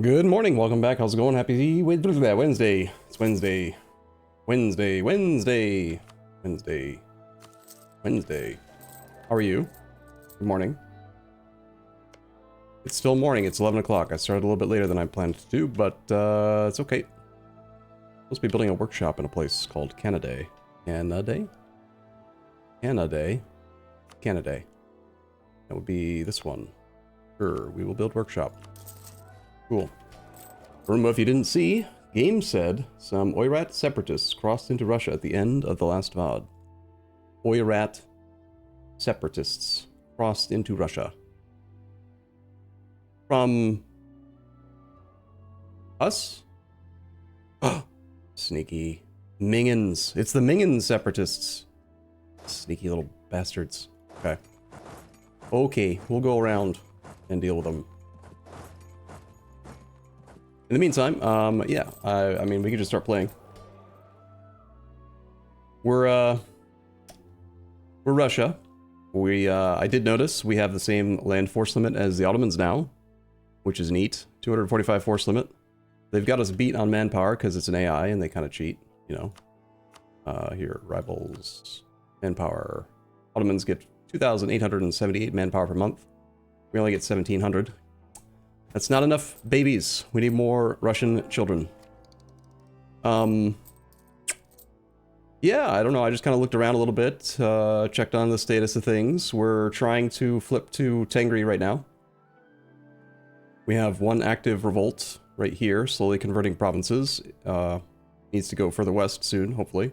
Good morning, welcome back. How's it going? Happy Wednesday. It's Wednesday. Wednesday. How are you? Good morning. It's still morning. It's 11 o'clock. I started a little bit later than I planned to do, but it's okay. I'm supposed to be building a workshop in a place called Canada. Canada. That would be this one. Sure, we will build workshop. Cool. Arumba, if you didn't see, game said some Oirat separatists crossed into Russia at the end of the last VOD. Oirat separatists crossed into Russia. From us? Sneaky Mingans. It's the Mingan separatists. Sneaky little bastards. Okay. Okay, we'll go around and deal with them. In the meantime, yeah, I mean, we can just start playing. We're Russia. I did notice we have the same land force limit as the Ottomans now, which is neat. 245 force limit. They've got us beat on manpower because it's an AI and they kind of cheat, you know. Here, rivals, manpower. Ottomans get 2,878 manpower per month. We only get 1,700. That's not enough babies. We need more Russian children. Yeah, I don't know. I just kind of looked around a little bit, checked on the status of things. We're trying to flip to Tengri right now. We have one active revolt right here, slowly converting provinces. Needs to go further west soon, hopefully.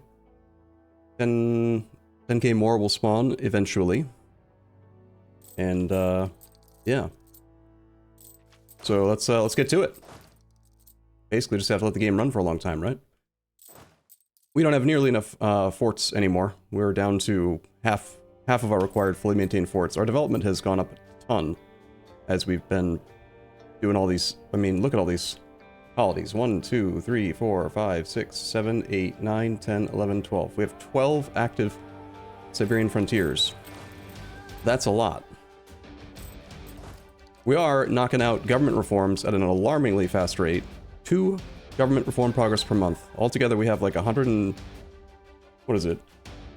10k more will spawn eventually. And, yeah. So let's get to it. Basically, just have to let the game run for a long time, right? We don't have nearly enough forts anymore. We're down to half of our required fully maintained forts. Our development has gone up a ton as we've been doing all these. I mean, look at all these colonies. 1, 2, 3, 4, 5, 6, 7, 8, 9, 10, 11, 12. We have 12 active Siberian frontiers. That's a lot. We are knocking out government reforms at an alarmingly fast rate. 2 government reform progress per month. Altogether, we have like 100 and... what is it?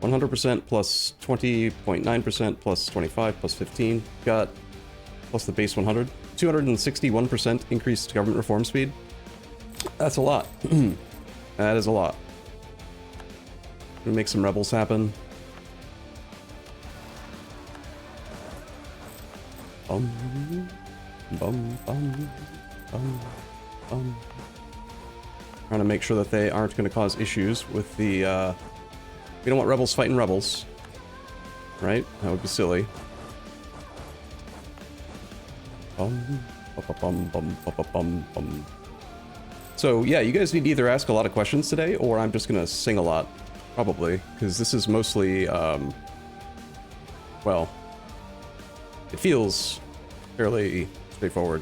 100% plus 20.9% plus 25 plus 15. Got plus the base 100. 261% increased government reform speed. That's a lot. That is a lot. We make some rebels happen. Trying to make sure that they aren't going to cause issues with the, we don't want rebels fighting rebels. Right? That would be silly. So, yeah, you guys need to either ask a lot of questions today, or I'm just going to sing a lot. Probably. Because this is mostly, well... it feels fairly straightforward.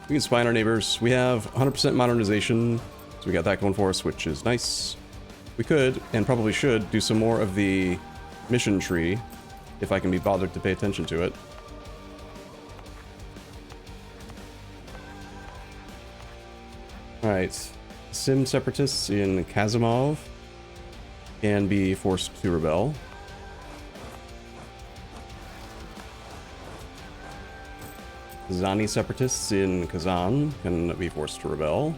We can spy on our neighbors. We have 100% modernization, so we got that going for us, which is nice. We could, and probably should, do some more of the mission tree, if I can be bothered to pay attention to it. Alright. Sim separatists in Kazimov can be forced to rebel. Kazani separatists in Kazan can be forced to rebel.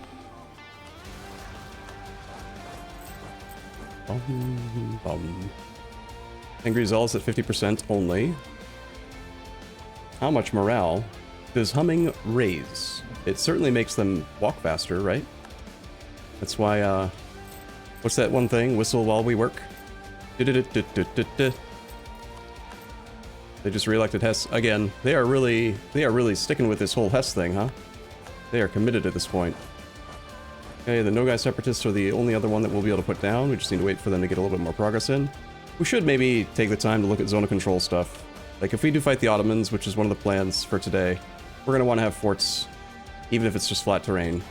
Angry Zealous at 50% only. How much morale does humming raise? It certainly makes them walk faster, right? That's why, what's that one thing? Whistle while we work? They just re-elected Hess again. They are really sticking with this whole Hess thing, huh? They are committed at this point. Okay, the No-Guy Separatists are the only other one that we'll be able to put down. We just need to wait for them to get a little bit more progress in. We should maybe take the time to look at zone of control stuff. Like, if we do fight the Ottomans, which is one of the plans for today, we're going to want to have forts, even if it's just flat terrain.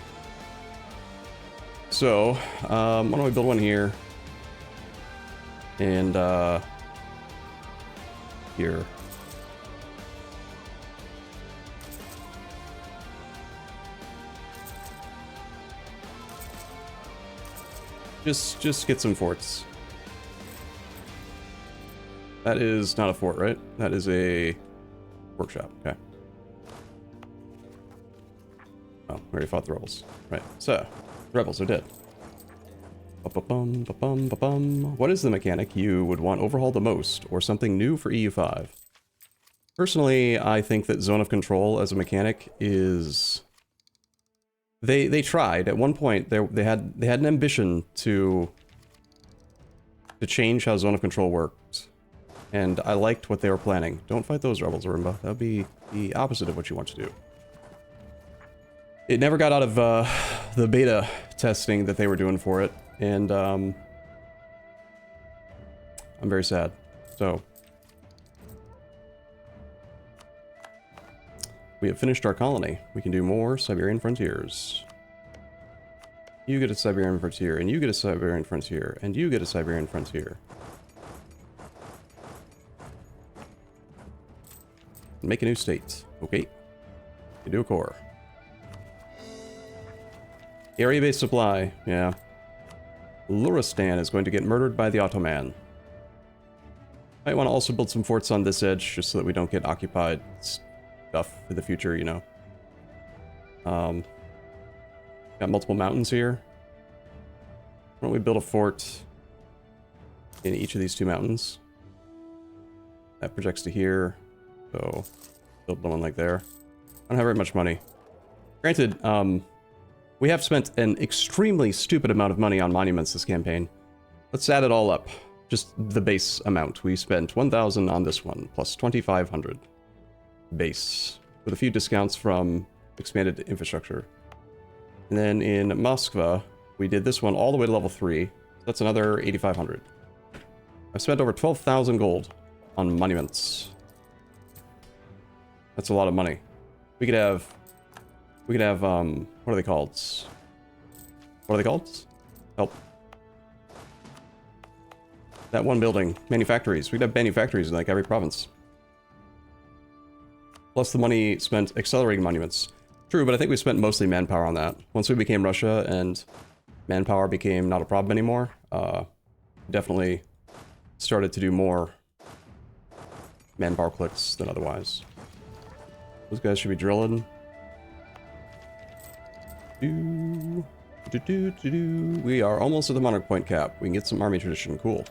So, why don't we build one here? And, here. Just get some forts. That is not a fort, right? That is a workshop. Okay. Oh, we already fought the rebels. Right. So, the rebels are dead. Ba-ba-bum, ba-bum, ba-bum. What is the mechanic you would want overhauled the most, or something new for EU5? Personally, I think that Zone of Control as a mechanic is... They tried at one point. They had an ambition to change how Zone of Control worked, and I liked what they were planning. Don't fight those rebels, Arumba. That would be the opposite of what you want to do. It never got out of the beta testing that they were doing for it, and I'm very sad. So we have finished our colony. We can do more Siberian frontiers. You get a Siberian frontier, and you get a Siberian frontier, and you get a Siberian frontier. Make a new state. Okay. You do a core. Area-based supply. Yeah. Luristan is going to get murdered by the Ottoman. Might want to also build some forts on this edge, just so that we don't get occupied stuff for the future, you know. Got multiple mountains here. Why don't we build a fort in each of these two mountains? That projects to here, so build one like there. I don't have very much money. Granted, we have spent an extremely stupid amount of money on monuments this campaign. Let's add it all up. Just the base amount. We spent 1,000 on this one, plus 2,500 base, with a few discounts from expanded infrastructure. And then in Moskva, we did this one all the way to level 3. So that's another 8,500. I've spent over 12,000 gold on monuments. That's a lot of money. We could have, what are they called? What are they called? Help. That one building, manufactories. We could have manufactories in like every province. Plus the money spent accelerating monuments. True, but I think we spent mostly manpower on that. Once we became Russia and manpower became not a problem anymore, definitely started to do more manpower clicks than otherwise. Those guys should be drilling. We are almost at the monarch point cap. We can get some army tradition. Cool.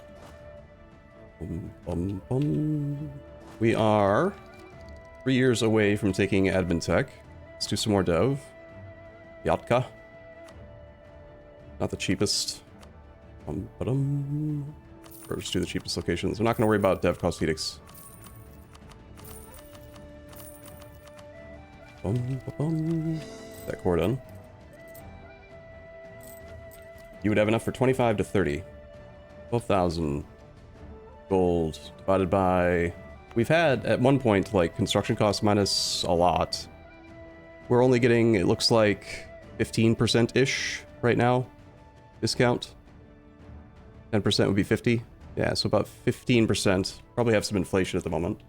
We are 3 years away from taking admin tech. Let's do some more dev. Yatka. Not the cheapest. Or just do the cheapest locations. I'm not going to worry about dev cost edicts. That core done. You would have enough for 25 to 30. 12,000 gold divided by... We've had, at one point, like, construction costs minus a lot. We're only getting, it looks like, 15%-ish right now. Discount. 10% would be 50. Yeah, so about 15%. Probably have some inflation at the moment.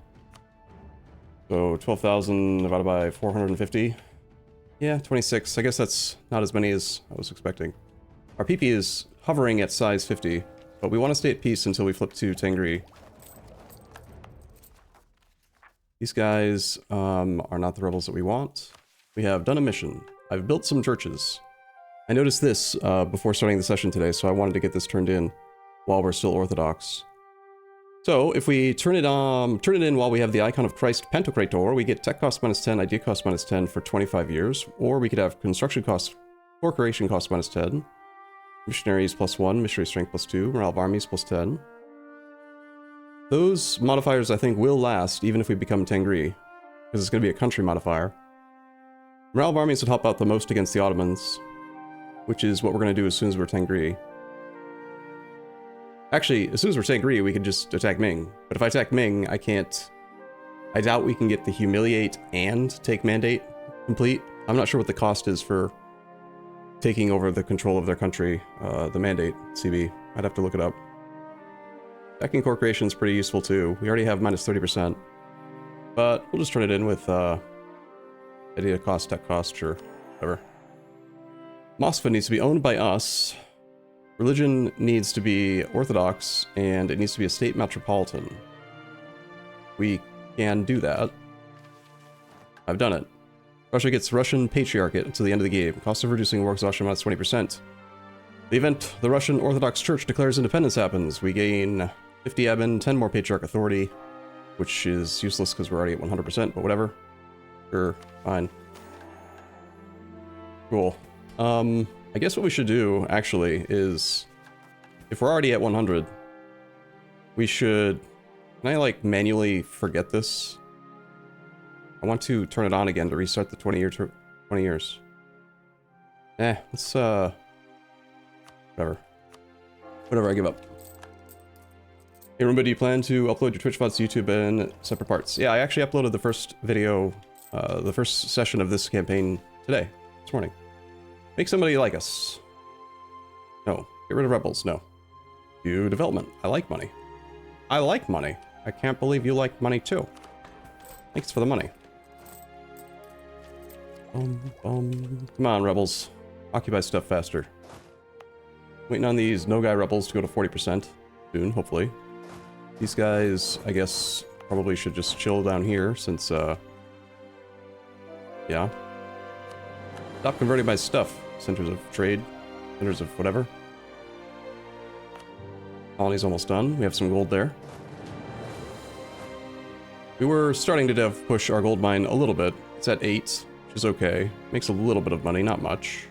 So 12,000 divided by 450. Yeah, 26. I guess that's not as many as I was expecting. Our PP is hovering at size 50, but we want to stay at peace until we flip to Tengri. These guys are not the rebels that we want. We have done a mission. I've built some churches. I noticed this before starting the session today, so I wanted to get this turned in while we're still Orthodox. So if we turn it in while we have the icon of Christ Pantocrator, we get tech cost minus 10, idea cost minus 10 for 25 years, or we could have construction cost, or creation cost minus 10, missionaries plus 1, missionary strength plus 2, morale of armies plus 10. Those modifiers I think will last even if we become Tengri, because it's going to be a country modifier. Morale of armies would help out the most against the Ottomans, which is what we're going to do as soon as we're Tengri. Actually, as soon as we're Tengri, we can just attack Ming. But if I attack Ming, I can't... I doubt we can get the Humiliate and take Mandate complete. I'm not sure what the cost is for taking over the control of their country, the Mandate CB. I'd have to look it up. Attacking core creation is pretty useful too. We already have minus 30%. But we'll just turn it in with idea cost, tech cost, sure, whatever. Moskva needs to be owned by us. Religion needs to be Orthodox, and it needs to be a state metropolitan. We can do that. I've done it. Russia gets Russian Patriarchate until the end of the game. Cost of reducing war exhaustion minus 20%. The event the Russian Orthodox Church declares independence happens. We gain 50 admin, 10 more Patriarch authority, which is useless because we're already at 100%, but whatever. Sure, fine. Cool. I guess what we should do, actually, is... If we're already at 100, we should... Can I, like, manually forget this? I want to turn it on again to restart the 20 years. Let's, whatever. Whatever, I give up. Hey, Arumba, do you plan to upload your Twitch VODs to YouTube in separate parts? Yeah, I actually uploaded the first video, the first session of this campaign today, this morning. Make somebody like us. No. Get rid of rebels. No. Do development. I like money. I like money. I can't believe you like money too. Thanks for the money. Come on, rebels. Occupy stuff faster. Waiting on these no-guy rebels to go to 40% soon, hopefully. These guys, I guess, probably should just chill down here since, yeah. Stop converting my stuff. Centers of trade. Centers of whatever. Colony's almost done. We have some gold there. We were starting to push our gold mine a little bit. It's at 8, which is okay. Makes a little bit of money, not much.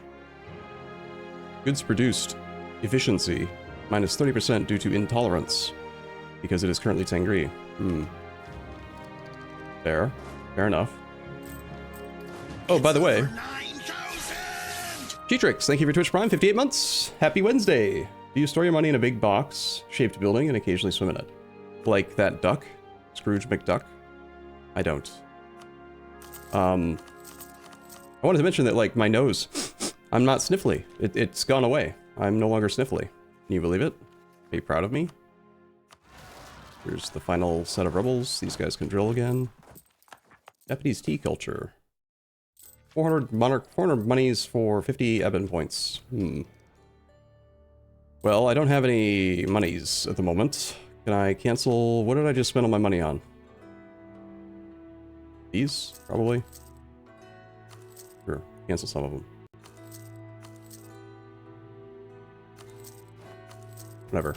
Goods produced. Efficiency. Minus 30% due to intolerance. Because it is currently Tengri. Fair. Fair enough. Oh, by the way... G-Trix, thank you for Twitch Prime, 58 months. Happy Wednesday. Do you store your money in a big box-shaped building and occasionally swim in it? Like that duck? Scrooge McDuck? I don't. I wanted to mention that, like, my nose, I'm not sniffly. It's gone away. I'm no longer sniffly. Can you believe it? Are you proud of me? Here's the final set of rebels. These guys can drill again. Japanese tea culture. 400 monarch, 400 monies for 50 admin points. Well, I don't have any monies at the moment. Can I cancel? What did I just spend all my money on? These? Probably. Sure, cancel some of them. Whatever.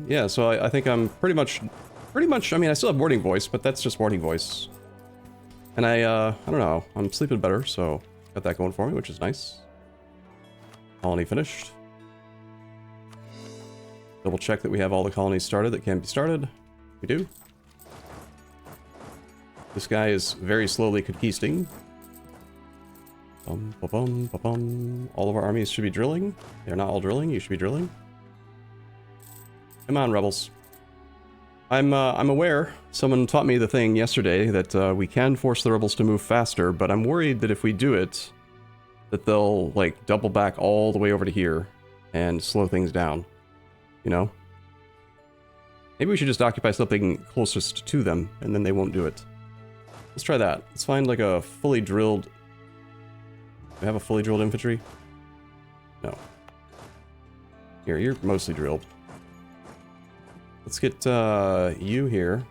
Yeah, so I think I'm pretty much, I mean, I still have boarding voice, but that's just boarding voice. And I don't know, I'm sleeping better, so got that going for me, which is nice. Colony finished. Double check that we have all the colonies started that can be started. We do. This guy is very slowly conquisting. All of our armies should be drilling. They're not all drilling, you should be drilling. Come on, rebels. I'm aware, someone taught me the thing yesterday that we can force the rebels to move faster, but I'm worried that if we do it, that they'll, like, double back all the way over to here and slow things down. You know? Maybe we should just occupy something closest to them, and then they won't do it. Let's try that. Let's find, like, a fully drilled... Do we have a fully drilled infantry? No. Here, you're mostly drilled. Let's get you here.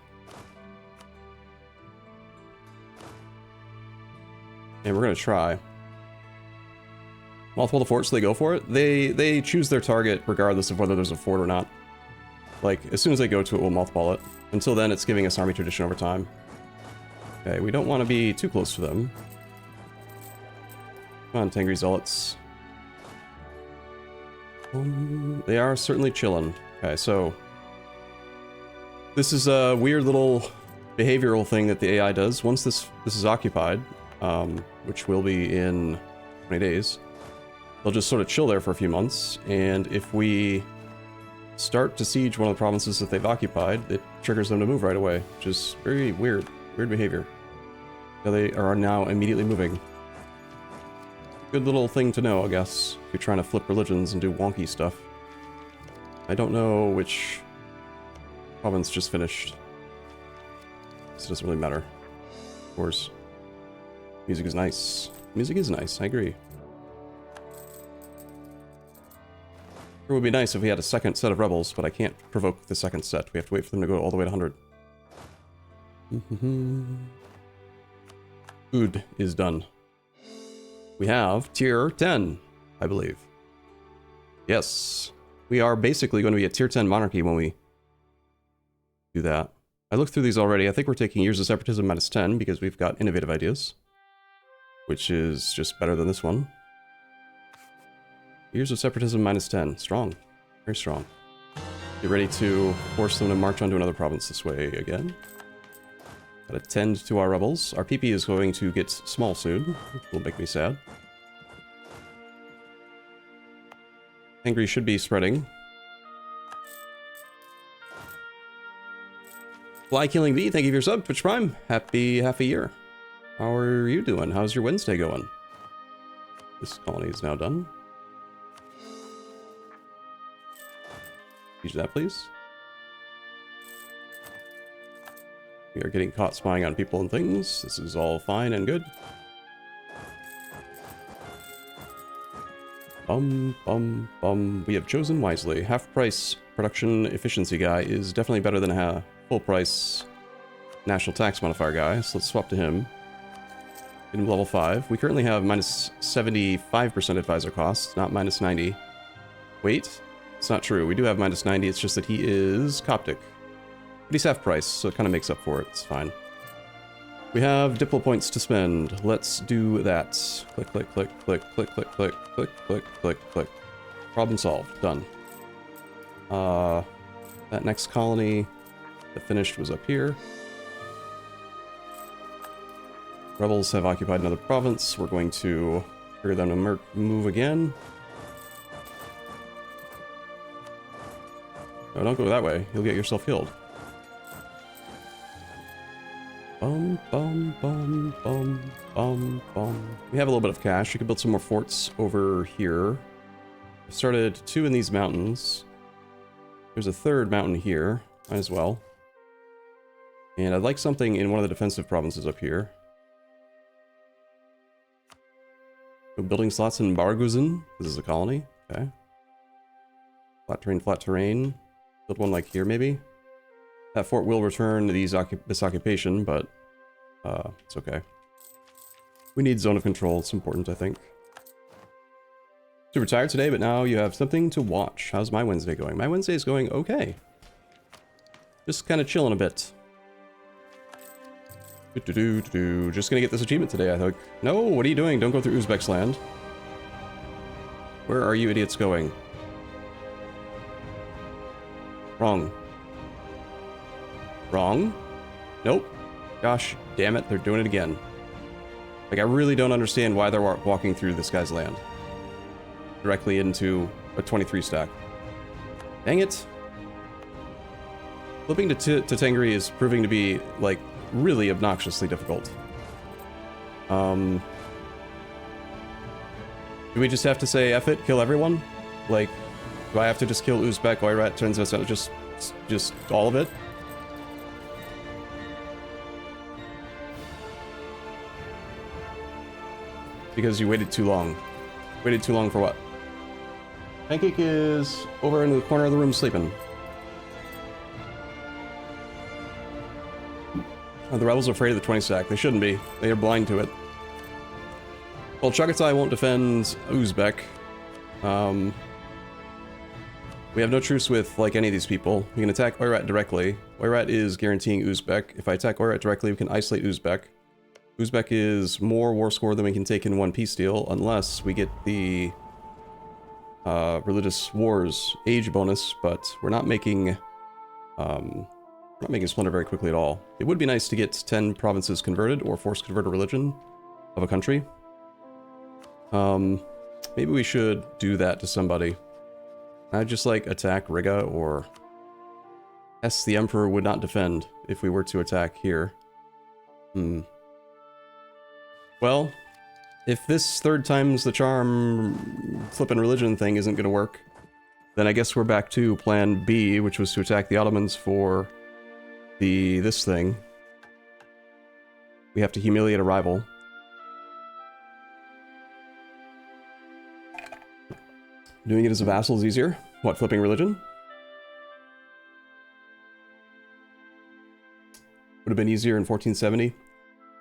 And we're gonna try. Multiple the fort, so they go for it. They choose their target regardless of whether there's a fort or not. Like, as soon as they go to it, we'll multiply it. Until then, it's giving us army tradition over time. Okay, we don't want to be too close to them. Come on, Tengri Zealots. They are certainly chillin'. Okay, so... This is a weird little behavioral thing that the AI does. Once this is occupied, which will be in 20 days, they'll just sort of chill there for a few months, and if we start to siege one of the provinces that they've occupied, it triggers them to move right away, which is very weird. Weird behavior. So they are now immediately moving. Good little thing to know, I guess, if you're trying to flip religions and do wonky stuff. I don't know which province just finished. This doesn't really matter. Of course. Music is nice. Music is nice, I agree. It would be nice if we had a second set of rebels, but I can't provoke the second set. We have to wait for them to go all the way to 100. Food is done. We have tier 10, I believe. Yes. We are basically going to be a tier 10 monarchy when we do that. I looked through these already. I think we're taking Years of Separatism -10 because we've got innovative ideas, which is just better than this one. Years of Separatism -10. Strong. Very strong. Get ready to force them to march onto another province this way again. Gotta tend to our rebels. Our PP is going to get small soon, which will make me sad. Tengri should be spreading. Fly Killing Bee, thank you for your sub, Twitch Prime. Happy half a year. How are you doing? How's your Wednesday going? This colony is now done. Use that, please. We are getting caught spying on people and things. This is all fine and good. We have chosen wisely. Half price production efficiency guy is definitely better than a full price national tax modifier guy, so let's swap to him. In level 5. We currently have minus 75% advisor costs, not minus 90. Wait, it's not true. We do have minus 90, it's just that he is Coptic. But he's half price, so it kind of makes up for it. It's fine. We have Diplo points to spend. Let's do that. Click, click, click, click, click, click, click, click, click, click, click. Problem solved. Done. That next colony that finished was up here. Rebels have occupied another province. We're going to trigger them to move again. No, don't go that way. You'll get yourself killed. Bum, bum, bum, bum, bum, bum. We have a little bit of cash. We could build some more forts over here. I started 2 in these mountains. There's a 3rd mountain here. Might as well. And I'd like something in one of the defensive provinces up here. No building slots in Barguzin. This is a colony. Okay. Flat terrain, flat terrain. Build one like here, maybe. That fort will return this occupation, but it's okay. We need zone of control. It's important, I think. Super tired today, but now you have something to watch. How's my Wednesday going? My Wednesday is going okay. Just kind of chilling a bit. Just gonna get this achievement today, I think. No, what are you doing? Don't go through Uzbek's land. Where are you idiots going? Wrong. Wrong? Nope. Gosh, damn it, they're doing it again. Like, I really don't understand why they're walking through this guy's land. Directly into a 23 stack. Dang it. Flipping to Tengri is proving to be, like, really obnoxiously difficult. Do we just have to say F it, kill everyone? Like, do I have to just kill Uzbek, Oirat, Transvestite, just all of it? Because you waited too long. Waited too long for what? Pancake is over in the corner of the room sleeping. Oh, the rebels are afraid of the 20 stack. They shouldn't be. They are blind to it. Well, Chagatai won't defend Uzbek. We have no truce with, like, any of these people. We can attack Oirat directly. Oirat is guaranteeing Uzbek. If I attack Oirat directly, we can isolate Uzbek. Uzbek is more war score than we can take in one peace deal, unless we get the religious wars age bonus, but we're not making splendor very quickly at all. It would be nice to get 10 provinces converted or force convert a religion of a country. Maybe we should do that to somebody. I'd just like attack Riga or S. The Emperor would not defend if we were to attack here. Well, if this 3rd time's the charm flippin' religion thing isn't gonna work, then I guess we're back to plan B, which was to attack the Ottomans for this thing. We have to humiliate a rival. Doing it as a vassal is easier. What, flipping religion? Would have been easier in 1470.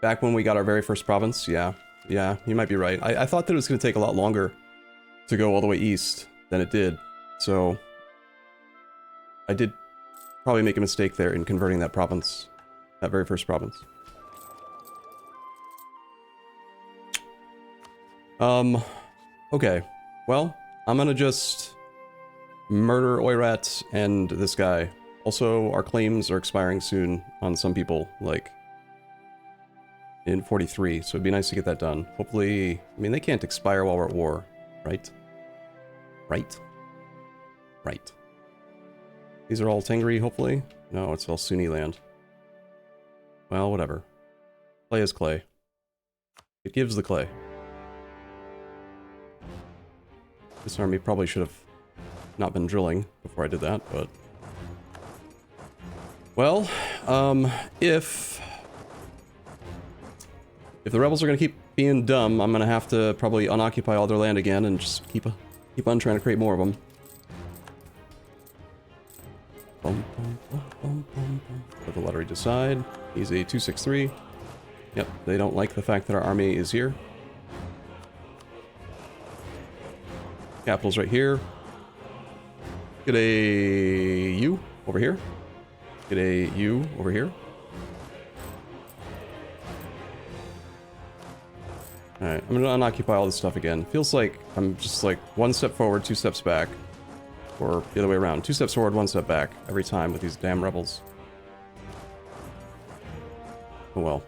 Back when we got our very first province, yeah. Yeah, you might be right. I thought that it was going to take a lot longer to go all the way east than it did. So, I did probably make a mistake there in converting that province. That very first province. Okay. Well, I'm gonna just murder Oirat and this guy. Also, our claims are expiring soon on some people, like in 43, so it'd be nice to get that done. Hopefully, I mean, they can't expire while we're at war, right? Right? Right. These are all Tengri, hopefully? No, it's all Sunni land. Well, whatever. Clay is clay. It gives the clay. This army probably should have not been drilling before I did that, but... Well, if the rebels are going to keep being dumb, I'm going to have to probably unoccupy all their land again and just keep on trying to create more of them. Let the lottery decide. He's a 263. Yep, they don't like the fact that our army is here. Capital's right here. Get a U over here. Get a U over here. Alright, I'm gonna unoccupy all this stuff again. Feels like I'm just like 1 step forward, 2 steps back. Or the other way around. 2 steps forward, 1 step back every time with these damn rebels. Oh well.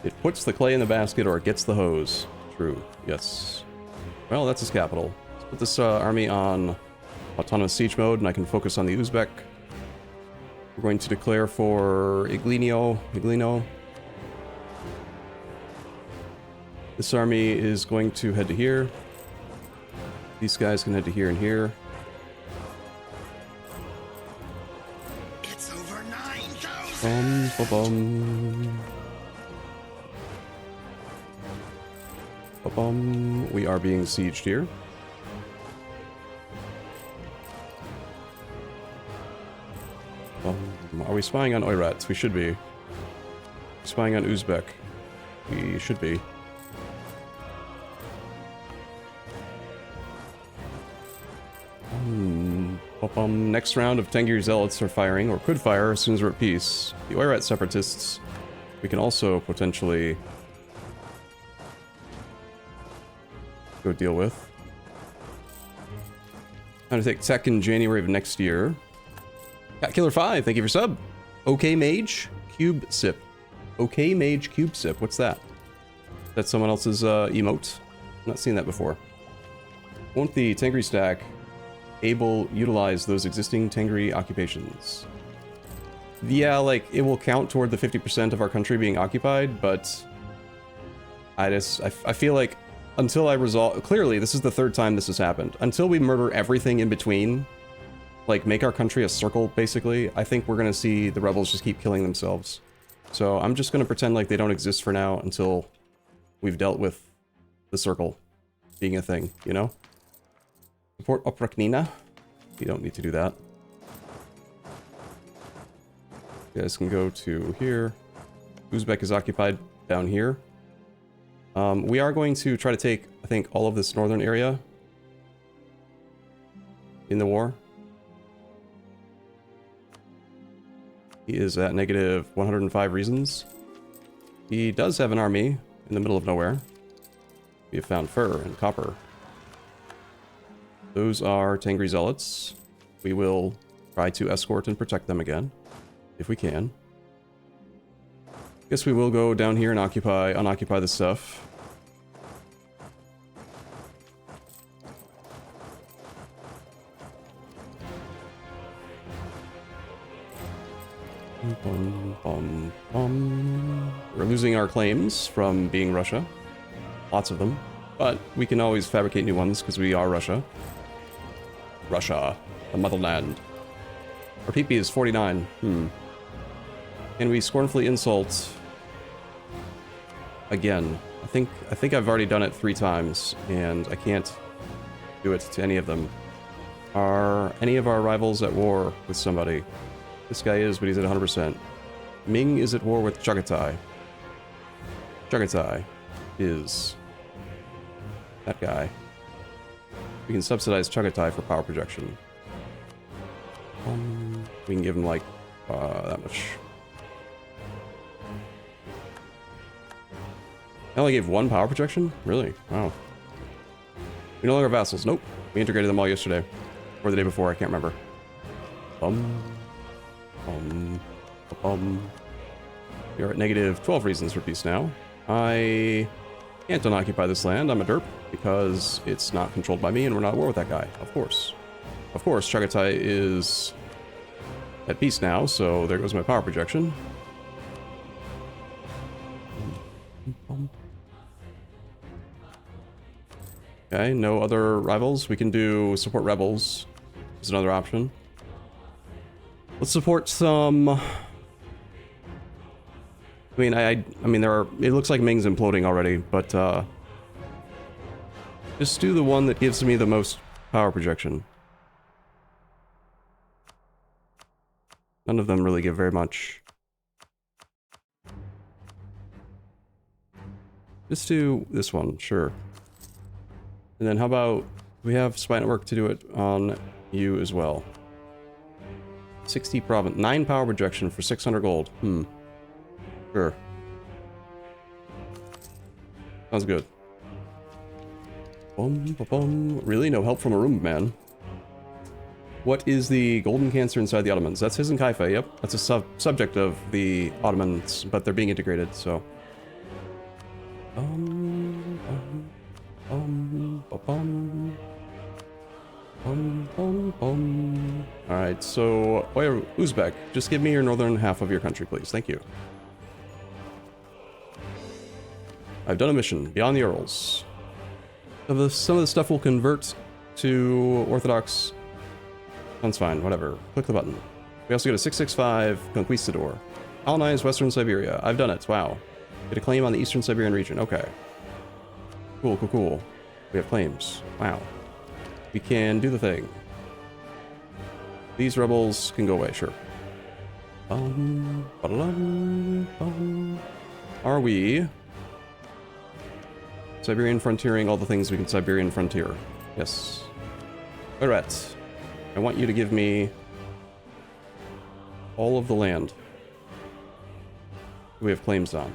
It puts the clay in the basket or it gets the hose. True. Yes. Well, that's his capital. Let's put this army on autonomous siege mode and I can focus on the Uzbek. We're going to declare for Iglino. This army is going to head to here. These guys can head to here and here. It's over 9,000. We are being sieged here. Are we spying on Oirats? We should be. Spying on Uzbek. We should be. Next round of Tengri Zealots are firing, or could fire as soon as we're at peace. The Oirat Separatists, we can also potentially go deal with. I'm gonna take tech in January of next year. Cat Killer 5, thank you for sub. OK Mage Cube Sip. OK Mage Cube Sip, what's that? That's someone else's emote? I've not seen that before. Won't the Tengri stack utilize those existing Tengri occupations? Yeah, like, it will count toward the 50% of our country being occupied, but I feel like until I resolve... Clearly, this is the 3rd time this has happened. Until we murder everything in between, like, make our country a circle, basically, I think we're gonna see the rebels just keep killing themselves. So I'm just gonna pretend like they don't exist for now until we've dealt with the circle being a thing, you know? Support Opraknina. You don't need to do that. You guys can go to here. Uzbek is occupied down here. We are going to try to take, I think, all of this northern area in the war. He is at negative 105 reasons. He does have an army in the middle of nowhere. We have found fur and copper. Those are Tengri Zealots. We will try to escort and protect them again, if we can. Guess we will go down here and unoccupy this stuff. We're losing our claims from being Russia. Lots of them. But we can always fabricate new ones because we are Russia. Russia, the motherland. Our PP is 49. Can we scornfully insult again I think I've already done it 3 times, and I can't do it to any of them. Are any of our rivals at war with somebody? This guy is, but he's at 100%. Ming is at war with Chagatai. Chagatai is that guy. We can subsidize Chagatai for power projection. We can give him like that much. I only gave 1 power projection? Really? Wow. We no longer have vassals. Nope. We integrated them all yesterday. Or the day before, I can't remember. We are at negative 12 reasons for peace now. I can't unoccupy this land. I'm a derp because it's not controlled by me and we're not at war with that guy. Of course. Of course, Chagatai is at peace now, so there goes my power projection. Okay, no other rivals. We can do support rebels. Is another option. Let's support some. I mean, I mean, there are. It looks like Ming's imploding already, but just do the one that gives me the most power projection. None of them really give very much. Just do this one, sure. And then how about we have Spy Network to do it on you as well. 60 province, 9 power projection for 600 gold. Sure. Sounds good. Really? No help from Arumba, man. What is the golden cancer inside the Ottomans? That's his and Kaifa, yep. That's a subject of the Ottomans, but they're being integrated, so. Alright, so Uzbek, just give me your northern half of your country, please. Thank you. I've done a mission beyond the Urals. Some of the stuff will convert to Orthodox. That's fine, whatever. Click the button. We also get a 665 Conquistador. Colonize Western Siberia. I've done it. Wow. Get a claim on the Eastern Siberian region. Okay. Cool, cool, cool. We have claims. Wow. We can do the thing. These rebels can go away, sure. Are we Siberian frontiering all the things we can Siberian frontier? Yes. Alright. I want you to give me all of the land we have claims on.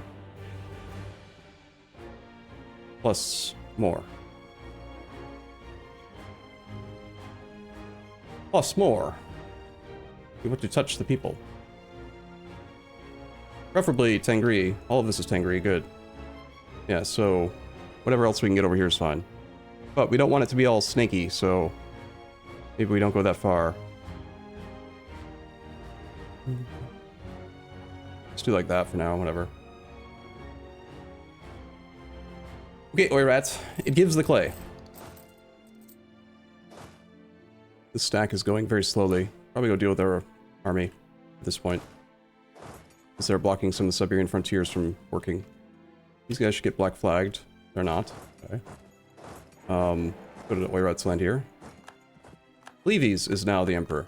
Plus more. Plus more. We want to touch the people. Preferably Tengri. All of this is Tengri. Good. Yeah, so whatever else we can get over here is fine. But we don't want it to be all snaky, so maybe we don't go that far. Let's do like that for now, whatever. Okay, Oirats. It gives the clay. The stack is going very slowly. Probably go deal with our army at this point. Because they're blocking some of the Siberian frontiers from working. These guys should get black flagged. They're not. Okay. Go to Oirat's land here. Levy's is now the emperor.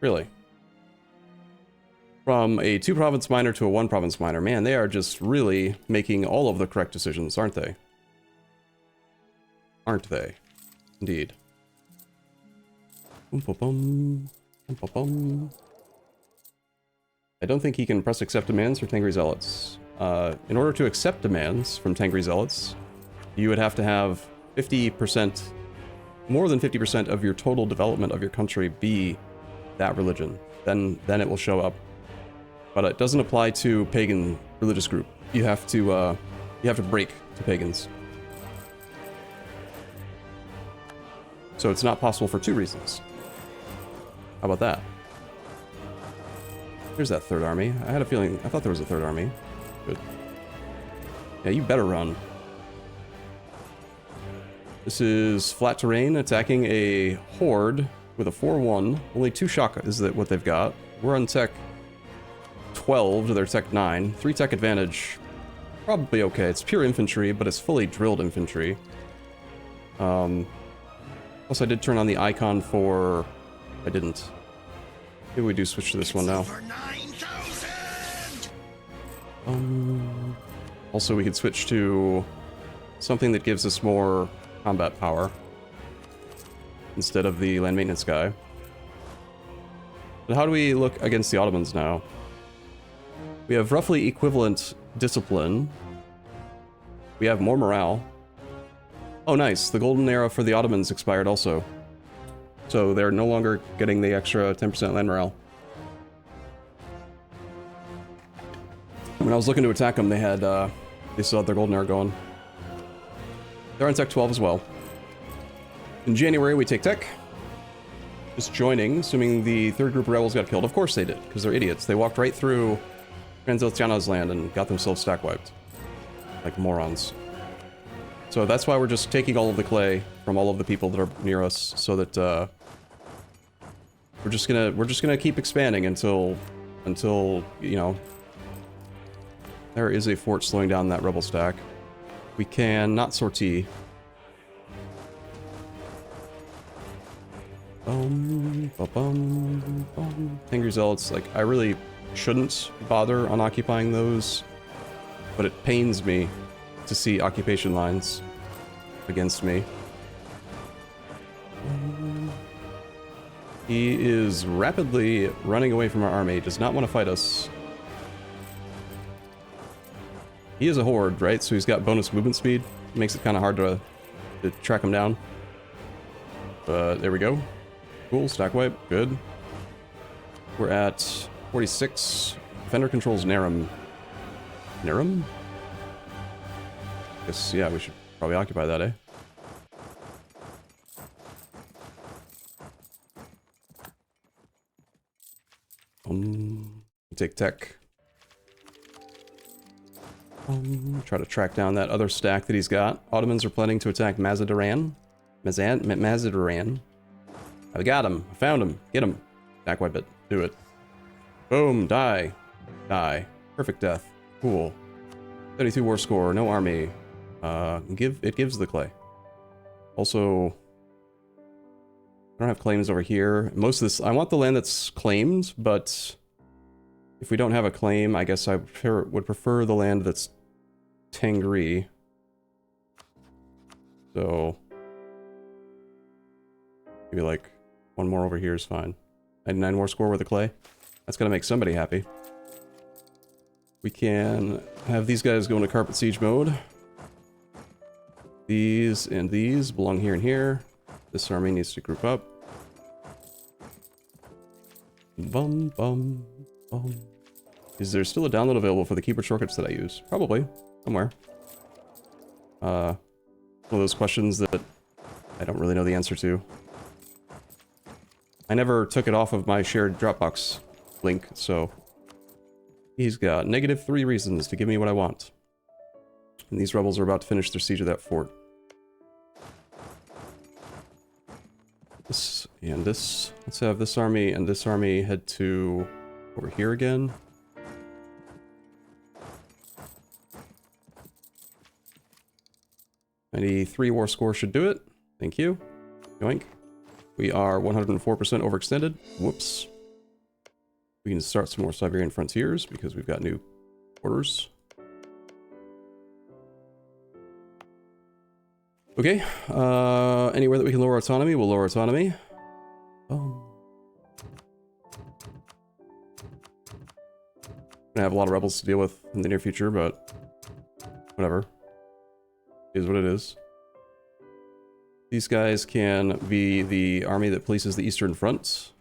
Really? From a 2-province minor to a 1-province minor. Man, they are just really making all of the correct decisions, aren't they? Aren't they? Indeed. I don't think he can press accept demands for Tengri Zealots. In order to accept demands from Tengri Zealots, you would have to have 50%, more than 50% of your total development of your country be that religion. Then it will show up. But it doesn't apply to pagan religious group. You have to break to pagans. So it's not possible for 2 reasons. How about that? There's that 3rd army. I had a feeling, I thought there was a 3rd army. Good. Yeah, you better run. This is flat terrain attacking a horde with a 4-1. Only 2 Shaka is that what they've got. We're on tech 12 to their tech 9. 3 tech advantage. probably okay. It's pure infantry, but it's fully drilled infantry. Plus I did turn on the icon for... I didn't. Maybe we do switch to this one now. Over 9,000! Also we could switch to something that gives us more combat power instead of the land maintenance guy. But how do we look against the Ottomans now? We have roughly equivalent discipline. We have more morale. Oh nice, the golden era for the Ottomans expired also. So they're no longer getting the extra 10% land morale. When I was looking to attack them, they still had their golden era going. They're on Tech 12 as well. In January, we take Tech. Just joining, assuming the third group of rebels got killed. Of course they did, because they're idiots. They walked right through Transoceano's land and got themselves stack wiped. Like morons. So that's why we're just taking all of the clay from all of the people that are near us, so that we're just gonna keep expanding until you know, there is a fort slowing down that rebel stack. We can not sortie. Tengri Zealots, like, I really shouldn't bother on occupying those, but it pains me to see occupation lines against me. He is rapidly running away from our army, does not want to fight us. He is a horde, right? So he's got bonus movement speed. It makes it kind of hard to track him down. But there we go. Cool, stack wipe, good. We're at 46. Defender controls Narum. Narum? Guess, yeah, we should probably occupy that, eh? Take Tech. Try to track down that other stack that he's got. Ottomans are planning to attack Mazandaran. Mazandaran. I got him. I found him. Get him. Stack wipe it. Do it. Boom. Die. Die. Perfect death. Cool. 32 war score. No army. It gives the clay. Also, I don't have claims over here. Most of this, I want the land that's claimed, but if we don't have a claim, I guess I would prefer the land that's Tengri. So maybe like one more over here is fine. 99 war score with the clay. That's gonna make somebody happy. We can have these guys go into carpet siege mode. These and these belong here and here. This army needs to group up. Bum, bum, bum. Is there still a download available for the keyboard shortcuts that I use? Probably. Somewhere. One of those questions that I don't really know the answer to. I never took it off of my shared Dropbox link, so... He's got -3 reasons to give me what I want. And these rebels are about to finish their siege of that fort. This and this. Let's have this army and this army head to over here again. '93 war score should do it. Thank you. Yoink. We are 104% overextended. Whoops. We can start some more Siberian frontiers because we've got new orders. Okay, anywhere that we can lower autonomy, we'll lower autonomy. Gonna have a lot of rebels to deal with in the near future, but whatever. It is what it is. These guys can be the army that polices the Eastern Front.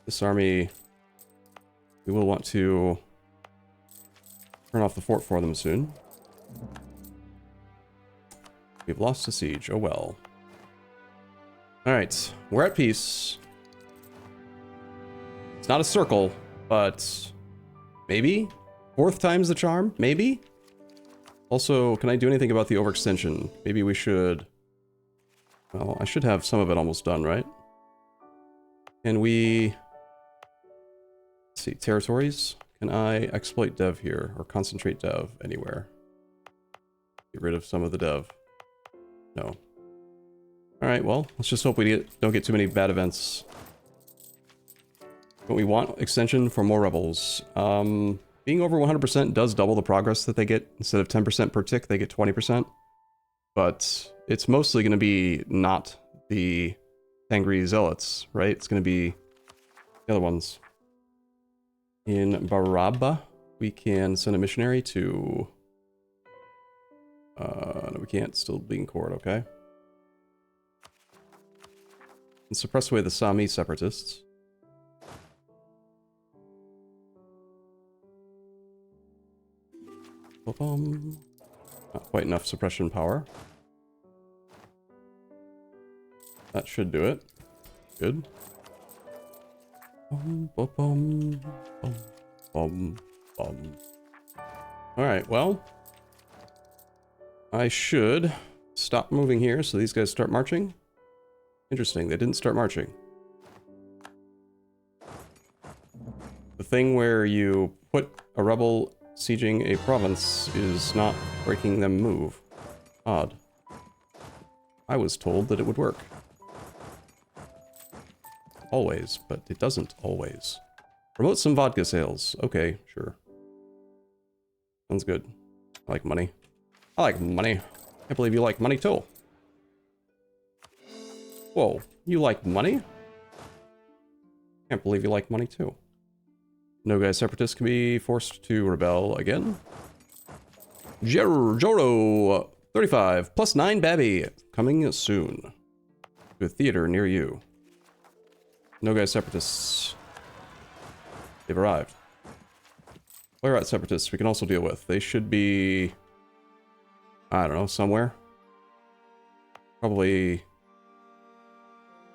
This army, we will want to turn off the fort for them soon. We've lost the siege. Oh well. Alright, we're at peace. It's not a circle, but maybe? 4th time's the charm? Maybe? Also, can I do anything about the overextension? Maybe we should... Well, I should have some of it almost done, right? Can we... Let's see, territories? Can I exploit dev here or concentrate dev anywhere? Get rid of some of the dev. No. Alright, well, let's just hope we don't get too many bad events. But we want extension for more rebels. Being over 100% does double the progress that they get. Instead of 10% per tick, they get 20%. But it's mostly going to be not the Tengri Zealots, right? It's going to be the other ones. In Baraba, we can send a missionary to... no, we can't. Still being court, okay. And suppress away the Sami separatists. Not quite enough suppression power. That should do it. Good. Alright, well. I should stop moving here so these guys start marching. Interesting, they didn't start marching. The thing where you put a rebel sieging a province is not breaking them move. Odd. I was told that it would work. Always, but it doesn't always. Promote some vodka sales. Okay, sure. Sounds good. I like money. I like money. Can't believe you like money too. Whoa, you like money? Can't believe you like money too. Nogai separatists can be forced to rebel again. Joro 35 plus 9 Babby coming soon to a theater near you. Nogai separatists. They've arrived. Oirat separatists we can also deal with. They should be, I don't know, somewhere. Probably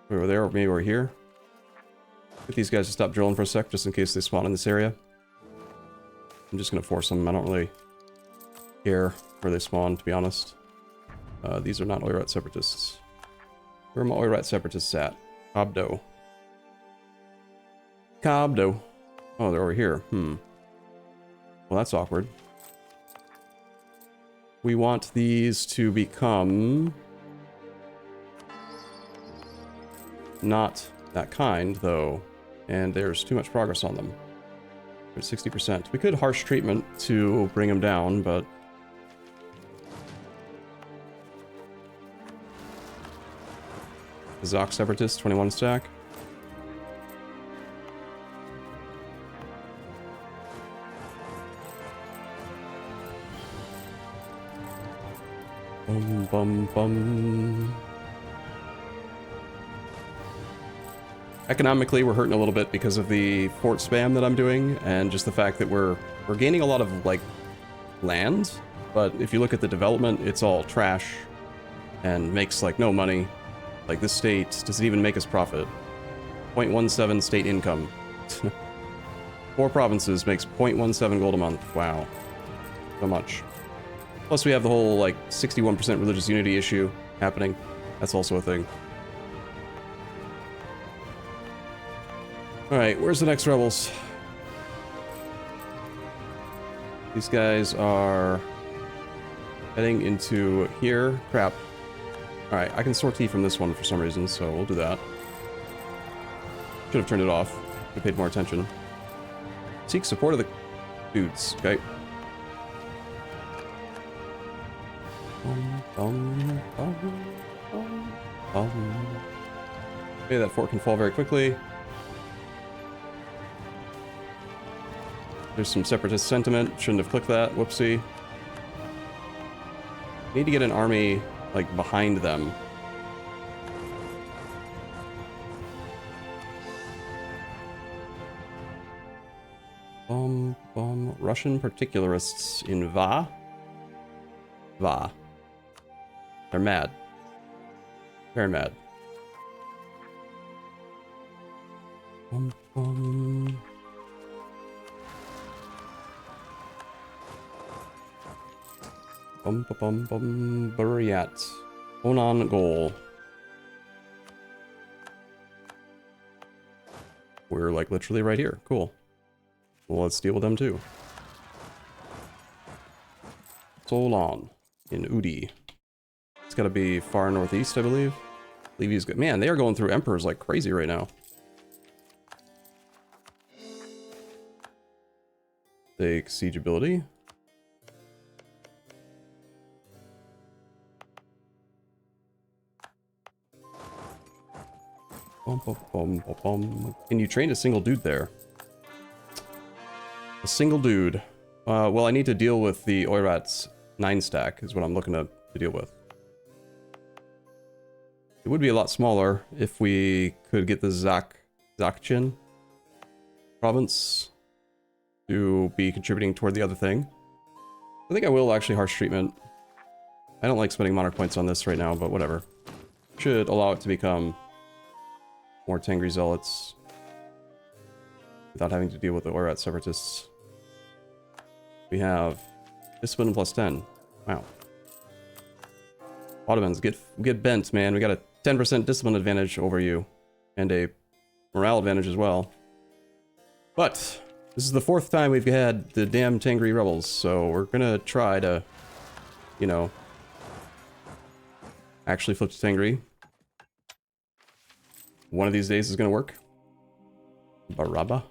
over there, or maybe over here. Get these guys to stop drilling for a sec, just in case they spawn in this area. I'm just gonna force them. I don't really care where they spawn, to be honest. These are not Oirat separatists. Where are my Oirat separatists at? Cobdo. Cobdo. Oh, they're over here. Well, that's awkward. We want these to become... not that kind, though. And there's too much progress on them. There's 60%. We could harsh treatment to bring them down, but... Kazakh separatist, 21 stack. Bum bum bum. Economically, we're hurting a little bit because of the fort spam that I'm doing, and just the fact that we're gaining a lot of, like, land, but if you look at the development, it's all trash, and makes, like, no money. Like, this state doesn't even make us profit. 0.17 state income. 4 provinces makes 0.17 gold a month. Wow. So much. Plus we have the whole, like, 61% religious unity issue happening. That's also a thing. Alright, where's the next rebels? These guys are heading into here. Crap. Alright, I can sortie from this one for some reason, so we'll do that. Should have turned it off. Should have paid more attention. Seek support of the dudes, okay. Okay, that fort can fall very quickly. There's some separatist sentiment. Shouldn't have clicked that. Whoopsie. Need to get an army, like, behind them. Russian particularists in Va? Va. They're mad. Very mad. Buriat. Onan goal. We're like literally right here. Cool. Well, let's deal with them too. Solon in Udi. It's gotta be far northeast, I believe. Levy's good. Man, they are going through emperors like crazy right now. Take siege ability. Bum, bum, bum, bum, bum. Can you train a single dude there? A single dude. Well, I need to deal with the Oirat's 9 stack is what I'm looking to deal with. It would be a lot smaller if we could get the Zakchin province to be contributing toward the other thing. I think I will actually harsh treatment. I don't like spending monarch points on this right now, but whatever. Should allow it to become more Tengri zealots without having to deal with the Oirat separatists. We have discipline plus 10. Wow. Ottomans, get bent, man. We got a 10% discipline advantage over you. And a morale advantage as well. But this is the 4th time we've had the damn Tengri rebels, so we're gonna try to, you know, actually flip to Tengri. One of these days is gonna work. Baraba.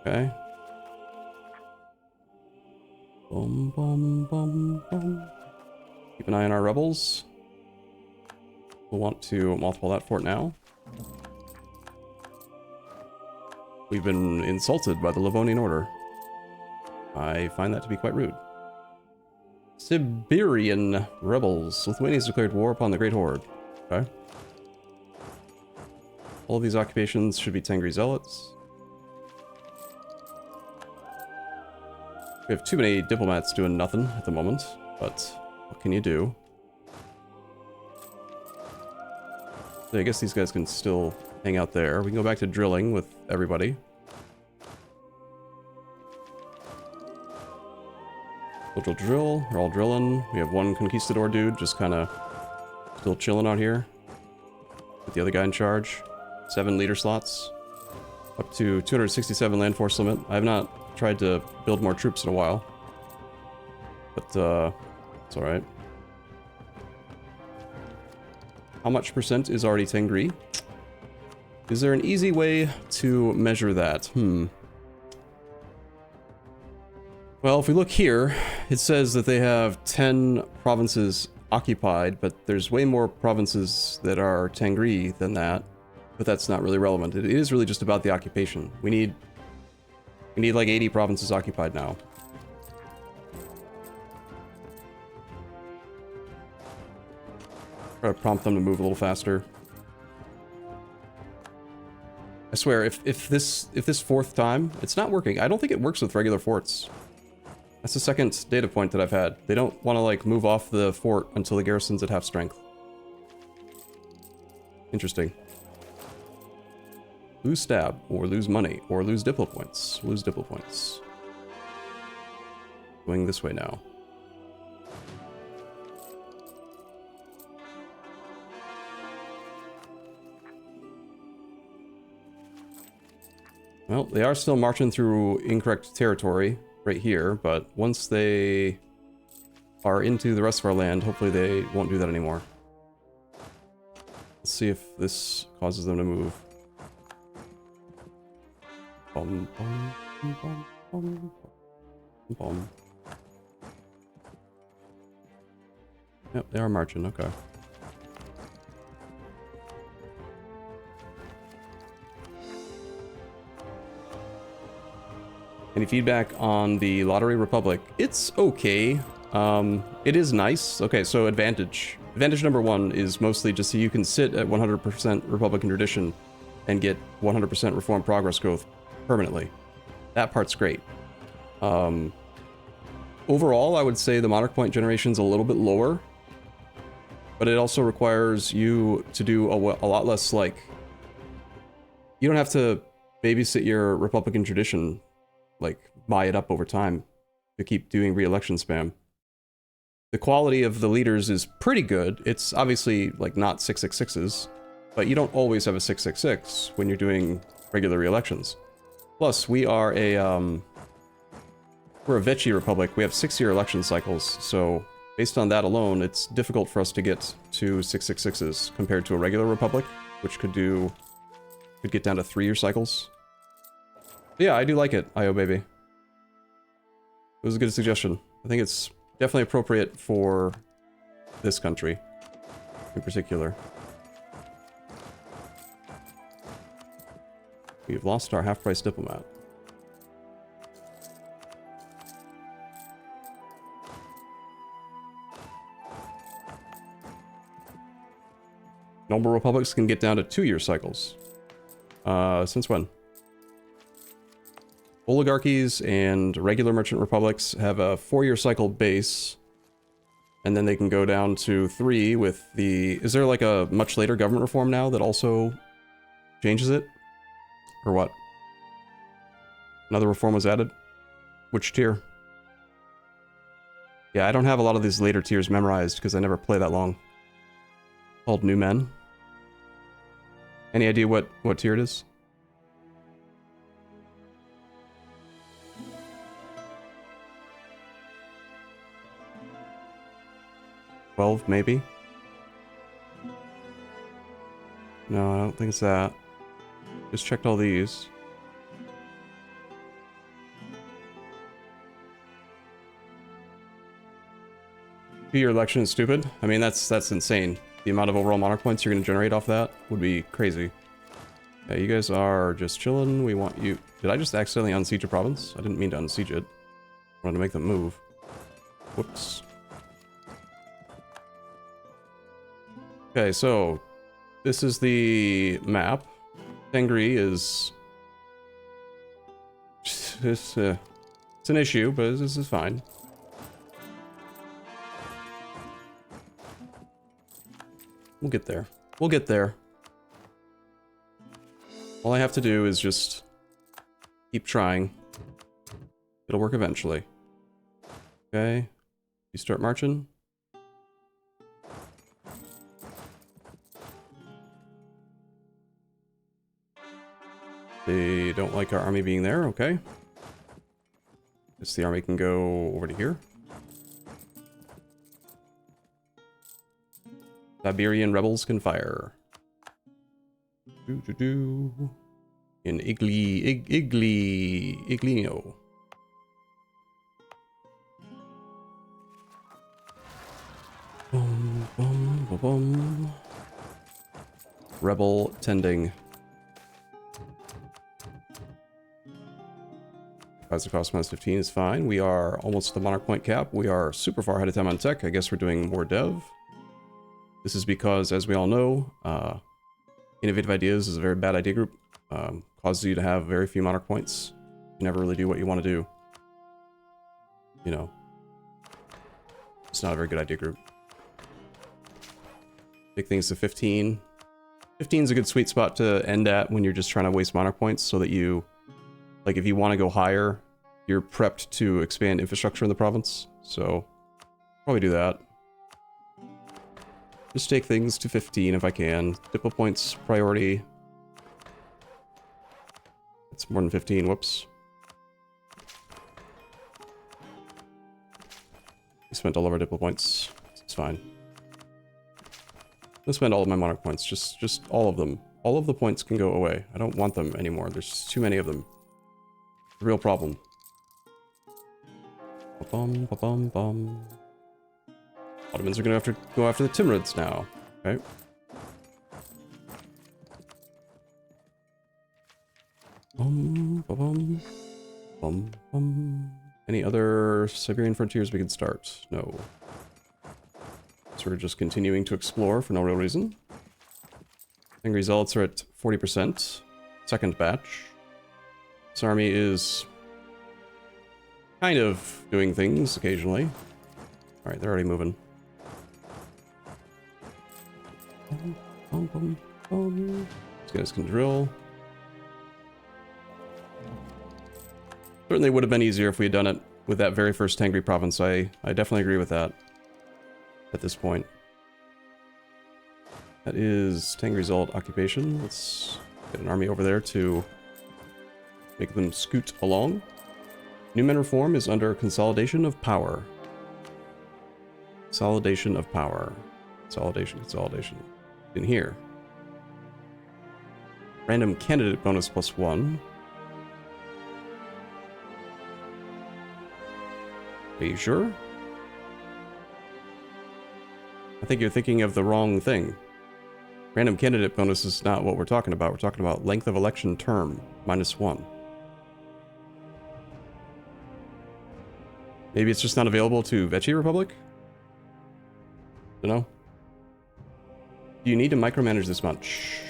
Okay. Boom, boom, boom, boom. Keep an eye on our rebels. We'll want to multiple that fort now. We've been insulted by the Livonian Order. I find that to be quite rude. Siberian rebels. Lithuania's declared war upon the Great Horde. Okay. All of these occupations should be Tengri zealots. We have too many diplomats doing nothing at the moment, but what can you do? So I guess these guys can still hang out there. We can go back to drilling with everybody. We'll drill. We're all drilling. We have one conquistador dude just kind of still chilling out here with the other guy in charge. 7 leader slots. Up to 267 land force limit. I have not tried to build more troops in a while. But, it's alright. How much percent is already Tengri? Is there an easy way to measure that? Well, if we look here, it says that they have 10 provinces occupied, but there's way more provinces that are Tengri than that. But that's not really relevant. It is really just about the occupation. We need like 80 provinces occupied now. Try to prompt them to move a little faster. I swear, if this 4th time, it's not working. I don't think it works with regular forts. That's the 2nd data point that I've had. They don't want to like move off the fort until the garrison's at half strength. Interesting. Lose stab, or lose money, or lose diplo points. Lose diplo points. Going this way now. Well, they are still marching through incorrect territory right here, but once they are into the rest of our land, hopefully they won't do that anymore. Let's see if this causes them to move. Bum, bum, bum, bum, bum, bum. Yep, they are marching, okay. Any feedback on the Lottery Republic? It's okay. It is nice. Okay, so advantage. Advantage number 1 is mostly just so you can sit at 100% Republican tradition and get 100% reform progress growth permanently. That part's great. Overall, I would say the monarch point generation's a little bit lower, but it also requires you to do a lot less, like, you don't have to babysit your Republican tradition, like, buy it up over time to keep doing re-election spam. The quality of the leaders is pretty good. It's obviously like not 666s, but you don't always have a 666 when you're doing regular re-elections. Plus, we are we're a Vichy Republic. We have 6-year election cycles, so based on that alone, it's difficult for us to get to 666s compared to a regular Republic, which could get down to 3-year cycles. But yeah, I do like it, IO baby. It was a good suggestion. I think it's definitely appropriate for this country in particular. We've lost our half-price diplomat. Noble republics can get down to 2-year cycles. Since when? Oligarchies and regular merchant republics have a 4-year cycle base, and then they can go down to 3 with the... Is there like a much later government reform now that also changes it? Or what? Another reform was added? Which tier? Yeah, I don't have a lot of these later tiers memorized because I never play that long. Called New Men. Any idea what tier it is? $12, maybe? No, I don't think it's that. Just checked all these. Your election is stupid. I mean, that's insane. The amount of overall monarch points you're going to generate off that would be crazy. Yeah, you guys are just chilling. We want you... Did I just accidentally unsiege a province? I didn't mean to unsiege it. I wanted to make them move. Whoops. Okay, so... This is the map. Tengri is... It's an issue, but this is fine. We'll get there. We'll get there. All I have to do is just keep trying. It'll work eventually. Okay. You start marching. They don't like our army being there, okay. Guess the army can go over to here. Siberian rebels can fire. In Iglino. Boom, boom, boom, boom. Rebel tending. Advisor cost minus 15 is fine. We are almost at the monarch point cap. We are super far ahead of time on tech. I guess we're doing more dev. This is because, as we all know, Innovative Ideas is a very bad idea group. Causes you to have very few monarch points. You never really do what you want to do. You know. It's not a very good idea group. Take things to 15. 15 is a good sweet spot to end at when you're just trying to waste monarch points so that you... Like, if you want to go higher, you're prepped to expand infrastructure in the province. So, probably do that. Just take things to 15 if I can. Diplo points priority. It's more than 15, whoops. We spent all of our Diplo points. It's fine. I'll spend all of my monarch points, just all of them. All of the points can go away. I don't want them anymore. There's too many of them. It's a real problem. Ba-bum, ba-bum, bum. Ottomans are gonna have to go after the Timurids now. Okay. Bum, ba-bum, bum, bum. Any other Siberian frontiers we can start? No. So we're just continuing to explore for no real reason. Angry Zealots are at 40%. Second batch. This army is kind of doing things occasionally. Alright, they're already moving. These guys can drill. Certainly would have been easier if we had done it with that very first Tengri province. I definitely agree with that. at this point. That is Tengri's old occupation. Let's get an army over there to make them scoot along. New men reform is under consolidation of power. Consolidation of power. Consolidation. In here. Random candidate bonus +1. Are you sure? I think you're thinking of the wrong thing. Random candidate bonus is not what we're talking about. We're talking about length of election term, -1. Maybe it's just not available to Vechi Republic? Dunno. Do you need to micromanage this much?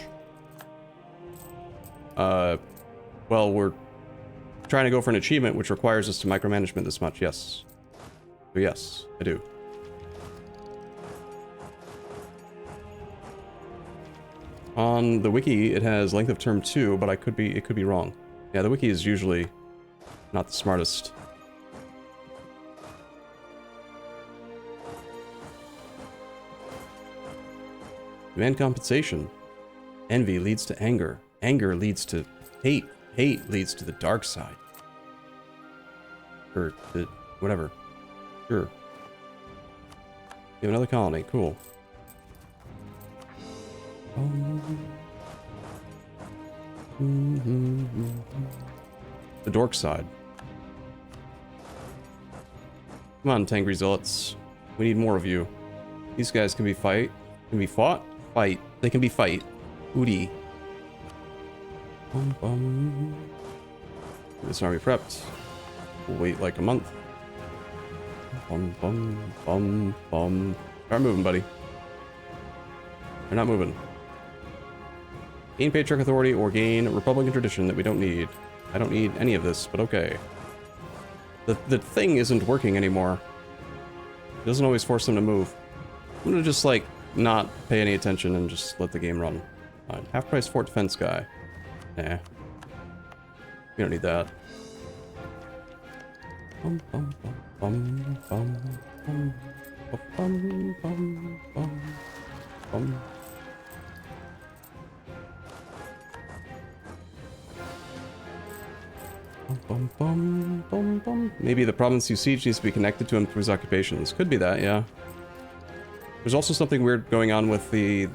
Well, we're trying to go for an achievement which requires us to micromanagement this much, yes. So yes, I do. On the wiki, it has length of term 2, but it could be wrong. Yeah, the wiki is usually not the smartest. Demand compensation. Envy leads to anger. Anger leads to hate. Hate leads to the dark side. Or the whatever. Sure. You have another colony. Cool. The dork side. Come on, Tengri Zealots. We need more of you. These guys can be fought. Fight. They can be fight. Udi. This army prepped. We'll wait like a month. Start moving, buddy. They're not moving. Gain Patriarch Authority or gain Republican Tradition that we don't need. I don't need any of this, but okay. The thing isn't working anymore. It doesn't always force them to move. I'm gonna just, like, not pay any attention and just let the game run. Fine. Half-price fort defense guy. Nah. We don't need that. Maybe the province you siege needs to be connected to him through his occupations. Could be that, yeah. There's also something weird going on with the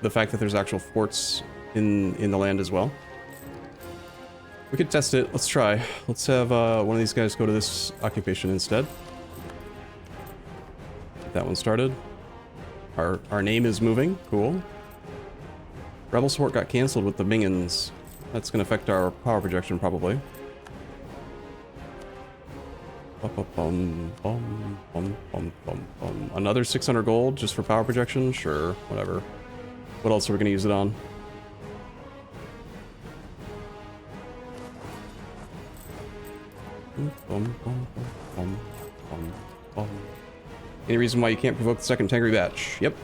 fact that there's actual forts in the land as well. We could test it. Let's try. Let's have one of these guys go to this occupation instead. Get that one started. Our name is moving. Cool. Rebel support got canceled with the minions. That's going to affect our power projection probably. Another 600 gold just for power projection? Sure, whatever. What else are we going to use it on? Any reason why you can't provoke the second Tengri batch? Yep.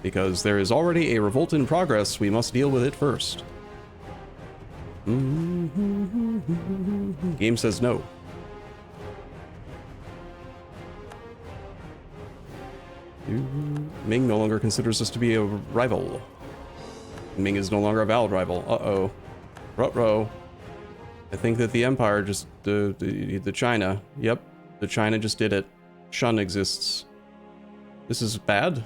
Because there is already a revolt in progress, we must deal with it first. Game says no. Ming no longer considers us to be a rival. Ming is no longer a valid rival. Uh-oh. Ruh-roh. I think that the Empire just... the China. Yep. The China just did it. Shun exists. This is bad.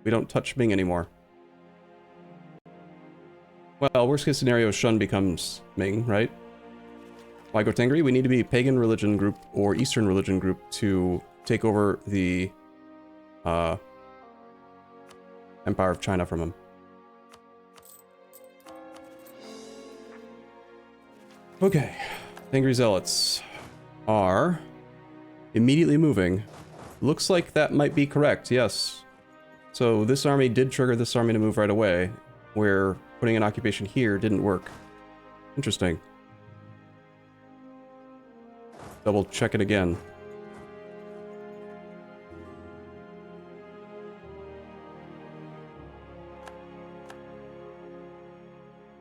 We don't touch Ming anymore. Well, worst case scenario, Shun becomes Ming, right? Why go Tengri? We need to be pagan religion group or Eastern religion group to take over the Empire of China from him. Okay, Tengri Zealots are immediately moving. Looks like that might be correct, yes. So this army did trigger this army to move right away, where putting an occupation here didn't work. Interesting. Double check it again.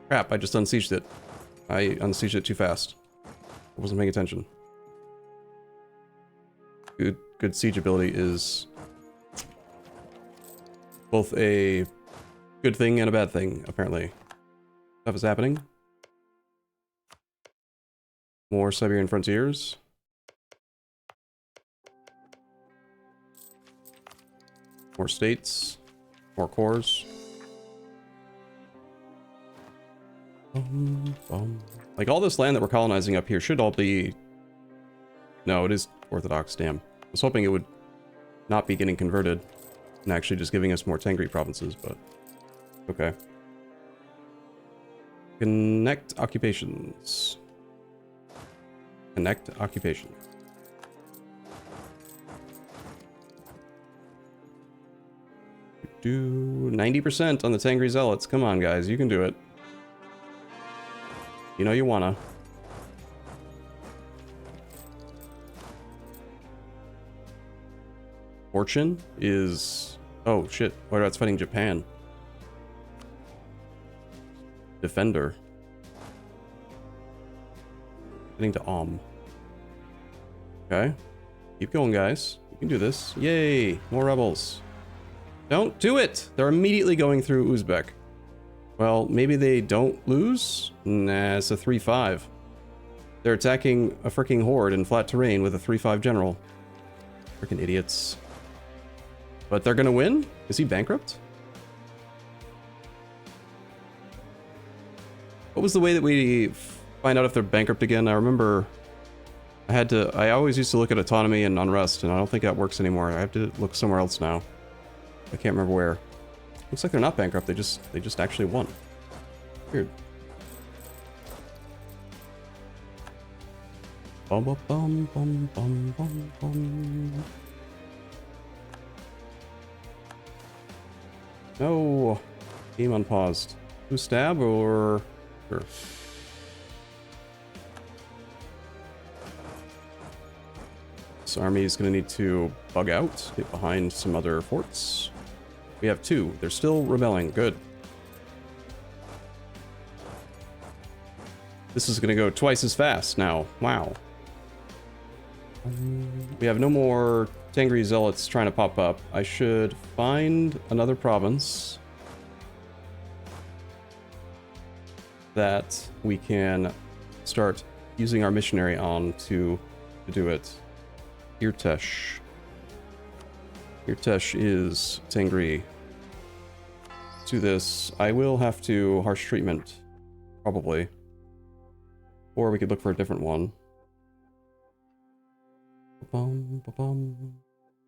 Crap, I just unsieged it. I unsieged it too fast. I wasn't paying attention. good siege ability is both a good thing and a bad thing, apparently. Stuff is happening. More Siberian frontiers. More states. More cores. Like, all this land that we're colonizing up here should all be... No, it is Orthodox, damn. I was hoping it would not be getting converted and actually just giving us more Tengri provinces, but... Okay. Connect occupations. Connect occupation. Do 90% on the Tengri Zealots. Come on, guys, you can do it. You know you wanna. Fortune is... Oh, shit. What about fighting Japan? Defender. Getting to Okay. Keep going, guys. You can do this. Yay! More rebels. Don't do it! They're immediately going through Uzbek. Well, maybe they don't lose? Nah, it's a 3-5. They're attacking a freaking horde in flat terrain with a 3-5 general. Freaking idiots. But they're gonna win? Is he bankrupt? What was the way that we find out if they're bankrupt again? I remember I always used to look at autonomy and unrest, and I don't think that works anymore. I have to look somewhere else now. I can't remember where. Looks like they're not bankrupt, they just actually won. Weird. Bum bum bum bum bum bum bum. No. Game unpaused. Who stab or... Sure. This army is going to need to bug out, get behind some other forts. We have 2. They're still rebelling. Good. This is going to go twice as fast now. Wow. We have no more Tengri Zealots trying to pop up. I should find another province that we can start using our missionary on to do it. Irtesh. Irtesh is Tengri. To this, I will have to harsh treatment, probably. Or we could look for a different one.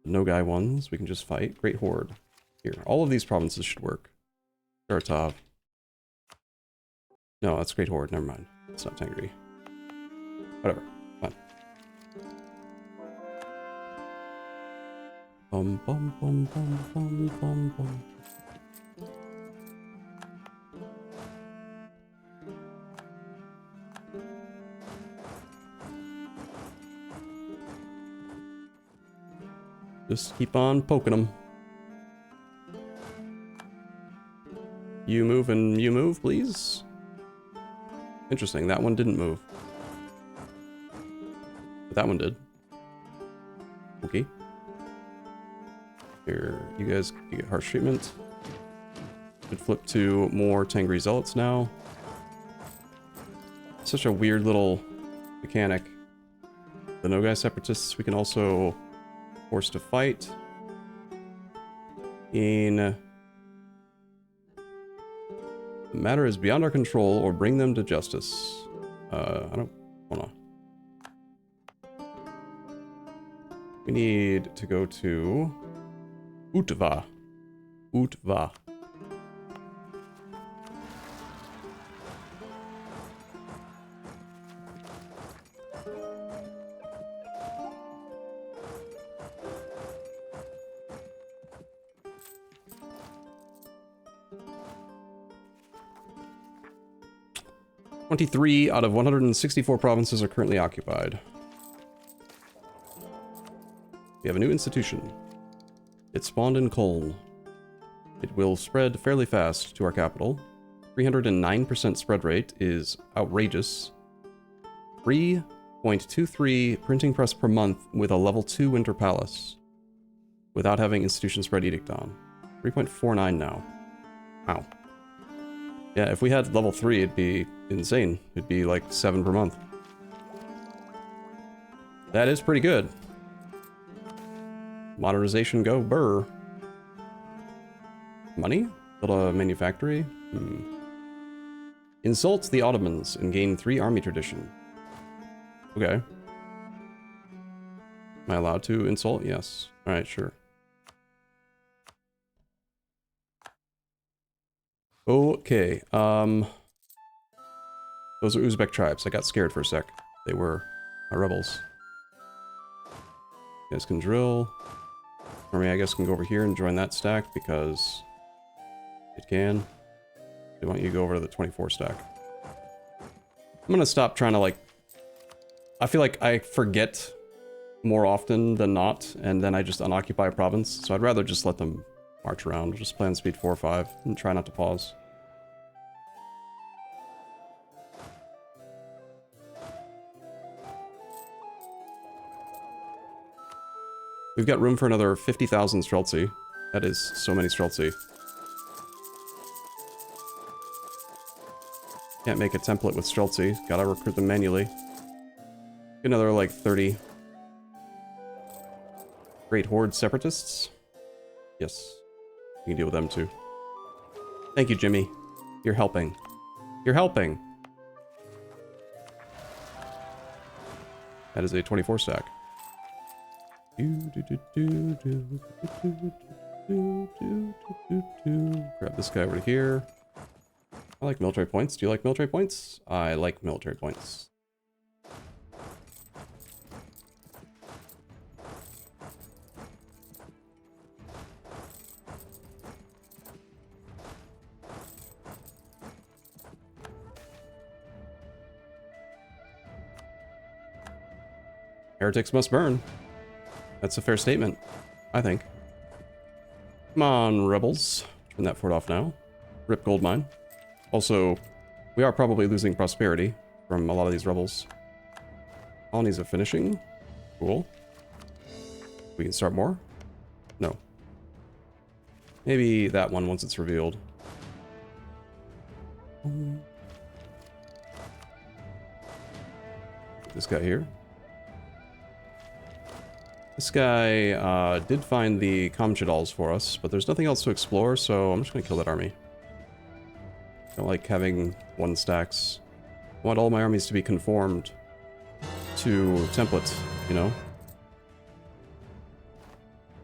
No guy ones, we can just fight. Great Horde. Here, all of these provinces should work. Saratov. No, that's Great Horde, never mind. It's not Tengri. Whatever, fine. Bum bum bum bum bum bum bum. Just keep on poking them. You move and you move, please. Interesting, that one didn't move. But that one did. Okay. Here, you guys get harsh treatment. Could flip to more Tengri Zealots now. Such a weird little mechanic. The Nogai Separatists we can also force to fight. The matter is beyond our control, or bring them to justice. I don't wanna. We need to go to Utva. Utva. "23 out of 164 provinces are currently occupied. We have a new institution. It spawned in Köln. It will spread fairly fast to our capital. 309% spread rate is outrageous. 3 3.23 printing press per month with a level 2 winter palace. Without having institution spread edict on. 3.49 now. Wow. Yeah, if we had level 3, it'd be insane. It'd be like 7 per month. That is pretty good. Modernization go, burr. Money? Build a manufactory? Insult the Ottomans and gain 3 army tradition. Okay. Am I allowed to insult? Yes. Alright, sure. Okay, those are Uzbek tribes. I got scared for a sec. They were my rebels. You guys can drill. Army, I guess, can go over here and join that stack because it can. They want you to go over to the 24 stack. I'm gonna stop trying to, like... I feel like I forget more often than not, and then I just unoccupy a province, so I'd rather just let them march around. We'll just play on speed 4 or 5 and try not to pause. We've got room for another 50,000 Streltsy. That is so many Streltsy. Can't make a template with Streltsy. Gotta recruit them manually. Get another like 30. Great Horde Separatists. Yes. You can deal with them too. Thank you, Jimmy. You're helping. You're helping. That is a 24 stack. Grab this guy over here. I like military points. Do you like military points? I like military points. Heretics must burn. That's a fair statement, I think. Come on, rebels. Turn that fort off now. Rip gold mine. Also, we are probably losing prosperity from a lot of these rebels. Colonies are finishing. Cool. We can start more? No. Maybe that one once it's revealed. This guy here. This guy did find the Kamchadals for us, but there's nothing else to explore, so I'm just going to kill that army. I don't like having 1 stacks. I want all my armies to be conformed to templates, you know?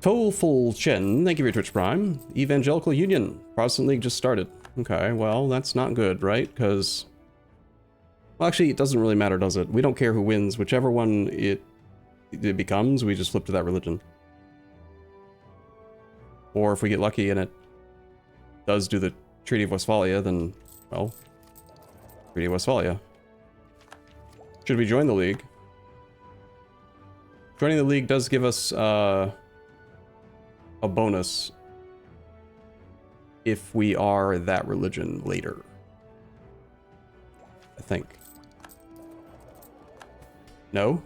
Tolful Chen, thank you for your Twitch Prime. Evangelical Union, Protestant League just started. Okay, well, that's not good, right? Because... Well, actually, it doesn't really matter, does it? We don't care who wins. Whichever one it becomes, we just flip to that religion. Or if we get lucky and it does do the Treaty of Westphalia, then, well, Treaty of Westphalia. Should we join the League? Joining the League does give us a bonus if we are that religion later. I think. No?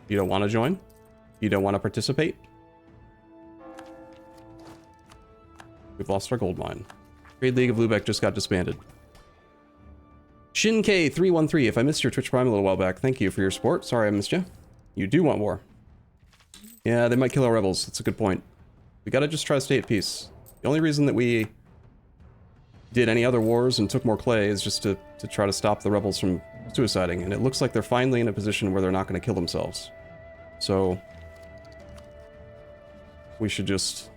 You don't want to join? You don't want to participate? We've lost our gold mine. Trade League of Lubeck just got disbanded. Shink313, if I missed your Twitch Prime a little while back, thank you for your support. Sorry I missed you. You do want war. Yeah, they might kill our rebels. That's a good point. We gotta just try to stay at peace. The only reason that we did any other wars and took more clay is just to try to stop the rebels from suiciding, and it looks like they're finally in a position where they're not going to kill themselves. So we should just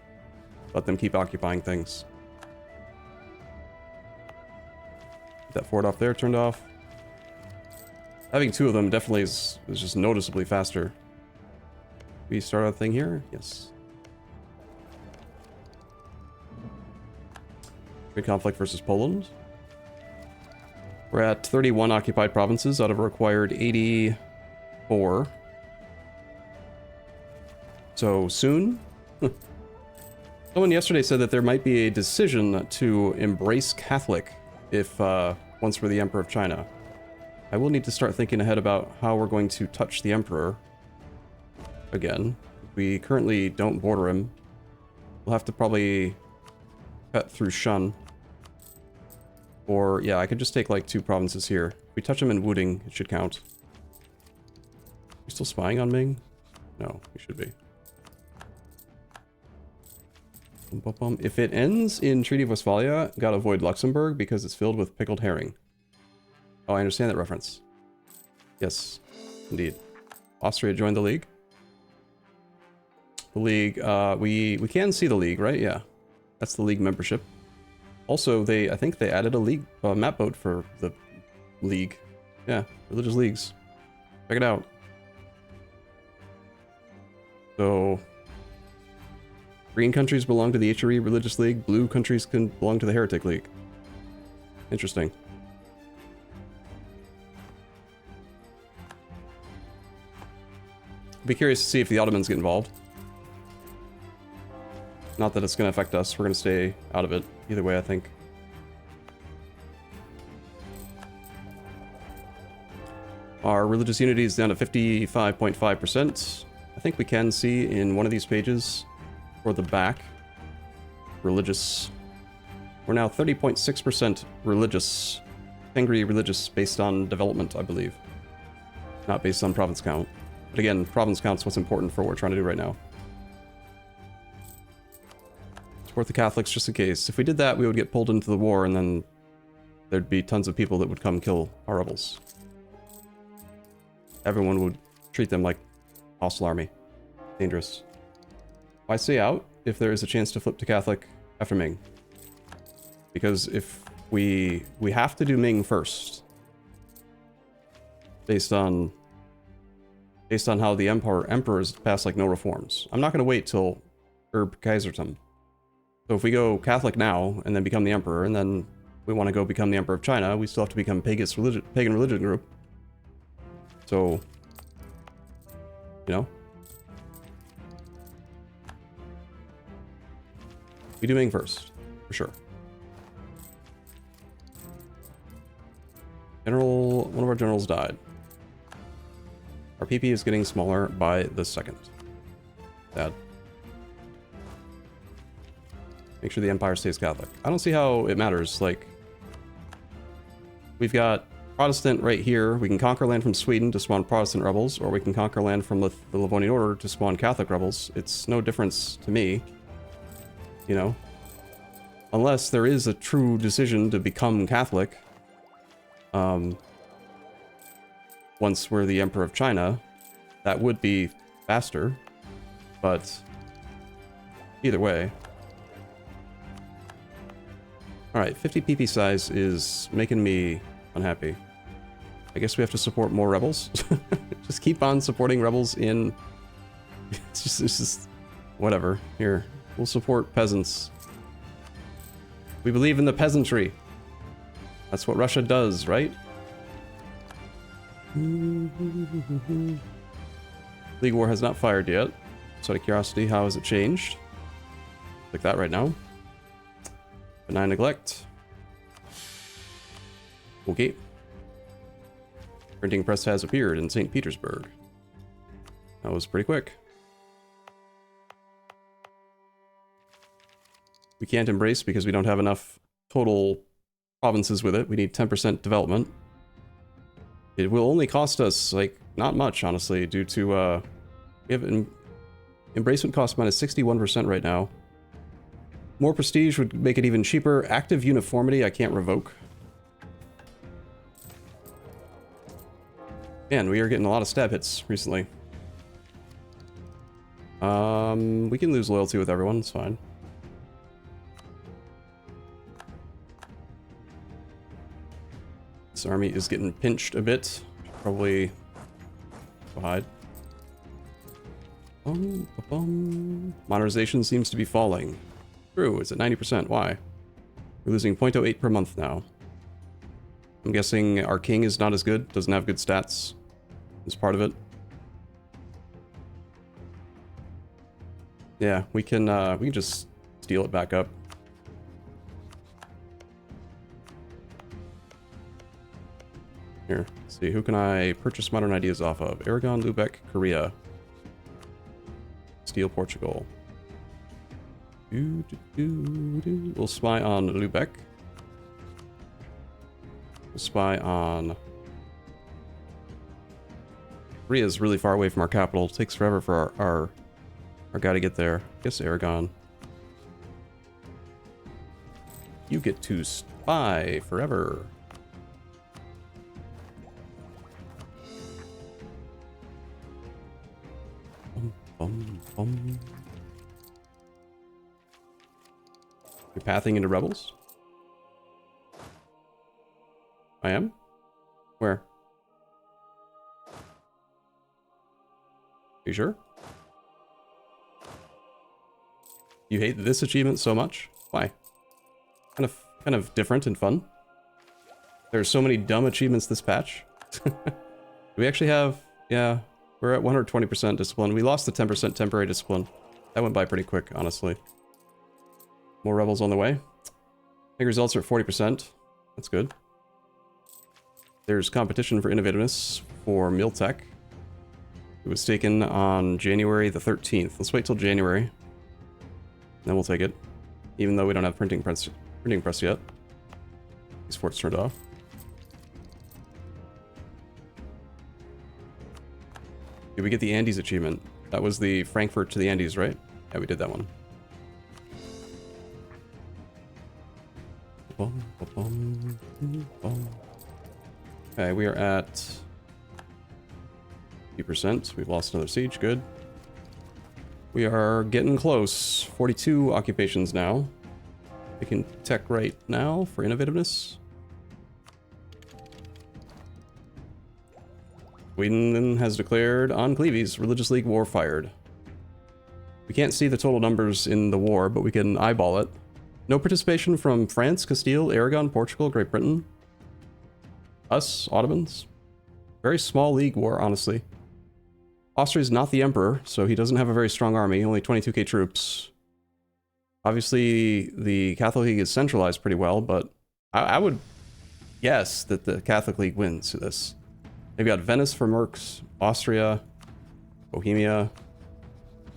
let them keep occupying things. Get that fort off there turned off. Having 2 of them definitely is just noticeably faster. We start a thing here? Yes. Great conflict versus Poland. We're at 31 occupied provinces out of a required 84. So soon? Someone yesterday said that there might be a decision to embrace Catholic if once we're the Emperor of China. I will need to start thinking ahead about how we're going to touch the Emperor again. We currently don't border him. We'll have to probably cut through Shun. Or, yeah, I could just take like 2 provinces here. If we touch him in Wuding, it should count. You still spying on Ming? No, we should be. If it ends in Treaty of Westphalia, gotta avoid Luxembourg because it's filled with pickled herring. Oh, I understand that reference. Yes, indeed. Austria joined the League. The League, we can see the League, right? Yeah. That's the League membership. Also, I think they added a League map boat for the League. Yeah, religious leagues. Check it out. So, green countries belong to the HRE Religious League. Blue countries can belong to the Heretic League. Interesting. Be curious to see if the Ottomans get involved. Not that it's going to affect us. We're going to stay out of it. Either way, I think. Our religious unity is down to 55.5%. I think we can see in one of these pages, or the back, religious. We're now 30.6% religious. Tengri religious based on development, I believe. Not based on province count. But again, province count's what's important for what we're trying to do right now. Support the Catholics just in case. If we did that, we would get pulled into the war, and then there'd be tons of people that would come kill our rebels. Everyone would treat them like hostile army. Dangerous. Why stay out if there is a chance to flip to Catholic after Ming? Because if we have to do Ming first, based on how the emperors passed like no reforms. I'm not going to wait till Kaisertum. So if we go Catholic now and then become the emperor, and then we want to go become the emperor of China, we still have to become pagan religion group. So, you know, we do Ming first, for sure. One of our generals died. Our PP is getting smaller by the second. Sad. Make sure the Empire stays Catholic. I don't see how it matters. Like, we've got Protestant right here. We can conquer land from Sweden to spawn Protestant rebels, or we can conquer land from the Livonian Order to spawn Catholic rebels. It's no difference to me. You know? Unless there is a true decision to become Catholic. Once we're the Emperor of China, that would be faster. But either way. Alright, 50 PP size is making me unhappy. I guess we have to support more rebels. Just keep on supporting rebels in... it's just... whatever. Here, we'll support peasants. We believe in the peasantry. That's what Russia does, right? League War has not fired yet. So out of curiosity, how has it changed? Like that right now. Benign neglect. Okay. Printing press has appeared in St. Petersburg. That was pretty quick. We can't embrace because we don't have enough total provinces with it. We need 10% development. It will only cost us, like, not much, honestly, due to, we have an embracement cost minus 61% right now. More prestige would make it even cheaper. Active uniformity, I can't revoke. Man, we are getting a lot of stab hits recently. We can lose loyalty with everyone, it's fine. This army is getting pinched a bit. Probably go hide. Modernization seems to be falling. True, it's at 90%. Why? We're losing 0.08 per month now. I'm guessing our king is not as good, doesn't have good stats. Is part of it. Yeah, we can just steal it back up. Here, let's see, who can I purchase modern ideas off of? Aragon, Lubeck, Korea. Steel, Portugal. We'll spy on Lubeck. We'll spy on... Korea is really far away from our capital. It takes forever for our guy to get there. I guess Aragon. You get to spy forever. You're pathing into rebels? I am? Where? You sure? You hate this achievement so much? Why? Kind of different and fun. There's so many dumb achievements this patch. Do we actually have... Yeah, we're at 120% discipline. We lost the 10% temporary discipline. That went by pretty quick, honestly. More rebels on the way. I think results are at 40%. That's good. There's competition for innovativeness for Mill Tech. It was taken on January the 13th. Let's wait till January. Then we'll take it. Even though we don't have printing press yet. These forts turned off. Did we get the Andes achievement? That was the Frankfurt to the Andes, right? Yeah, we did that one. Okay, we are at 50%. We've lost another siege, good. We are getting close. 42 occupations now. We can tech right now for innovativeness. Sweden has declared on Cleves, Religious League war fired. We can't see the total numbers in the war, but we can eyeball it. No participation from France, Castile, Aragon, Portugal, Great Britain. Us, Ottomans. Very small league war, honestly. Austria's not the emperor, so he doesn't have a very strong army, only 22k troops. Obviously, the Catholic League is centralized pretty well, but I would guess that the Catholic League wins this. They've got Venice for mercs, Austria, Bohemia.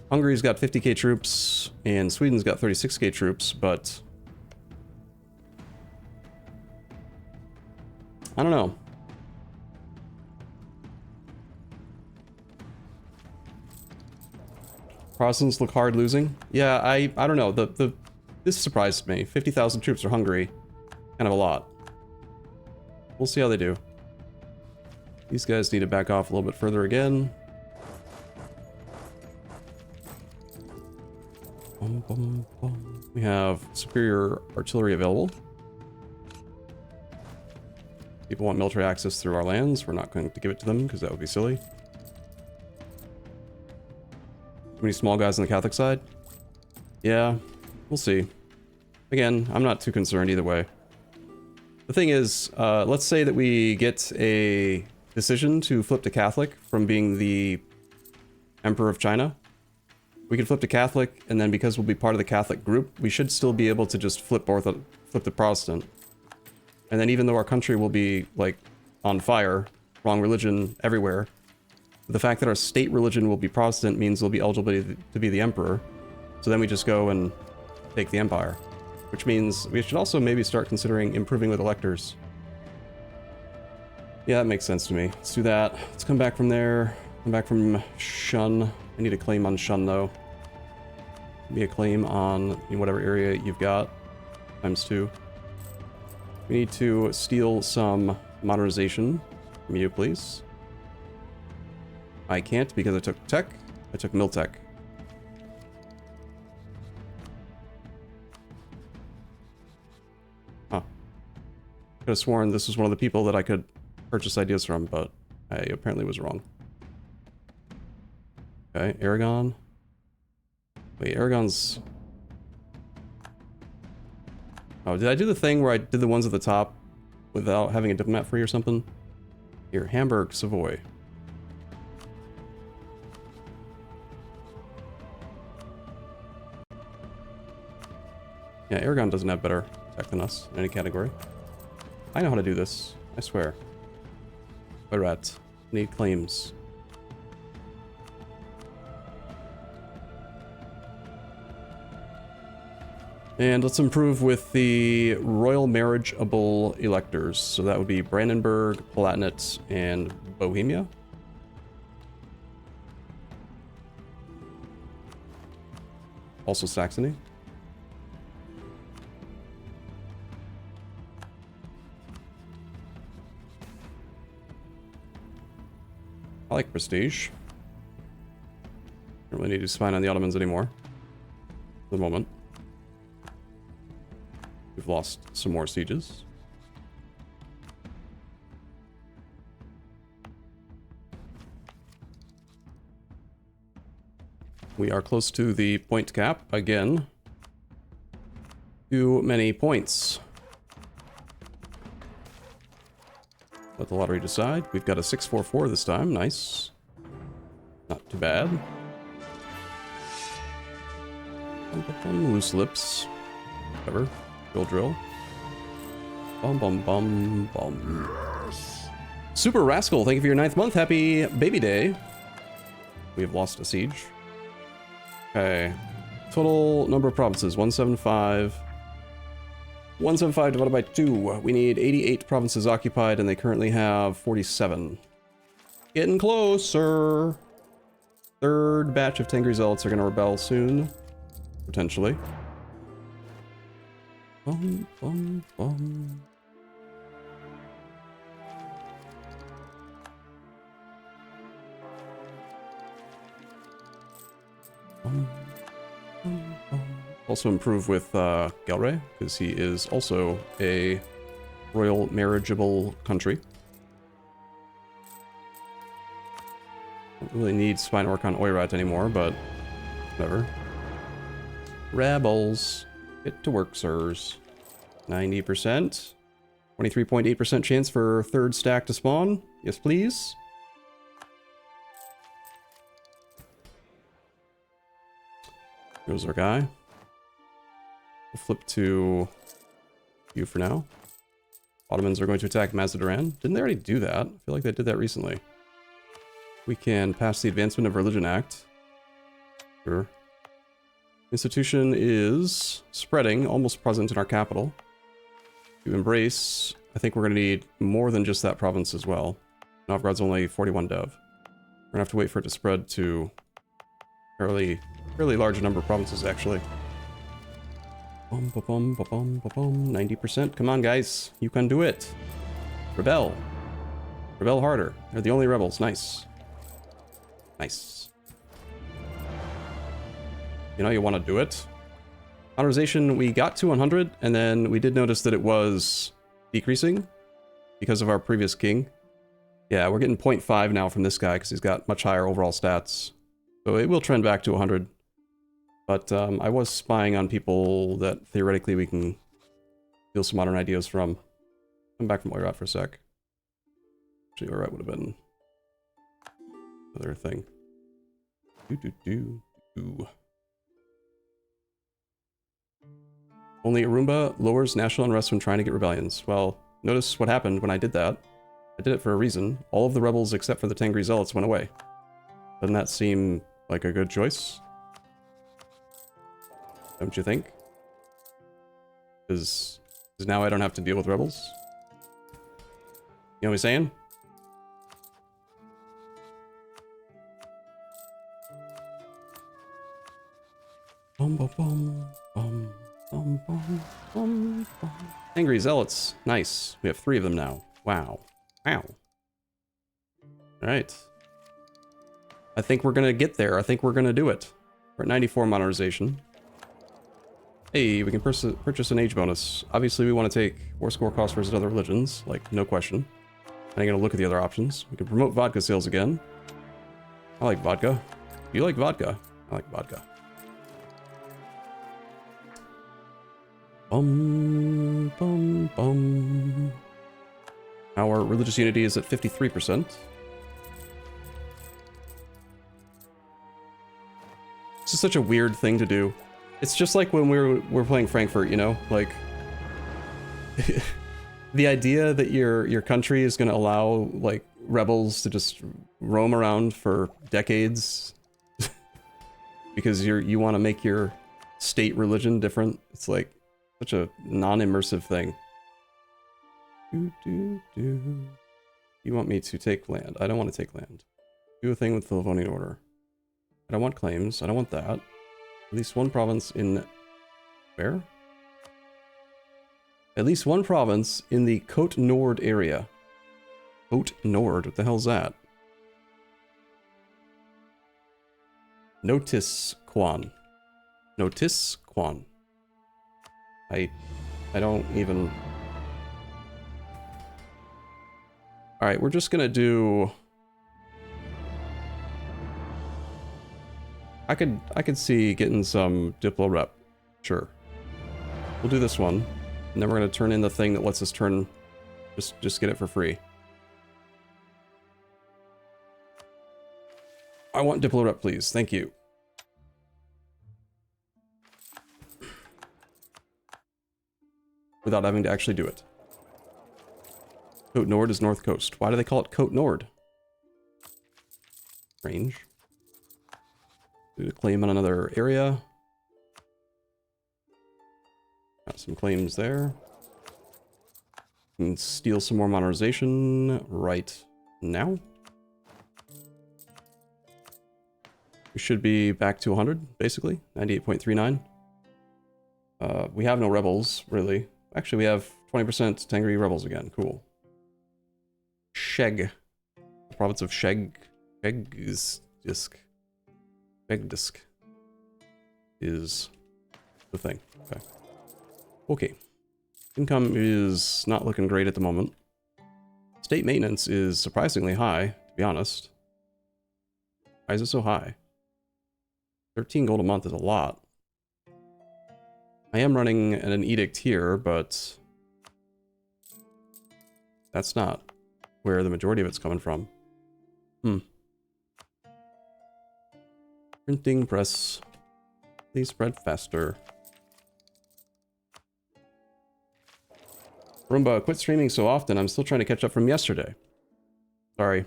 Hungary's got 50k troops, and Sweden's got 36k troops, but... I don't know. Protestants look hard losing. Yeah, I don't know. This surprised me. 50,000 troops for Hungary. Kind of a lot. We'll see how they do. These guys need to back off a little bit further again. We have superior artillery available. People want military access through our lands. We're not going to give it to them because that would be silly. Too many small guys on the Catholic side? Yeah, we'll see. Again, I'm not too concerned either way. The thing is, let's say that we get a decision to flip to Catholic from being the Emperor of China. We can flip to Catholic, and then because we'll be part of the Catholic group, we should still be able to just flip to Protestant. And then even though our country will be, like, on fire, wrong religion everywhere, the fact that our state religion will be Protestant means we'll be eligible to be the Emperor. So then we just go and take the Empire. Which means we should also maybe start considering improving with electors. Yeah, that makes sense to me. Let's do that. Let's come back from there. Come back from Shun. I need a claim on Shun, though. Maybe a claim on whatever area you've got. ×2. We need to steal some modernization from you, please. I can't because I took tech. I took mill tech. Huh. Could have sworn this was one of the people that I could purchase ideas from, but I apparently was wrong. Okay, Aragon. Wait, Aragon's... Oh, did I do the thing where I did the ones at the top without having a diplomat free or something? Here, Hamburg, Savoy. Yeah, Aragon doesn't have better tech than us in any category. I know how to do this, I swear. Alright. Need claims. And let's improve with the royal marriageable electors. So that would be Brandenburg, Palatinate, and Bohemia. Also Saxony. I like prestige. Don't really need to spine on the Ottomans anymore. For the moment. We've lost some more sieges. We are close to the point cap again. Too many points. Let the lottery decide. We've got a 644 this time. Nice. Not too bad. Loose lips. Whatever. Drill. Bum bum bum bum. Yes. Super Rascal, thank you for your 9th month. Happy baby day. We have lost a siege. Okay. Total number of provinces, 175. 175 divided by 2. We need 88 provinces occupied, and they currently have 47. Getting closer. Third batch of Tengri zealots are going to rebel soon. Potentially. Bum, bum, bum. Also improve with Galray, because he is also a royal marriageable country. Don't really need Spine Orkhan Oirat anymore, but whatever. Rebels. Get to work, sirs. 90%. 23.8% chance for third stack to spawn. Yes, please. Goes our guy. We'll flip to you for now. Ottomans are going to attack Mazandaran. Didn't they already do that? I feel like they did that recently. We can pass the Advancement of Religion Act. Sure. Institution is spreading, almost present in our capital. To embrace, I think we're going to need more than just that province as well. Novgorod's only 41 dev. We're going to have to wait for it to spread to fairly large number of provinces, actually. 90%. Come on, guys. You can do it. Rebel. Rebel harder. They're the only rebels. Nice. Nice. You know, you want to do it. Honorization, we got to 100, and then we did notice that it was decreasing because of our previous king. Yeah, we're getting 0.5 now from this guy because he's got much higher overall stats. So it will trend back to 100. But I was spying on people that theoretically we can steal some modern ideas from. Come back from Oirat for a sec. Actually, Oirat would have been another thing. Only Arumba lowers national unrest when trying to get rebellions. Well, notice what happened when I did that. I did it for a reason. All of the rebels except for the Tengri zealots went away. Doesn't that seem like a good choice? Don't you think? Because now I don't have to deal with rebels. You know what I'm saying? Bum, bum, bum, bum. Bum, bum, bum, bum. Angry zealots. Nice. We have 3 of them now. Wow. Wow. Alright. I think we're gonna get there. I think we're gonna do it. We're at 94 modernization. Hey, we can purchase an age bonus. Obviously, we want to take war score cost versus other religions. Like, no question. I'm gonna look at the other options. We can promote vodka sales again. I like vodka. Do you like vodka? I like vodka. Bum, bum, bum. Our religious unity is at 53%. This is such a weird thing to do. It's just like when we're playing Frankfurt, you know? Like, the idea that your country is going to allow, like, rebels to just roam around for decades because you want to make your state religion different. It's like such a non-immersive thing. You want me to take land? I don't want to take land. Do a thing with the Livonian Order. I don't want claims. I don't want that. At least one province in... Where? At least one province in the Côte Nord area. Côte Nord? What the hell's that? Notice Quan. Notice Quan. I don't even... Alright, we're just gonna do... I could see getting some Diplo rep. Sure. We'll do this one. And then we're gonna turn in the thing that lets us turn... Just get it for free. I want Diplo rep, please. Thank you. Without having to actually do it. Côte Nord is North Coast. Why do they call it Côte Nord? Strange. Do a claim on another area. Got some claims there. Can steal some more modernization right now. We should be back to 100, basically. 98.39. We have no rebels, really. Actually, we have 20% Tengri rebels again. Cool. Sheg. The province of Sheg. Shegdisk is the thing. Okay. Okay. Income is not looking great at the moment. State maintenance is surprisingly high, to be honest. Why is it so high? 13 gold a month is a lot. I am running an edict here, but that's not where the majority of it's coming from. Printing press. Please spread faster. Arumba, quit streaming so often. I'm still trying to catch up from yesterday. Sorry.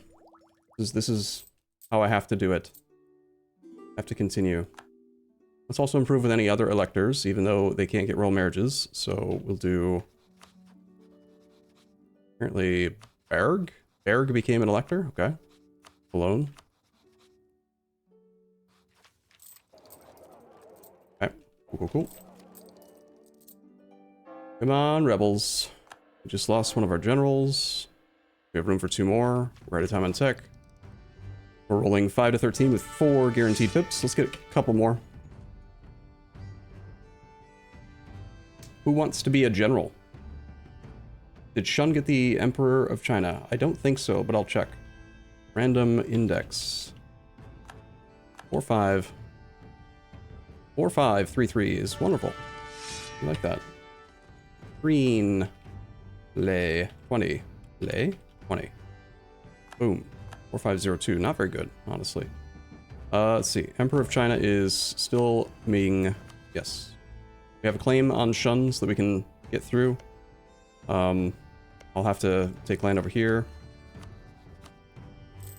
This is how I have to do it. I have to continue. Let's also improve with any other electors, even though they can't get royal marriages. So we'll do... Apparently, Berg? Berg became an elector? Okay. Alone. Okay. Cool. Come on, rebels. We just lost one of our generals. We have room for 2 more. We're out of time on tech. We're rolling 5 to 13 with 4 guaranteed pips. Let's get a couple more. Who wants to be a general? Did Shun get the Emperor of China? I don't think so, but I'll check. Random index. 4-5. 4-5-3-3 is wonderful. I like that. Green. Lay. 20. Lay. 20. Boom. 4502. Not very good, honestly. Let's see. Emperor of China is still Ming. Yes. We have a claim on Shun so that we can get through. I'll have to take land over here.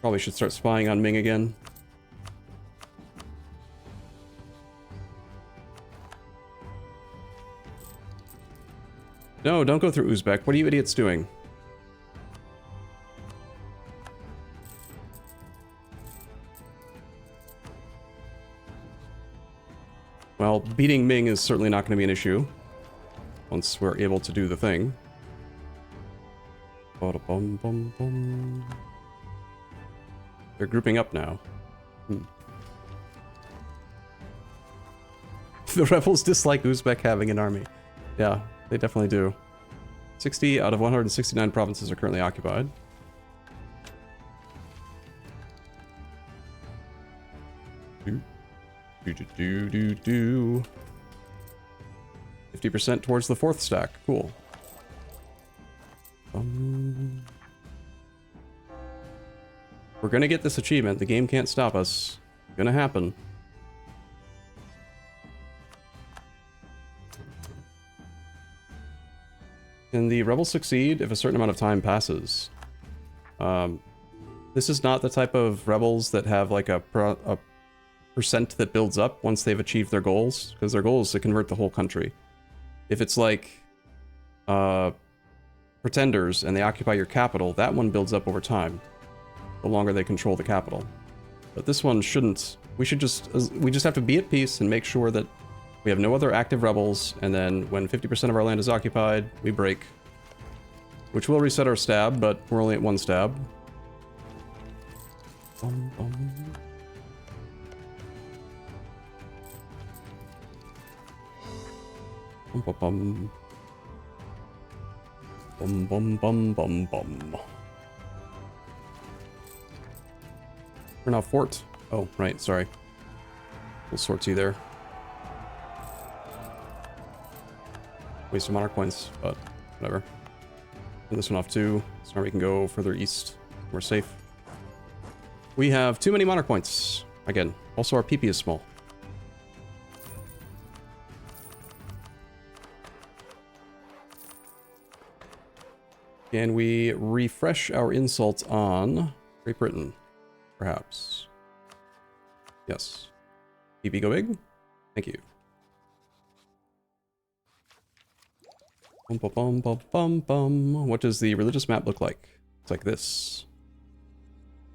Probably should start spying on Ming again. No, don't go through Uzbek. What are you idiots doing? Well, beating Ming is certainly not going to be an issue. Once we're able to do the thing. They're grouping up now. The rebels dislike Uzbek having an army. Yeah, they definitely do. 60 out of 169 provinces are currently occupied. Do. 50% towards the 4th stack. Cool. We're gonna get this achievement. The game can't stop us. It's gonna happen. Can the rebels succeed if a certain amount of time passes? This is not the type of rebels that have like a percent that builds up once they've achieved their goals, because their goal is to convert the whole country. If it's like pretenders and they occupy your capital, that one builds up over time, the longer they control the capital. But this one shouldn't. We just have to be at peace and make sure that we have no other active rebels, and then when 50% of our land is occupied, we break. Which will reset our stab, but we're only at 1 stab. Bum, bum. Bum, bum, bum. Bum, bum, bum, bum, bum. We're now fort. Oh, right, sorry. We'll sort you there. Waste some monarch points, but whatever. Turn this one off too, so now we can go further east. We're safe. We have too many monarch points. Again, also our PP is small. Can we refresh our insults on Great Britain? Perhaps. Yes. PP go big? Thank you. Bum, bum, bum, bum, bum, bum. What does the religious map look like? It's like this.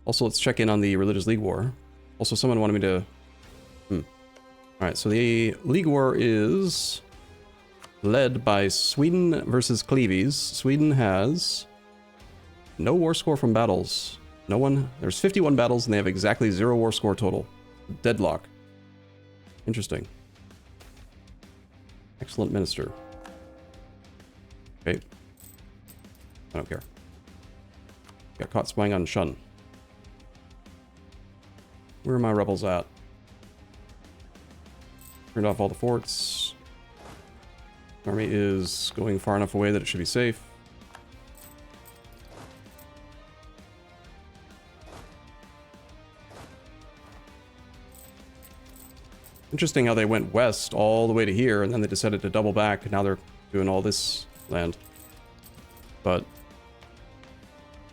Also, let's check in on the Religious League War. Also, someone wanted me to... Alright, so the League War is led by Sweden versus Cleves. Sweden has no war score from battles. No one... There's 51 battles and they have exactly 0 war score total. Deadlock. Interesting. Excellent minister. Okay. I don't care. Got caught spying on Shun. Where are my rebels at? Turned off all the forts. Army is going far enough away that it should be safe. Interesting how they went west all the way to here, and then they decided to double back, and now they're doing all this land. But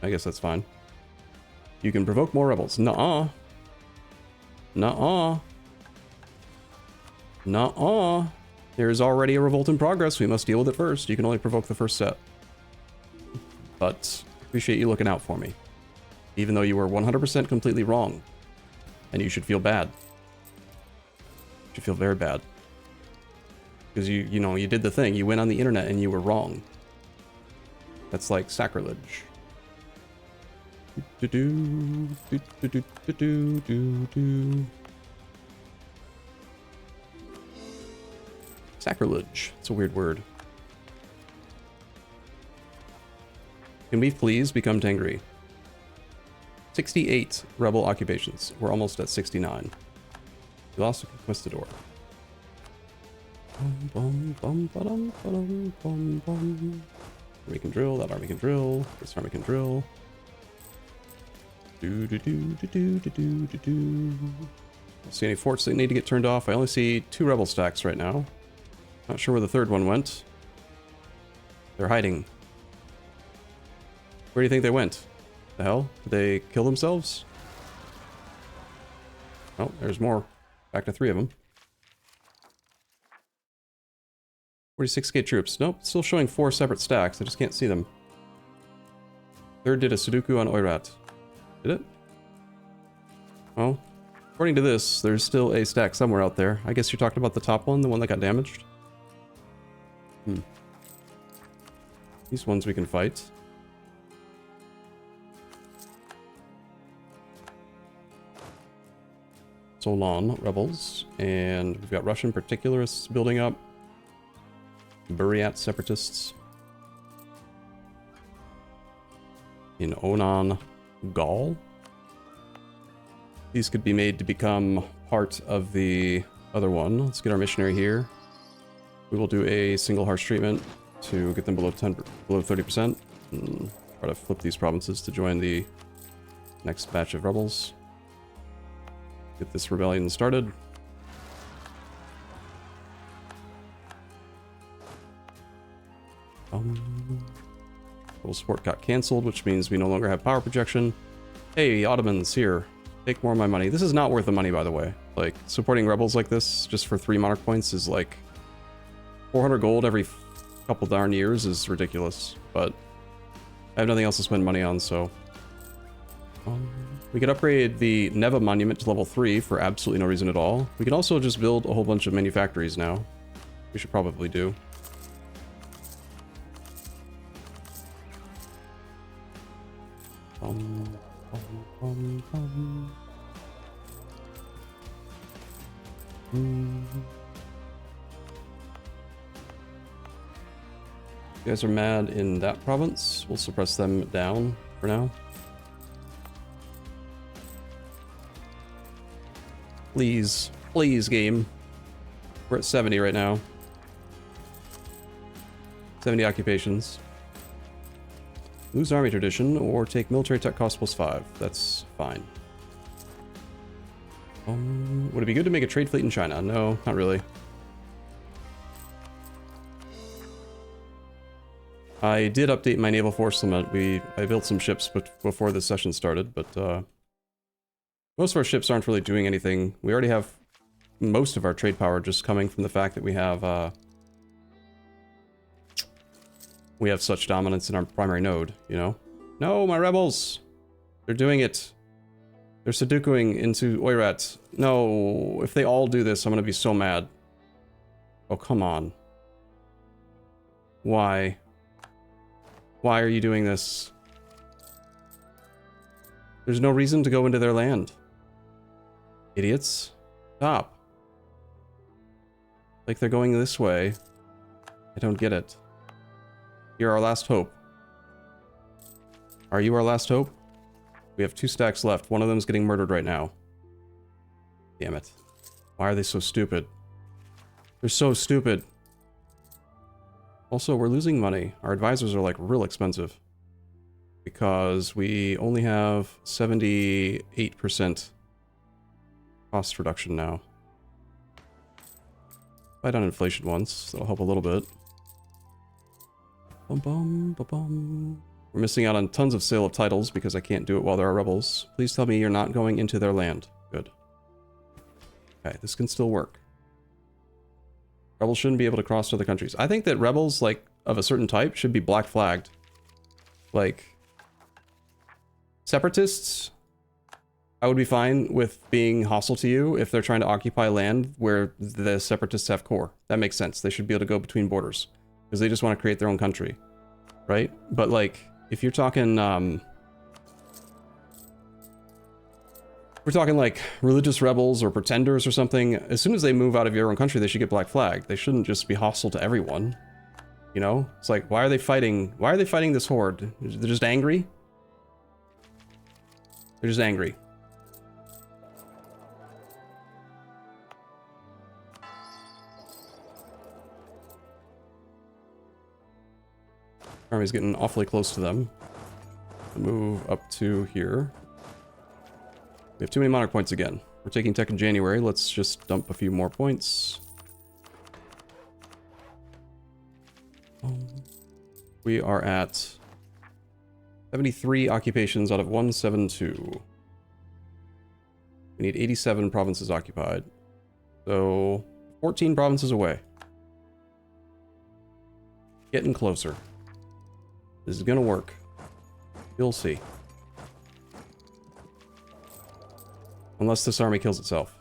I guess that's fine. You can provoke more rebels. Nuh-uh. Nuh-uh. Nuh-uh. There's already a revolt in progress. We must deal with it first. You can only provoke the first set. But appreciate you looking out for me. Even though you were 100% completely wrong. And you should feel bad. You should feel very bad. Because you know, you did the thing. You went on the internet and you were wrong. That's like sacrilege. Sacrilege. It's a weird word. Can we please become Tengri? 68 rebel occupations. We're almost at 69. We lost a conquistador. Army can drill. That army can drill. This army can drill. Don't see any forts that need to get turned off. I only see 2 rebel stacks right now. Not sure where the third one went. They're hiding. Where do you think they went? The hell? Did they kill themselves? Oh, there's more. Back to 3 of them. 46k troops. Nope, still showing 4 separate stacks. I just can't see them. Third did a Sudoku on Oirat. Did it? Well, according to this, there's still a stack somewhere out there. I guess you're talking about the top one, the one that got damaged? These ones we can fight. Solon rebels, and we've got Russian particularists building up. Buryat separatists. In Onan, Gaul. These could be made to become part of the other one. Let's get our missionary here. We will do a single harsh treatment to get them below 30%. And try to flip these provinces to join the next batch of rebels. Get this rebellion started. Rebel support got cancelled, which means we no longer have power projection. Hey, Ottomans, here. Take more of my money. This is not worth the money, by the way. Like, supporting rebels like this, just for 3 monarch points, is like... 400 gold every couple darn years is ridiculous, but... I have nothing else to spend money on, so... we could upgrade the Neva Monument to level 3 for absolutely no reason at all. We can also just build a whole bunch of manufactories now. We should probably do. You guys are mad in that province. We'll suppress them down for now. Please. Please, game. We're at 70 right now. 70 occupations. Lose army tradition or take military tech cost +5. That's fine. Would it be good to make a trade fleet in China? No, not really. I did update my naval force limit. I built some ships before this session started, but most of our ships aren't really doing anything. We already have most of our trade power just coming from the fact that we have such dominance in our primary node, you know? No, my rebels! They're doing it. They're Sudokuing into Oirat. No, if they all do this, I'm gonna be so mad. Oh, come on. Why? Why are you doing this? There's no reason to go into their land. Idiots. Stop. Like they're going this way. I don't get it. You're our last hope. Are you our last hope? We have 2 stacks left. One of them is getting murdered right now. Damn it. Why are they so stupid? They're so stupid. Also, we're losing money. Our advisors are like real expensive. Because we only have 78% cost reduction now. Fight on inflation once. That'll help a little bit. Bum bum ba bum. We're missing out on tons of sale of titles because I can't do it while there are rebels. Please tell me you're not going into their land. Good. Okay, this can still work. Rebels shouldn't be able to cross to other countries. I think that rebels, like, of a certain type should be black flagged. Like, separatists, I would be fine with being hostile to you if they're trying to occupy land where the separatists have core. That makes sense. They should be able to go between borders. Because they just want to create their own country. Right? But, like, if you're talking, we're talking, like, religious rebels or pretenders or something, as soon as they move out of your own country, they should get black flagged. They shouldn't just be hostile to everyone. You know? It's like, why are they fighting? Why are they fighting this horde? They're just angry? They're just angry. Army's getting awfully close to them. Move up to here. We have too many monarch points again. We're taking tech in January. Let's just dump a few more points. We are at 73 occupations out of 172. We need 87 provinces occupied. So 14 provinces away. Getting closer. This is gonna work. You'll see. Unless this army kills itself.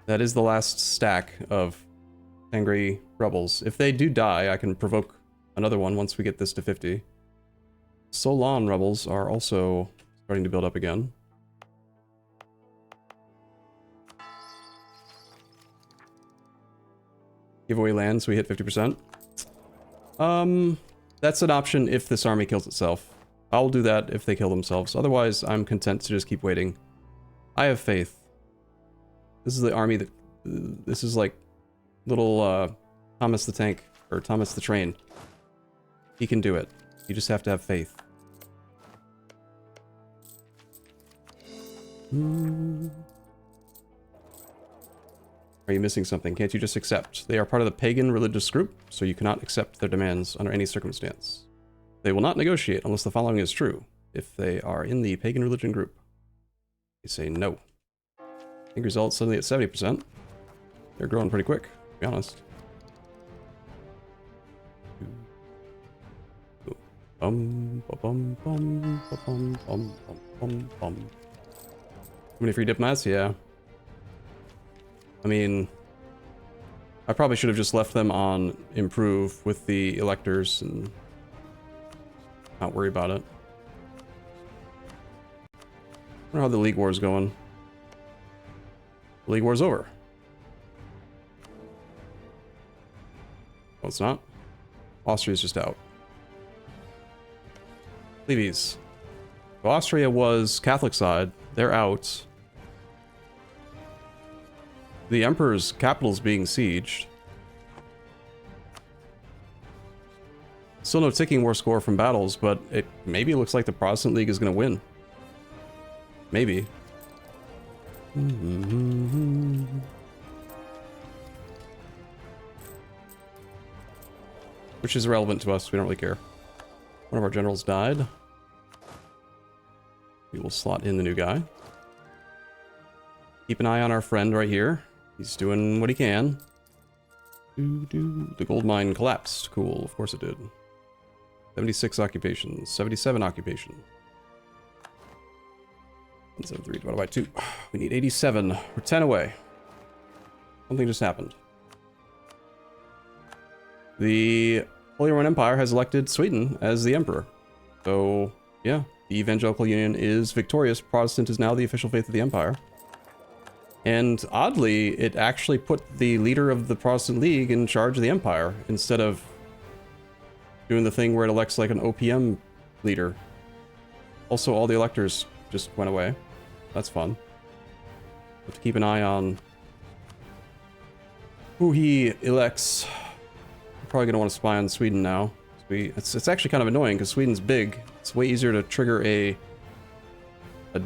That is the last stack of Tengri rebels. If they do die, I can provoke another one once we get this to 50. Solon rebels are also starting to build up again. Give away land so we hit 50%. That's an option if this army kills itself. I'll do that if they kill themselves. Otherwise, I'm content to just keep waiting. I have faith. This is the army that... This is like little Thomas the Tank, or Thomas the Train. He can do it. You just have to have faith. Are you missing something? Can't you just accept? They are part of the pagan religious group, so you cannot accept their demands under any circumstance. They will not negotiate unless the following is true. if they are in the pagan religion group. They say no. I think results suddenly at 70%. They're growing pretty quick, to be honest. Bum, bum, bum, bum, bum, bum, bum. Too many free diplomats? Yeah. I mean, I probably should have just left them on improve with the electors and not worry about it. I wonder how the League War is going. The League War's over. Oh, it's not? Austria's just out. Levies. So Austria was Catholic side. They're out. The Emperor's capital's being sieged. Still no ticking war score from battles, but it maybe looks like the Protestant League is going to win. Maybe. Which is irrelevant to us. We don't really care. One of our generals died. We will slot in the new guy. Keep an eye on our friend right here. He's doing what he can. The gold mine collapsed. Cool, of course it did. 76 occupations, 77 occupation. 173 divided by 2. We need 87. We're 10 away. Something just happened. The Holy Roman Empire has elected Sweden as the emperor. So, yeah, the Evangelical Union is victorious. Protestant is now the official faith of the empire. And oddly, it actually put the leader of the Protestant League in charge of the empire instead of doing the thing where it elects like an OPM leader. Also, all the electors just went away. That's fun. Have to keep an eye on who he elects. I'm probably going to want to spy on Sweden now. It's actually kind of annoying because Sweden's big. It's way easier to trigger a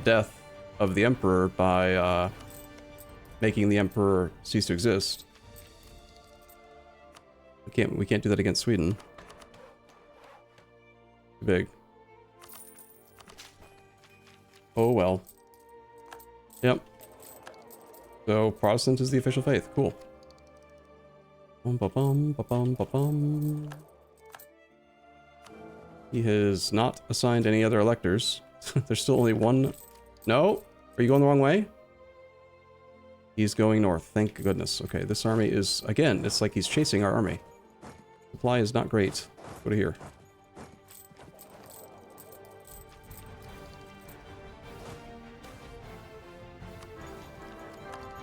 death of the emperor by making the emperor cease to exist. We can't do that against Sweden. Too big. Oh well. Yep. So Protestant is the official faith. Cool. Bum, ba, bum, ba, bum, ba, bum. He has not assigned any other electors. There's still only one. No? Are you going the wrong way? He's going north. Thank goodness. Okay, this army is, again, it's like he's chasing our army. Supply is not great. Go to here.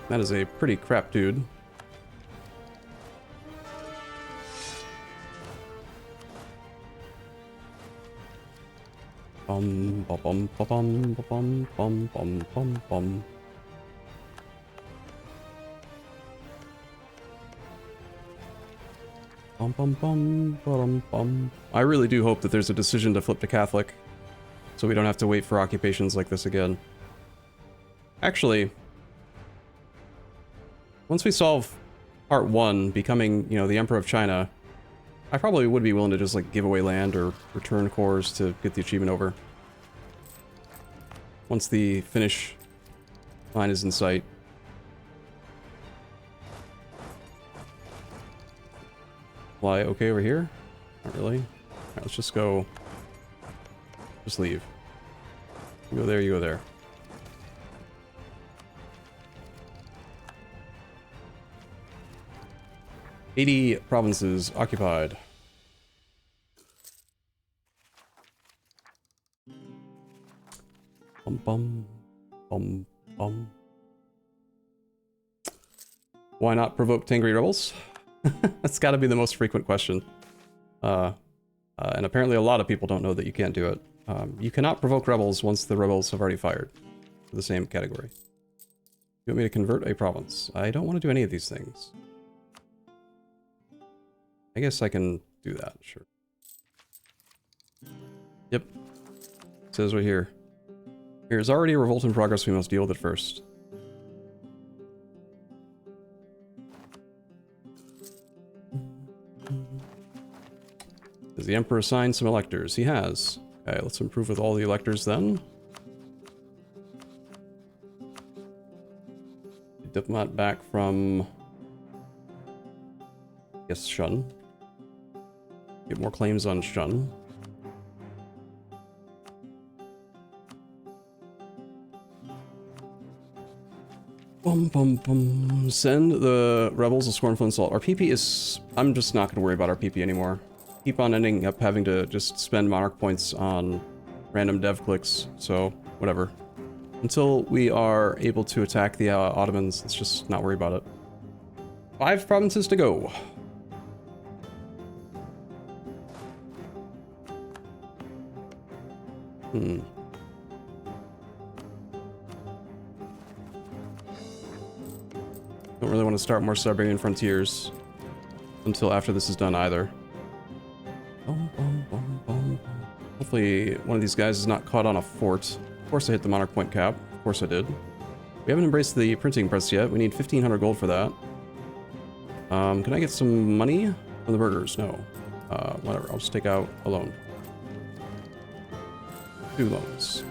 That is a pretty crap dude. Bum bum bum bum bum bum bum bum bum. Bum bum bum bum bum. I really do hope that there's a decision to flip to Catholic, so we don't have to wait for occupations like this again. Actually, once we solve part 1, becoming, you know, the Emperor of China, I probably would be willing to just like give away land or return cores to get the achievement over. Once the finish line is in sight. Fly okay over here? Not really. Alright, let's just go. Just leave. You go there, you go there. "80 provinces occupied." Bum bum bum bum. Why not provoke Tengri rebels? That's got to be the most frequent question. And apparently a lot of people don't know that you can't do it. You cannot provoke rebels once the rebels have already fired for the same category. You want me to convert a province? I don't want to do any of these things. I guess I can do that, sure. Yep. It says right here. There's already a revolt in progress, we must deal with it first. Does the Emperor assign some electors? He has. Okay, let's improve with all the electors then. Diplomat back from... Yes, Shun. Get more claims on Shun. Bum bum bum. Send the rebels a scornful insult. Our PP is... I'm just not going to worry about our PP anymore. Keep on ending up having to just spend monarch points on random dev clicks, so whatever. Until we are able to attack the Ottomans, let's just not worry about it. 5 provinces to go. Don't really want to start more Siberian frontiers until after this is done either. Hopefully one of these guys is not caught on a fort. Of course I hit the monarch point cap. Of course I did. We haven't embraced the printing press yet. We need 1,500 gold for that. Can I get some money from the burgers? No. Whatever. I'll just take out a loan. 2 loans.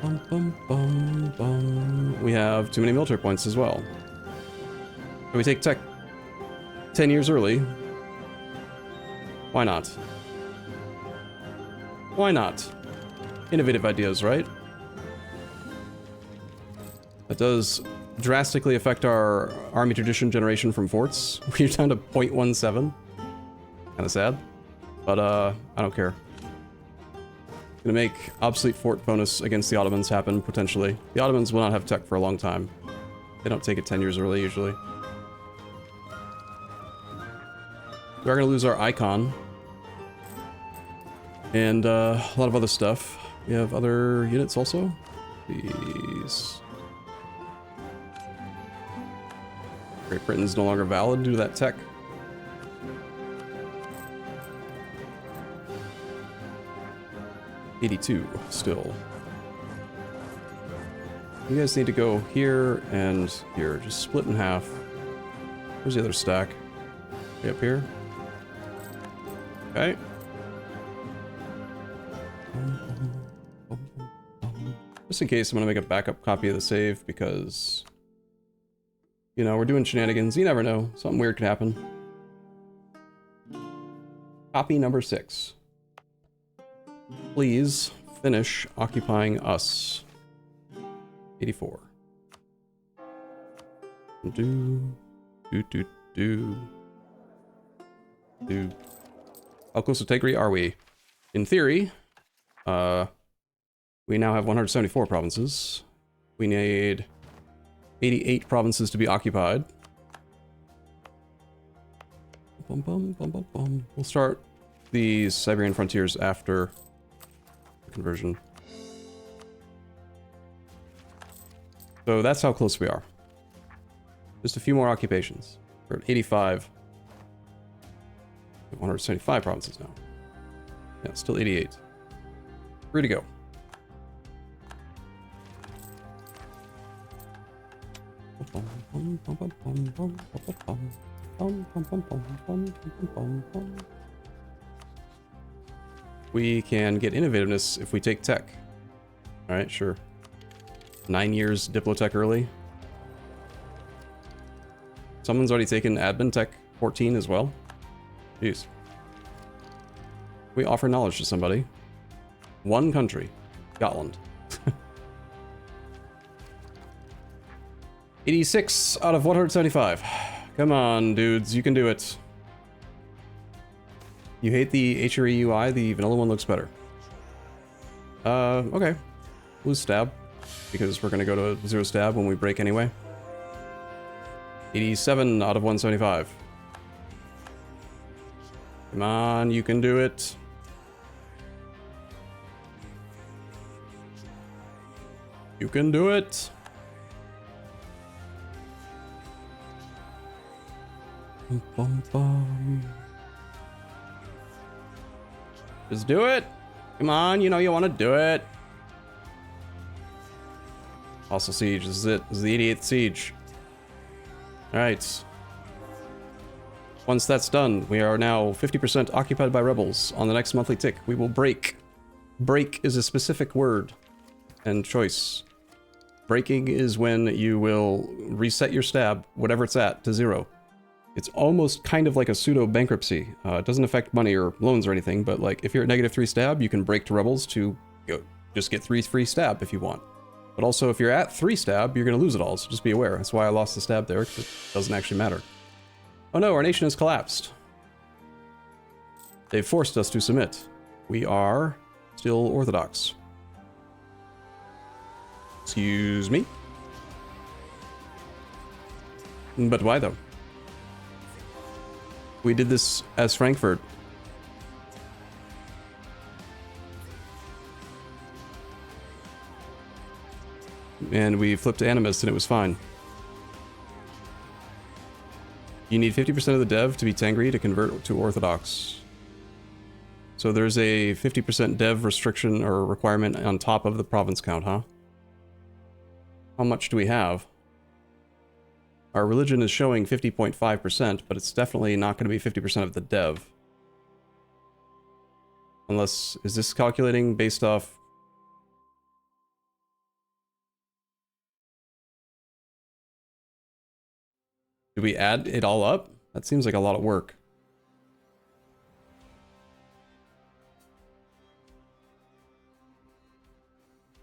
Bum, bum, bum, bum. We have too many military points as well. Can we take tech 10 years early? Why not? Why not? Innovative ideas, right? That does drastically affect our army tradition generation from forts. We're down to 0.17. Kinda sad. But, I don't care. Gonna make obsolete fort bonus against the Ottomans happen, potentially. The Ottomans will not have tech for a long time. They don't take it 10 years early, usually. We are gonna lose our icon. And, a lot of other stuff. We have other units also. These... Great Britain's no longer valid due to that tech. $82 still. You guys need to go here and here. Just split in half. Where's the other stack? Way up here. Okay. Just in case, I'm gonna make a backup copy of the save because, you know, we're doing shenanigans. You never know. Something weird could happen. Copy number 6. Please finish occupying us. 84. Do. How close to Tengri are we? In theory, we now have 174 provinces. We need 88 provinces to be occupied. We'll start the Siberian frontiers after the conversion. So that's how close we are. Just a few more occupations. We're at 85. 175 provinces now. Yeah, still 88. Free to go. We can get innovativeness if we take tech. Alright, sure. 9 years Diplotech early. Someone's already taken admin tech 14 as well. Jeez. We offer knowledge to somebody. One country. Scotland. 86 out of 175. Come on, dudes. You can do it. You hate the HRE UI? The vanilla one looks better. Okay. Lose stab. Because we're gonna go to 0 stab when we break anyway. 87 out of 175. Come on, you can do it. You can do it. Bum, bum. Just do it. Come on, you know you want to do it. Hostile siege. This is it. This is the 88th siege. Alright. Once that's done, we are now 50% occupied by rebels. On the next monthly tick, we will break. Break is a specific word and choice. Breaking is when you will reset your stab, whatever it's at, to 0. It's almost kind of like a pseudo bankruptcy. It doesn't affect money or loans or anything, but like if you're at -3 stab, you can break to rebels to just get 3 free stab if you want. But also if you're at 3 stab, you're going to lose it all, so just be aware. That's why I lost the stab there, because it doesn't actually matter. Oh no, our nation has collapsed. They've forced us to submit. We are still Orthodox. Excuse me? But why though? We did this as Frankfurt. And we flipped to Animist and it was fine. You need 50% of the dev to be Tengri to convert to Orthodox. So there's a 50% dev restriction or requirement on top of the province count, huh? How much do we have? Our religion is showing 50.5%, but it's definitely not going to be 50% of the dev. Unless, is this calculating based off... Do we add it all up? That seems like a lot of work.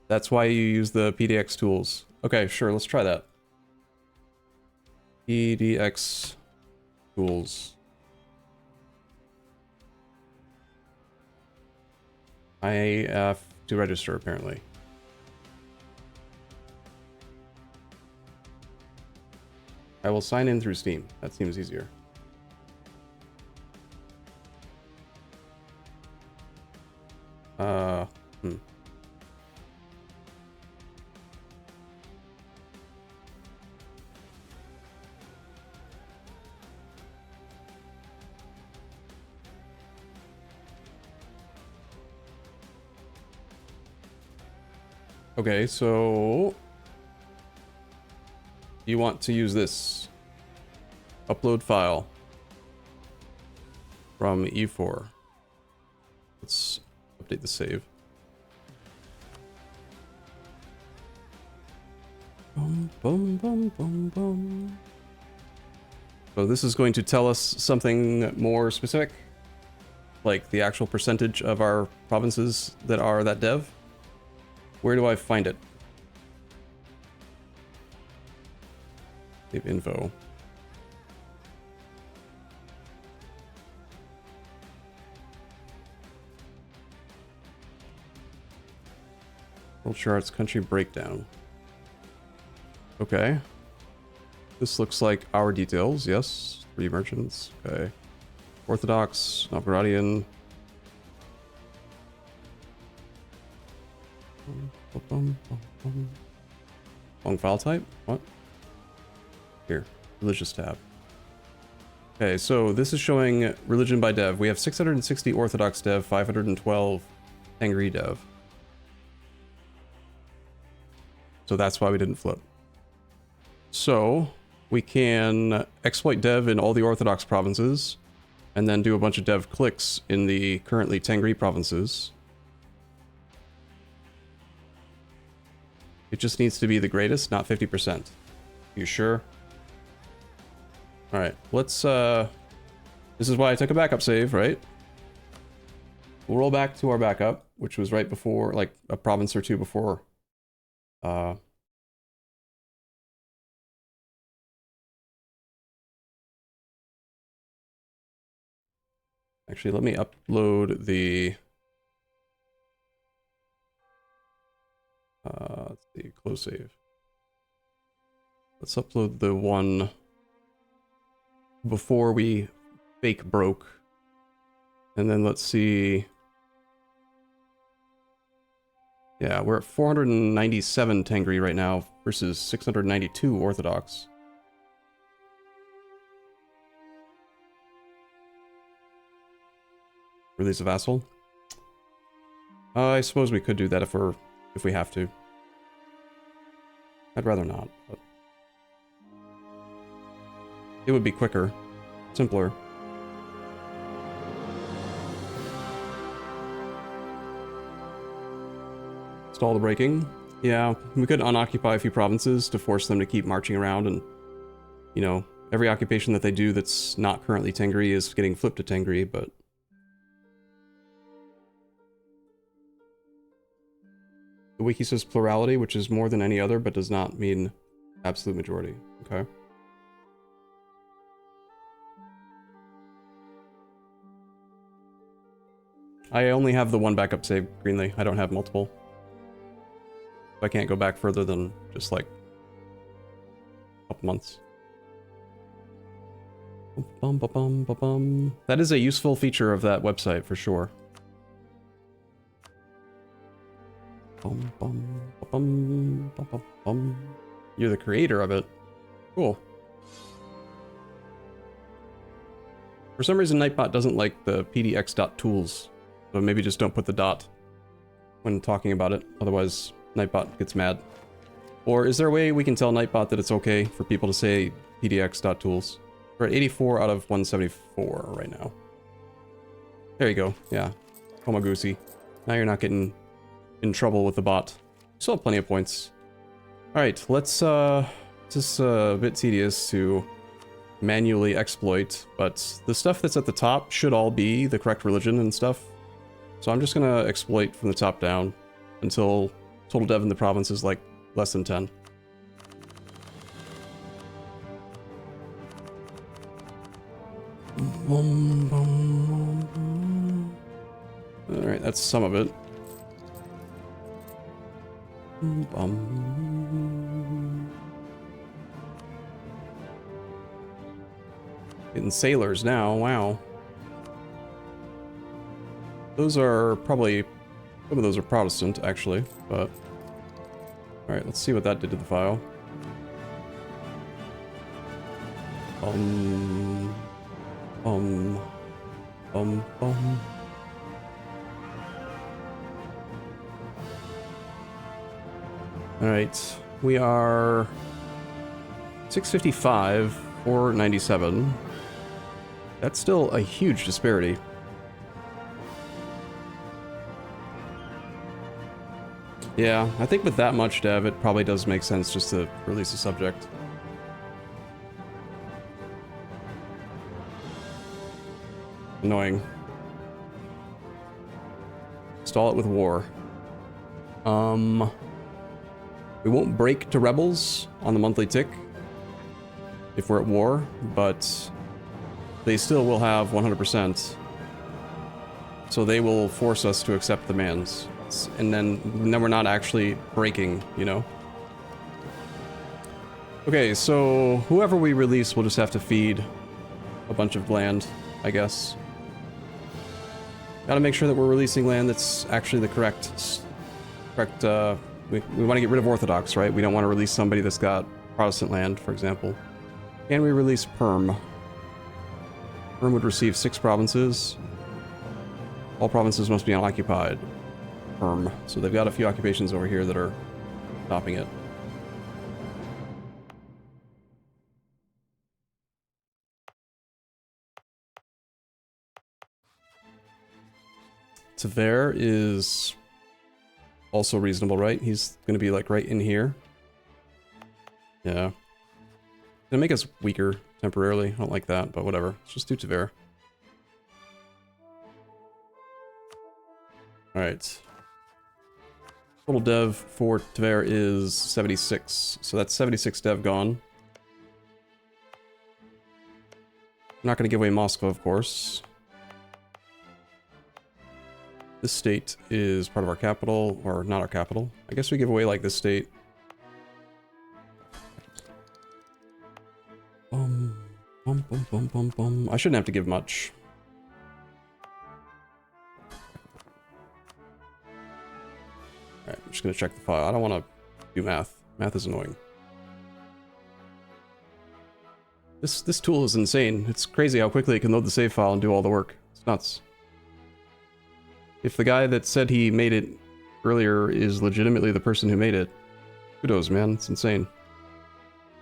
That's why you use the PDX tools. Okay, sure, let's try that. PDX tools. I have to register, apparently. I will sign in through Steam. That seems easier. Okay, so you want to use this upload file from E4. Let's update the save. Boom, boom, boom, boom, boom. So this is going to tell us something more specific, like the actual percentage of our provinces that are that dev. Where do I find it? Save info. World charts, country breakdown. Okay. This looks like our details, yes. 3 merchants, okay. Orthodox, Novgorodian. Long file type? What? Here, religious tab. Okay, so this is showing religion by dev. We have 660 Orthodox dev, 512 Tengri dev. So that's why we didn't flip. So we can exploit dev in all the Orthodox provinces, and then do a bunch of dev clicks in the currently Tengri provinces. It just needs to be the greatest, not 50%. You sure? Alright, let's, this is why I took a backup save, right? We'll roll back to our backup, which was right before, like, a province or two before, actually, let me upload the... let's see, close save. Let's upload the one before we fake broke. And then let's see. Yeah, we're at 497 Tengri right now versus 692 Orthodox. Release a vassal? I suppose we could do that if we have to. I'd rather not, but it would be quicker, simpler. Stall the breaking. Yeah, we could unoccupy a few provinces to force them to keep marching around, and, you know, every occupation that they do that's not currently Tengri is getting flipped to Tengri, but... The wiki says plurality, which is more than any other, but does not mean absolute majority. Okay. I only have the one backup save, Greenlee. I don't have multiple. I can't go back further than just like a couple months. That is a useful feature of that website for sure. You're the creator of it. Cool. For some reason, Nightbot doesn't like the pdx.tools, so maybe just don't put the dot when talking about it. Otherwise, Nightbot gets mad. Or is there a way we can tell Nightbot that it's okay for people to say pdx.tools? We're at 84 out of 174 right now. There you go. Yeah. Komagusi. Now you're not getting in trouble with the bot. Still have plenty of points. Alright, let's, this is a bit tedious to manually exploit, but the stuff that's at the top should all be the correct religion and stuff. So I'm just gonna exploit from the top down until total dev in the province is like less than 10. Alright, that's some of it. Getting sailors now, wow. Those are probably, some of those are Protestant actually, but... Alright, let's see what that did to the file. Alright, we are 655, 497. That's still a huge disparity. Yeah, I think with that much dev, it probably does make sense just to release a subject. Annoying. Stall it with war. We won't break to rebels on the monthly tick if we're at war, but they still will have 100%. So they will force us to accept demands. And then we're not actually breaking, you know? Okay, so whoever we release will just have to feed a bunch of land, I guess. Gotta make sure that we're releasing land that's actually the correct, we want to get rid of Orthodox, right? We don't want to release somebody that's got Protestant land, for example. Can we release Perm? Perm would receive 6 provinces. All provinces must be unoccupied. Perm. So they've got a few occupations over here that are stopping it. Tver is also reasonable, right? He's gonna be like right in here. Yeah. Gonna make us weaker temporarily. I don't like that, but whatever. Let's just do Tver. Alright. Total dev for Tver is 76. So that's 76 dev gone. I'm not gonna give away Moscow, of course. This state is part of our capital, or not our capital. I guess we give away like this state. I shouldn't have to give much. Alright, I'm just gonna check the file. I don't want to do math. Math is annoying. This tool is insane. It's crazy how quickly it can load the save file and do all the work. It's nuts. If the guy that said he made it earlier is legitimately the person who made it, kudos, man. It's insane.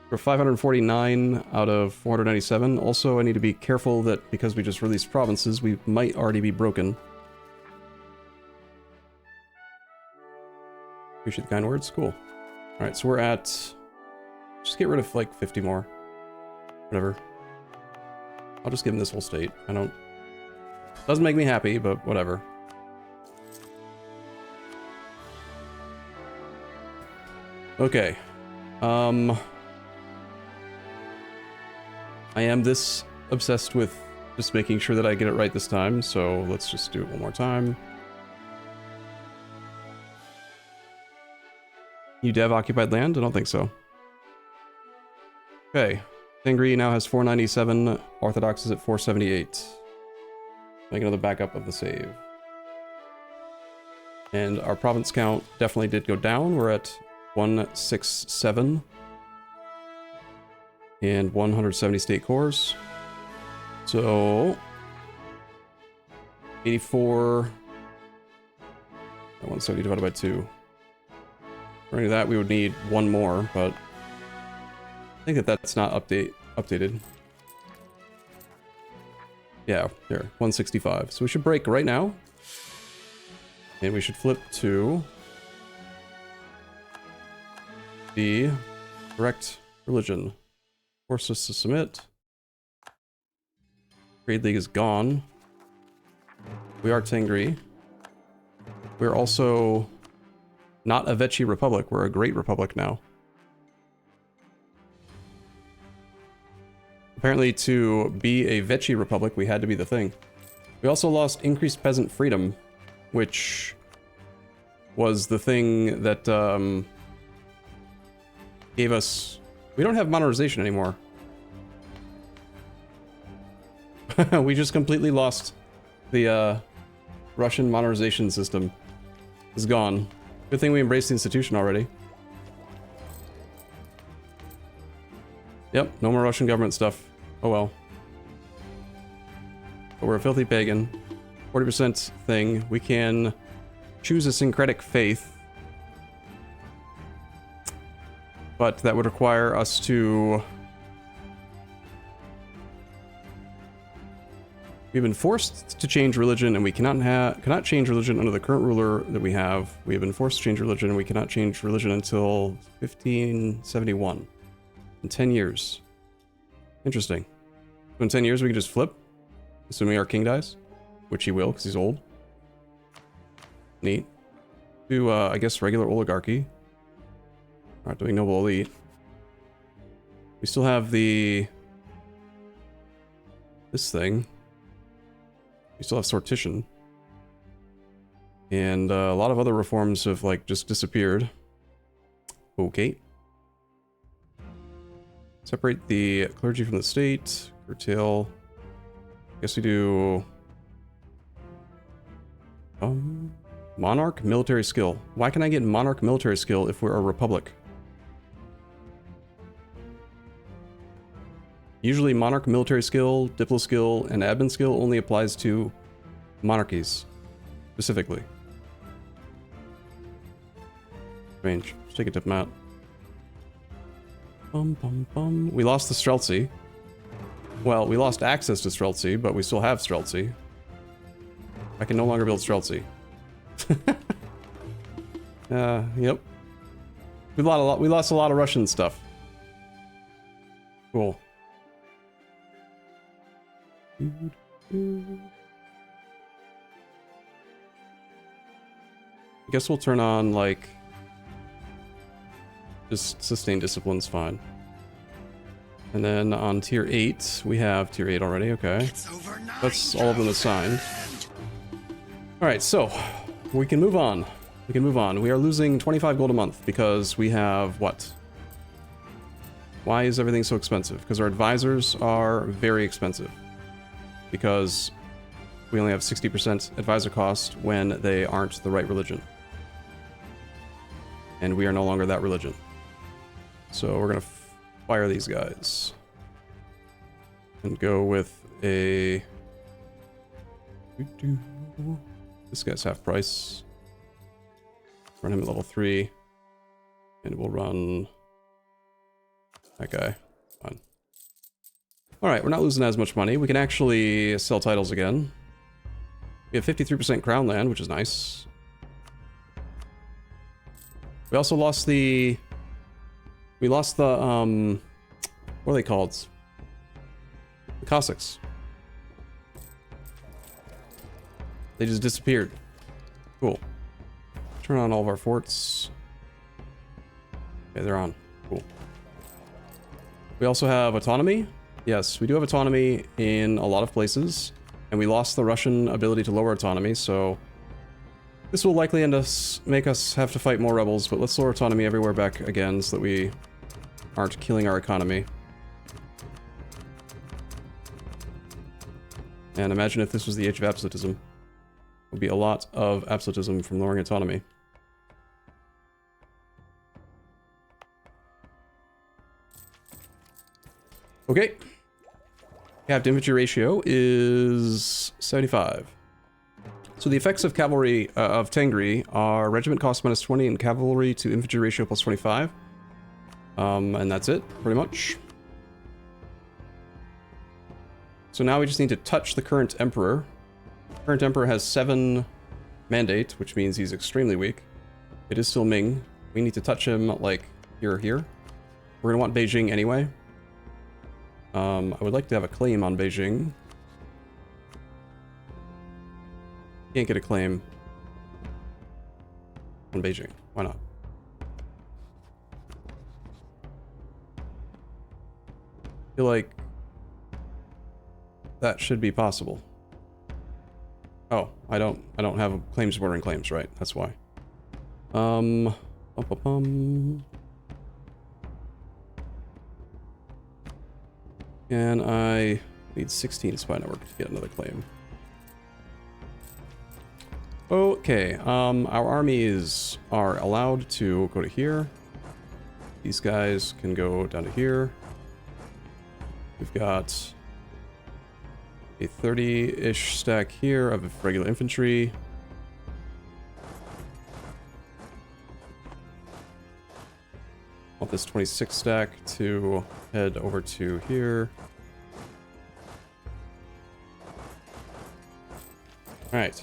We're 549 out of 497. Also, I need to be careful that because we just released provinces, we might already be broken. Appreciate the kind words. Cool. Alright, so we're at... Just get rid of, like, 50 more. Whatever. I'll just give him this whole state. I don't... Doesn't make me happy, but whatever. Okay. I am this obsessed with just making sure that I get it right this time, so let's just do it one more time. You dev occupied land? I don't think so. Okay. Tengri now has 497. Orthodox is at 478. Make another backup of the save. And our province count definitely did go down. We're at 167. And 170 state cores. So 84. 170 divided by 2. For any of that, we would need one more, but I think that that's not updated. Yeah, here, 165. So we should break right now. And we should flip to the correct religion. Force us to submit. Trade League is gone. We are Tengri. We're also not a Vechi Republic. We're a Great Republic now. Apparently, to be a Vechi Republic, we had to be the thing. We also lost increased peasant freedom, which was the thing that gave us... We don't have modernization anymore. We just completely lost the Russian modernization system. It's gone. Good thing we embraced the institution already. Yep, no more Russian government stuff. Oh well. But we're a filthy pagan. 40% thing. We can choose a syncretic faith. But that would require us to... We've been forced to change religion, and we cannot change religion under the current ruler that we have. We have been forced to change religion, and we cannot change religion until 1571. In 10 years. Interesting. So in 10 years we can just flip, assuming our king dies, which he will, because he's old. Neat. Do, I guess, regular oligarchy. Not doing noble elite. We still have the... this thing. We still have sortition. And a lot of other reforms have, like, just disappeared. Okay. Separate the clergy from the state. Curtail. I guess we do... Monarch military skill. Why can I get monarch military skill if we're a republic? Usually monarch military skill, diplo skill, and admin skill only applies to monarchies, specifically. Strange. Let's take a diplomat. We lost the Streltsy. Well, we lost access to Streltsy, but we still have Streltsy. I can no longer build Streltsy. Yep. We lost a lot of Russian stuff. Cool. I guess we'll turn on, like... just sustain discipline's fine. And then on tier 8, we have tier 8 already, okay. That's all of them assigned. Alright, so, we can move on. We can move on. We are losing 25 gold a month because we have what? Why is everything so expensive? Because our advisors are very expensive. Because we only have 60% advisor cost when they aren't the right religion. And we are no longer that religion. So we're gonna fire these guys. And go with a... This guy's half price. Run him at level 3. And we'll run... that guy. Fine. Alright, we're not losing as much money. We can actually sell titles again. We have 53% crown land, which is nice. We also lost the... We lost the, what are they called? The Cossacks. They just disappeared. Cool. Turn on all of our forts. Okay, they're on. Cool. We also have autonomy. Yes, we do have autonomy in a lot of places. And we lost the Russian ability to lower autonomy, so... This will likely make us have to fight more rebels, but let's lower autonomy everywhere back again so that we aren't killing our economy. And imagine if this was the age of absolutism. There would be a lot of absolutism from lowering autonomy. Okay. Capped infantry ratio is 75. So the effects of cavalry of Tengri are regiment cost minus 20 and cavalry to infantry ratio plus 25. And that's it, pretty much. So now we just need to touch the current emperor. Current emperor has 7 mandate, which means he's extremely weak. It is still Ming. We need to touch him like here or here. We're gonna want Beijing anyway. I would like to have a claim on Beijing. Can't get a claim on Beijing. Why not? I feel like that should be possible. Oh, I don't have claims bordering claims, right? That's why. And I need 16 spy network to get another claim. Okay, our armies are allowed to go to here. These guys can go down to here. We've got a 30-ish stack here of regular infantry. Want this 26 stack to head over to here. Alright.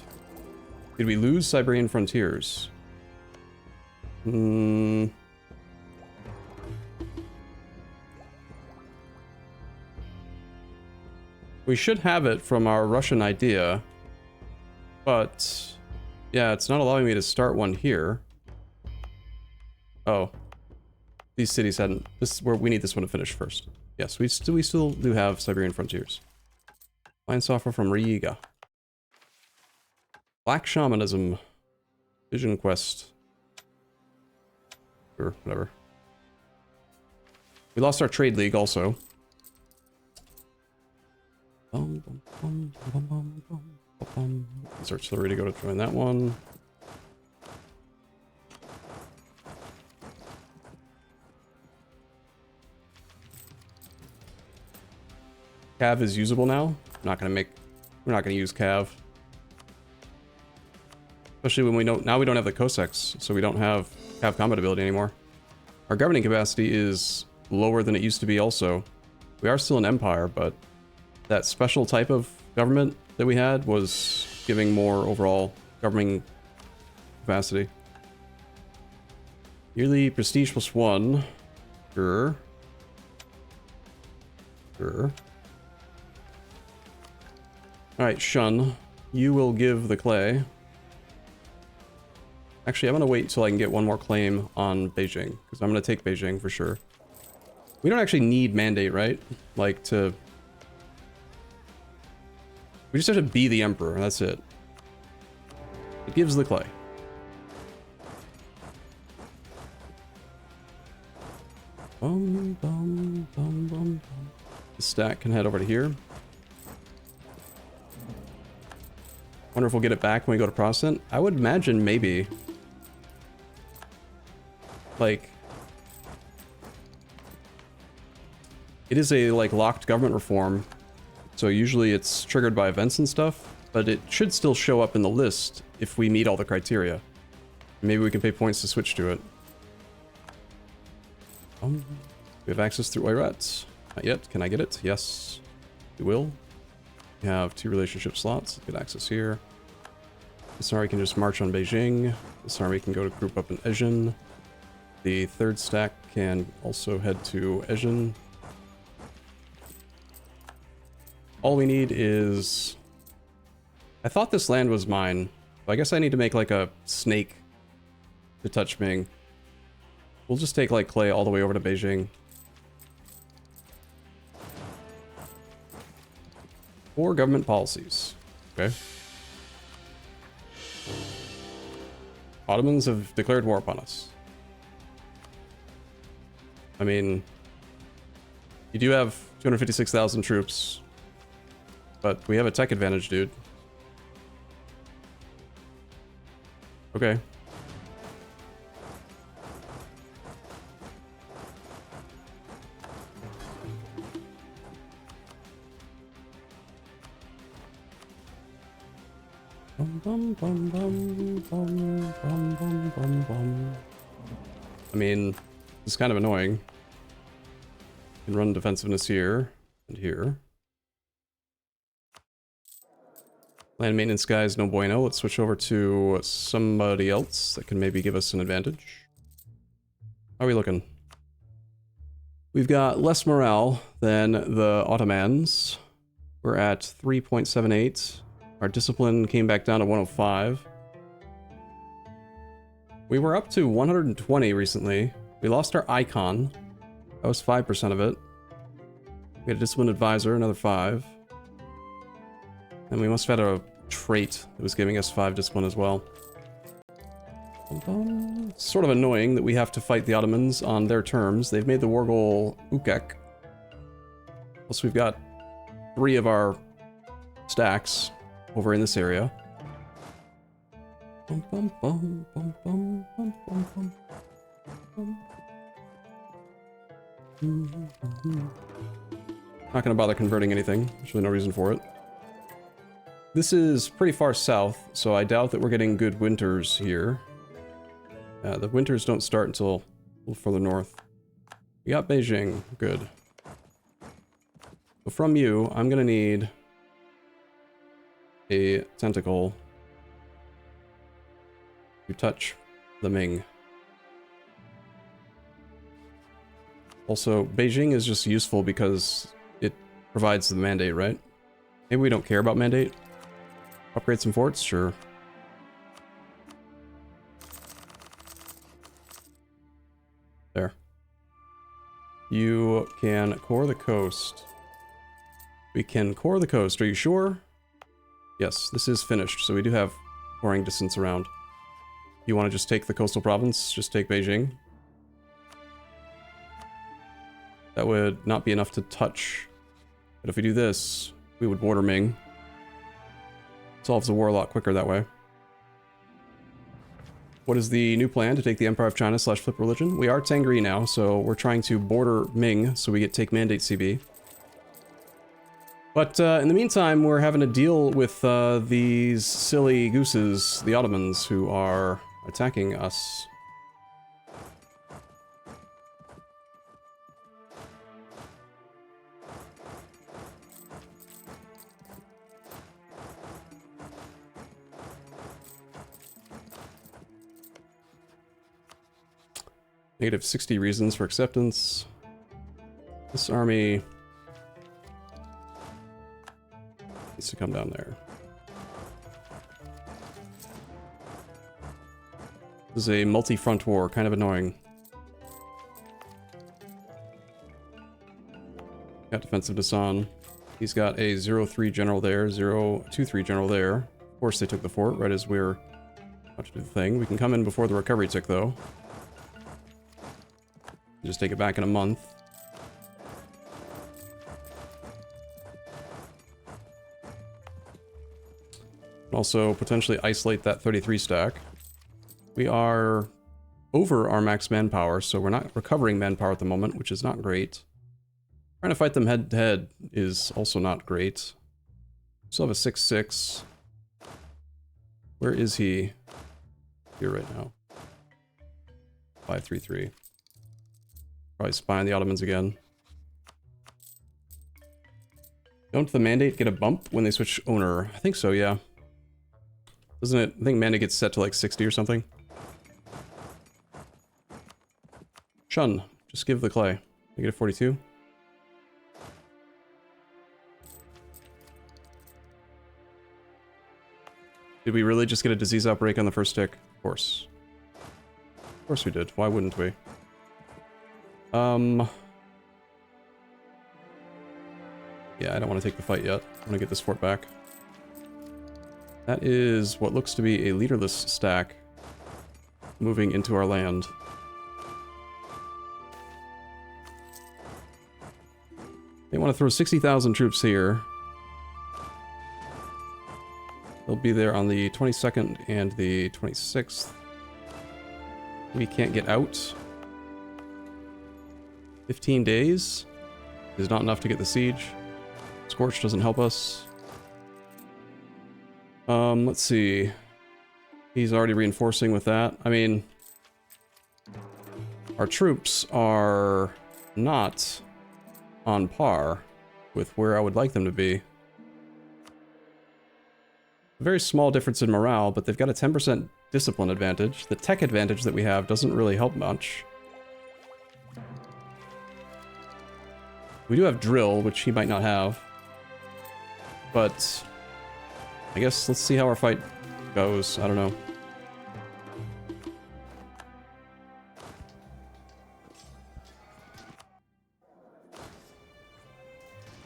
Did we lose Siberian frontiers? We should have it from our Russian idea, but yeah, it's not allowing me to start one here. Oh, these cities hadn't. This is where we need this one to finish first. Yes, we still do have Siberian frontiers. Find software from Riga. Black Shamanism. Vision Quest. Sure, whatever. We lost our trade league also. Is artillery to go to join that one? Cav is usable now. We're not gonna use Cav. Especially when we don't, now we don't have the Cossacks, so we don't have Cav combat ability anymore. Our governing capacity is lower than it used to be also. We are still an empire, but that special type of government that we had was giving more overall governing capacity. Yearly prestige plus 1. Sure. Sure. Alright, Shun. You will give the clay. Actually, I'm gonna wait till I can get one more claim on Beijing, because I'm gonna take Beijing for sure. We don't actually need mandate, right? Like, to... We just have to be the emperor, that's it. It gives the clay. The stack can head over to here. Wonder if we'll get it back when we go to Protestant. I would imagine maybe. Like, it is a like locked government reform, so usually it's triggered by events and stuff, but it should still show up in the list if we meet all the criteria. Maybe we can pay points to switch to it. We have access through Oirat. Not yet. Can I get it? Yes. We will. We have 2 relationship slots. Get access here. This army can just march on Beijing. This army can go to group up in Ezhin. The third stack can also head to Ezhin. All we need is... I thought this land was mine. But I guess I need to make like a snake to touch Ming. We'll just take like clay all the way over to Beijing. Or government policies. Okay. Ottomans have declared war upon us. I mean, you do have 256,000 troops, but we have a tech advantage, dude. Okay. I mean, it's kind of annoying. You can run defensiveness here and here. Land maintenance guys, no bueno. Let's switch over to somebody else that can maybe give us an advantage. How are we looking? We've got less morale than the Ottomans. We're at 3.78. Our discipline came back down to 105. We were up to 120 recently. We lost our icon. That was 5% of it. We had a discipline advisor, another 5. And we must have had a trait that was giving us 5 discipline as well. It's sort of annoying that we have to fight the Ottomans on their terms. They've made the war goal Ukek. Plus we've got 3 of our stacks over in this area. Not gonna bother converting anything. There's really no reason for it. This is pretty far south, so I doubt that we're getting good winters here. The winters don't start until a little further north. We got Beijing. Good. So from you, I'm gonna need a tentacle to touch the Ming. Also, Beijing is just useful because it provides the mandate, right? Maybe we don't care about mandate. Upgrade some forts? Sure. There. You can core the coast. We can core the coast. Are you sure? Yes, this is finished, so we do have coring distance around. You want to just take the coastal province? Just take Beijing. That would not be enough to touch. But if we do this, we would border Ming. Solves the war a lot quicker that way. What is the new plan to take the Empire of China / flip religion? We are Tengri now, so we're trying to border Ming so we get take mandate CB. But in the meantime, we're having to deal with these silly gooses, the Ottomans, who are attacking us. Negative 60 reasons for acceptance. This army needs to come down there. This is a multi-front war, kind of annoying. Got defensive Dasan. He's got a 0-3 general there, 0-2-3 general there. Of course they took the fort right as we're about to do the thing. We can come in before the recovery tick though. Just take it back in a month. Also potentially isolate that 33 stack. We are over our max manpower, so we're not recovering manpower at the moment, which is not great. Trying to fight them head to head is also not great. Still have a 6-6. Where is he? Here right now. 5-3-3. Probably spying the Ottomans again. Don't the mandate get a bump when they switch owner? I think so, yeah. Doesn't it? I think mandate gets set to like 60 or something. Shun, just give the clay. Negative 42. Did we really just get a disease outbreak on the first tick? Of course. Of course we did. Why wouldn't we? Yeah, I don't want to take the fight yet. I want to get this fort back. That is what looks to be a leaderless stack moving into our land. They want to throw 60,000 troops here. They'll be there on the 22nd and the 26th. We can't get out. 15 days is not enough to get the siege. Scorch doesn't help us. Let's see. He's already reinforcing with that. I mean, our troops are not on par with where I would like them to be. A very small difference in morale, but they've got a 10% discipline advantage. The tech advantage that we have doesn't really help much. We do have drill, which he might not have. But I guess let's see how our fight goes. I don't know.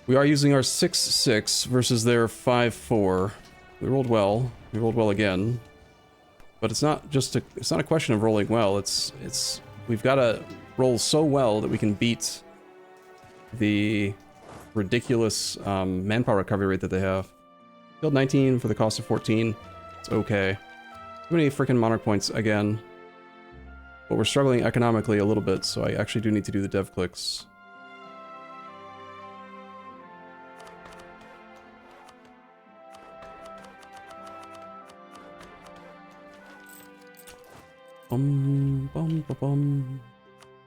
We are using our 6-6 versus their 5-4. We rolled well. We rolled well again. But it's not just a, it's not a question of rolling well. It's we've got to roll so well that we can beat the ridiculous manpower recovery rate that they have. Build 19 for the cost of 14. It's okay. Too many freaking monarch points again. But we're struggling economically a little bit, so I actually do need to do the dev clicks.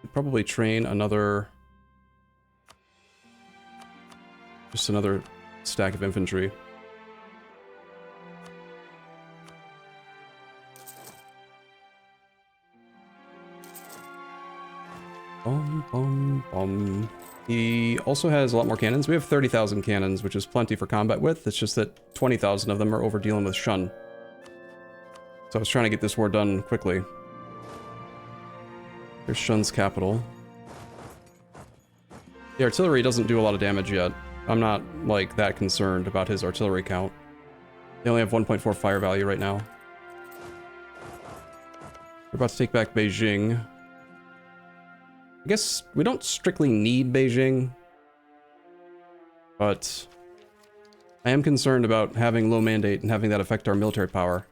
Could probably train another... just another stack of infantry. He also has a lot more cannons. We have 30,000 cannons, which is plenty for combat with. It's just that 20,000 of them are over dealing with Shun. So I was trying to get this war done quickly. Here's Shun's capital. The artillery doesn't do a lot of damage yet. I'm not, like, that concerned about his artillery count. They only have 1.4 fire value right now. We're about to take back Beijing. I guess we don't strictly need Beijing, but I am concerned about having low mandate and having that affect our military power.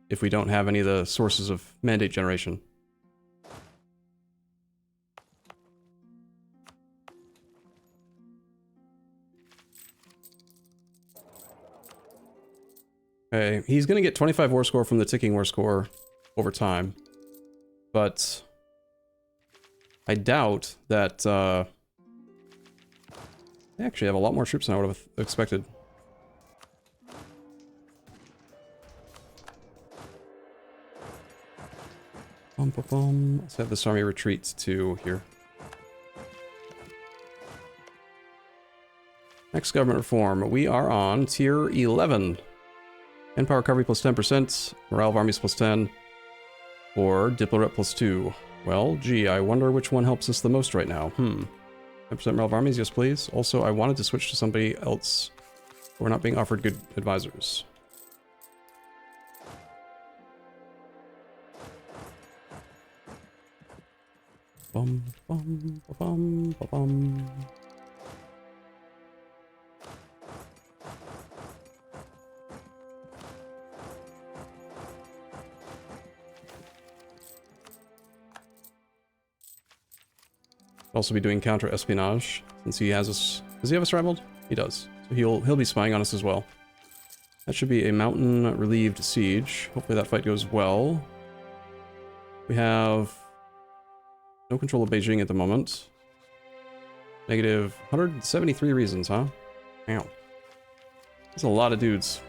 If we don't have any of the sources of mandate generation. Okay, he's gonna get 25 war score from the ticking war score over time, but I doubt that they actually have a lot more troops than I would have expected. Let's have this army retreat to here. Next government reform. We are on tier 11. Manpower recovery plus 10%, morale of armies plus 10, or Diploret plus 2. Well, gee, I wonder which one helps us the most right now. 10% morale of armies, yes please. Also, I wanted to switch to somebody else. We're not being offered good advisors. Bum, bum, bum, bum, bum. Also be doing counter espionage since he has us. Does he have us rivaled? He does. So he'll be spying on us as well. That should be a mountain relieved siege. Hopefully that fight goes well. We have no control of Beijing at the moment. Negative 173 reasons, huh? Wow. That's a lot of dudes.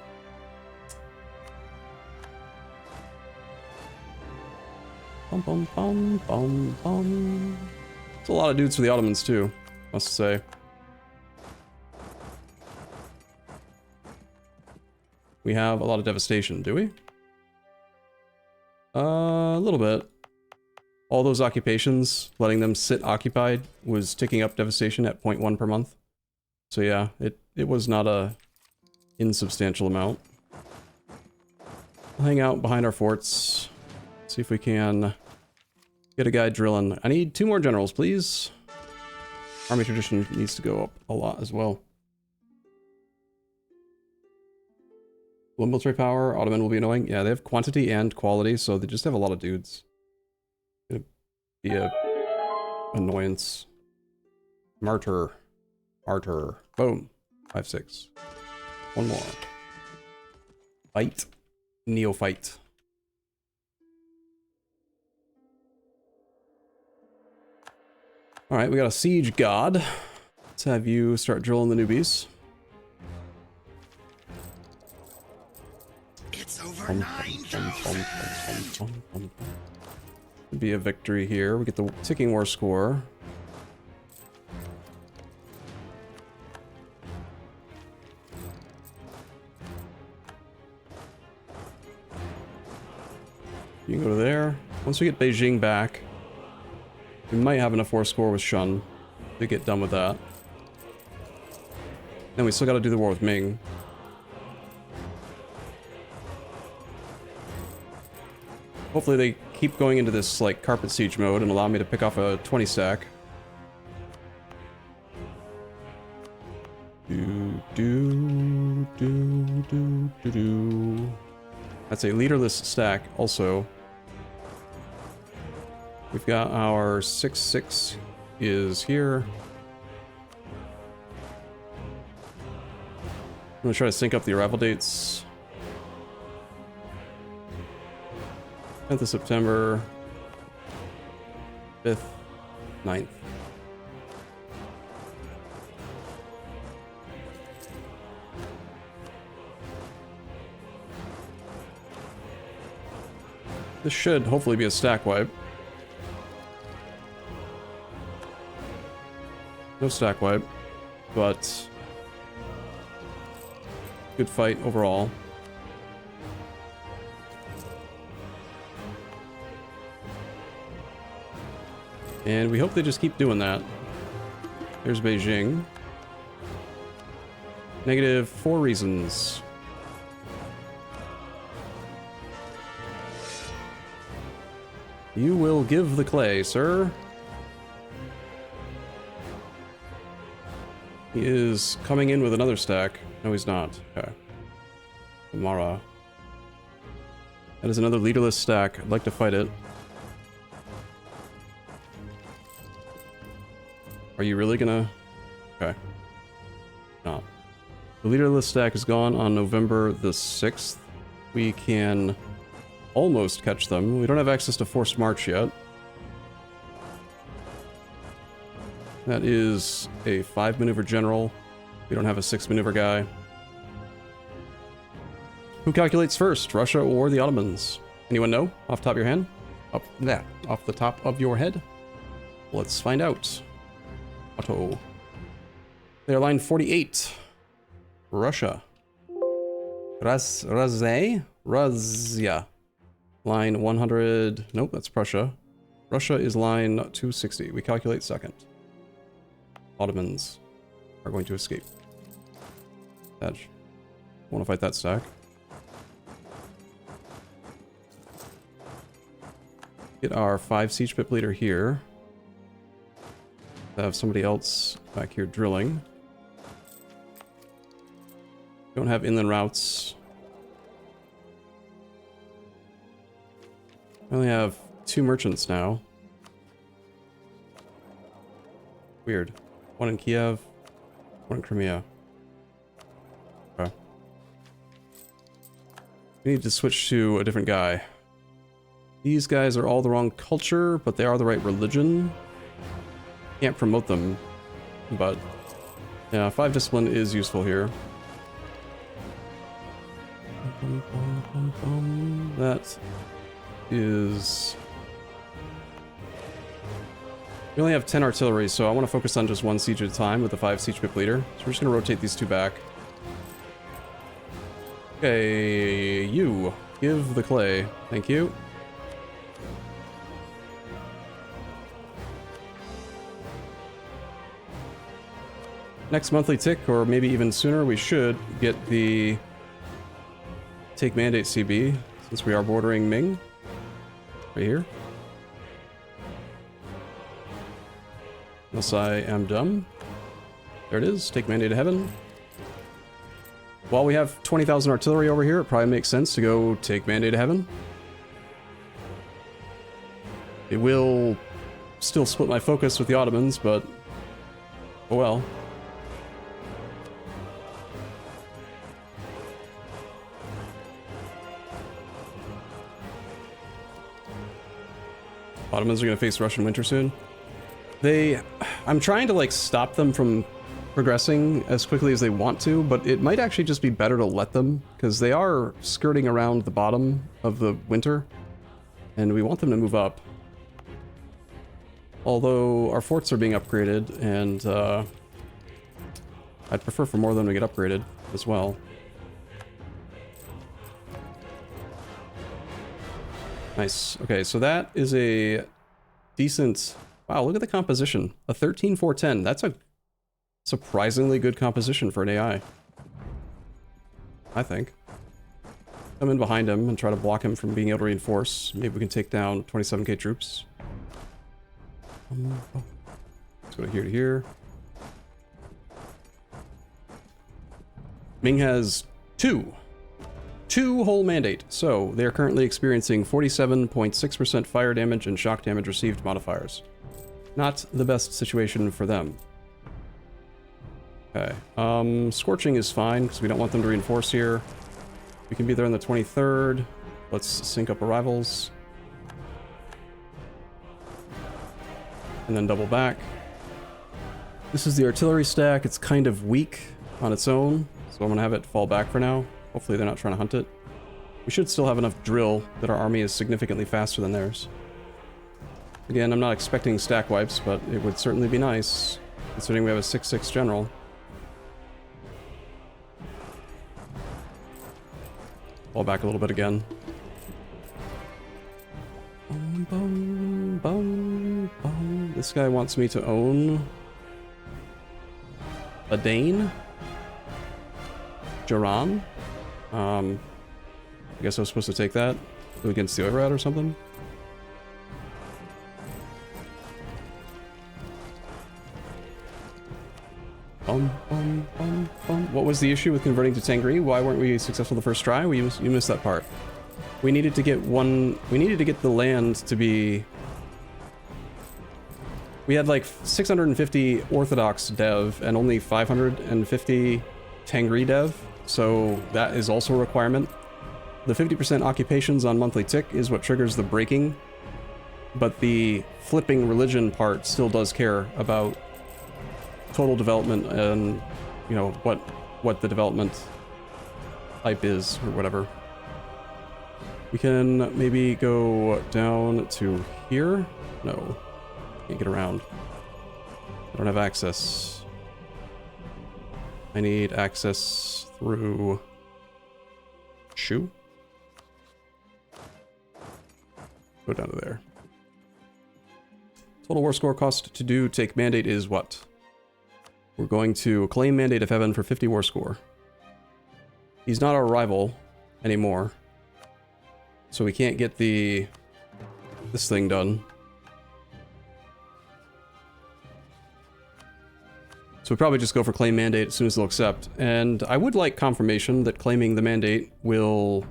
Bum, bum, bum, bum, bum. It's a lot of dudes for the Ottomans, too, must say. We have a lot of devastation, do we? A little bit. All those occupations, letting them sit occupied, was ticking up devastation at 0.1 per month. So yeah, it was not a insubstantial amount. We'll hang out behind our forts. See if we can get a guy drilling. I need 2 more generals, please. Army tradition needs to go up a lot as well. Low military power, Ottoman will be annoying. Yeah, they have quantity and quality, so they just have a lot of dudes. It'll be a annoyance. Martyr. Martyr. Boom. 5-6. 1 more. Fight. Neophyte. Alright, we got a siege god. Let's have you start drilling the newbies. It's over 9,000. Could be a victory here. We get the ticking war score. You can go to there. Once we get Beijing back, we might have enough war score with Shun to get done with that. Then we still got to do the war with Ming. Hopefully they keep going into this, like, carpet siege mode and allow me to pick off a 20 stack. That's a leaderless stack, also. We've got our 6-6 is here. I'm gonna try to sync up the arrival dates. 10th of September, 5th, 9th. This should hopefully be a stack wipe. No stack wipe, but good fight overall. And we hope they just keep doing that. There's Beijing. Negative 4 reasons. You will give the clay, sir. He is coming in with another stack. No, he's not. Okay. Amara. That is another leaderless stack. I'd like to fight it. Are you really gonna... Okay. No. The leaderless stack is gone on November the 6th. We can almost catch them. We don't have access to forced march yet. That is a 5 maneuver general. We don't have a 6 maneuver guy. Who calculates first, Russia or the Ottomans? Anyone know? Off the top of your head? Up there. Off the top of your head? Let's find out. Otto. They're line 48. Russia. Razia? Line 100. Nope, that's Prussia. Russia is line 260. We calculate second. Ottomans are going to escape. Edge. Want to fight that stack? Get our 5 siege pip leader here. Have somebody else back here drilling. Don't have inland routes. I only have 2 merchants now. Weird. 1 in Kiev, 1 in Crimea. Okay. We need to switch to a different guy. These guys are all the wrong culture, but they are the right religion. Can't promote them, but yeah, 5 discipline is useful here. That is We only have 10 artillery, so I want to focus on just one siege at a time with the 5 siege pip leader. So we're just going to rotate these 2 back. Okay, you. Give the clay. Thank you. Next monthly tick, or maybe even sooner, we should get the Take Mandate CB, since we are bordering Ming. Right here. Unless I am dumb. There it is. Take Mandate to Heaven. While we have 20,000 artillery over here, it probably makes sense to go take Mandate to Heaven. It will still split my focus with the Ottomans, but oh well. Ottomans are going to face Russian winter soon. I'm trying to like stop them from progressing as quickly as they want to, but it might actually just be better to let them, because they are skirting around the bottom of the winter, and we want them to move up. Although our forts are being upgraded, and I'd prefer for more of them to get upgraded as well. Nice. Okay, so that is a decent... Wow, look at the composition. A 13-4-10. That's a surprisingly good composition for an AI. I think. Come in behind him and try to block him from being able to reinforce. Maybe we can take down 27k troops. Let's go to here. Ming has 2 whole mandate, so they are currently experiencing 47.6% fire damage and shock damage received modifiers. Not the best situation for them. Okay, scorching is fine because we don't want them to reinforce here. We can be there on the 23rd. Let's sync up arrivals. And then double back. This is the artillery stack. It's kind of weak on its own, so I'm gonna have it fall back for now. Hopefully they're not trying to hunt it. We should still have enough drill that our army is significantly faster than theirs. Again, I'm not expecting stack wipes, but it would certainly be nice, considering we have a 6-6 general. Fall back a little bit again. This guy wants me to own a Dane? Jaran? I guess I was supposed to take that. Go against the override or something? What was the issue with converting to Tengri? Why weren't we successful the first try? You missed that part. We needed to get the land to be... We had like 650 Orthodox dev and only 550 Tengri dev, so that is also a requirement. The 50% occupations on monthly tick is what triggers the breaking, but the flipping religion part still does care about total development and, you know, what the development type is or whatever. We can maybe go down to here. No, can't get around. I don't have access. I need access through Shu. Go down to there. Total war score cost to do take mandate is what? We're going to claim Mandate of Heaven for 50 war score. He's not our rival anymore, so we can't get this thing done. So we probably just go for claim mandate as soon as they'll accept. And I would like confirmation that claiming the mandate will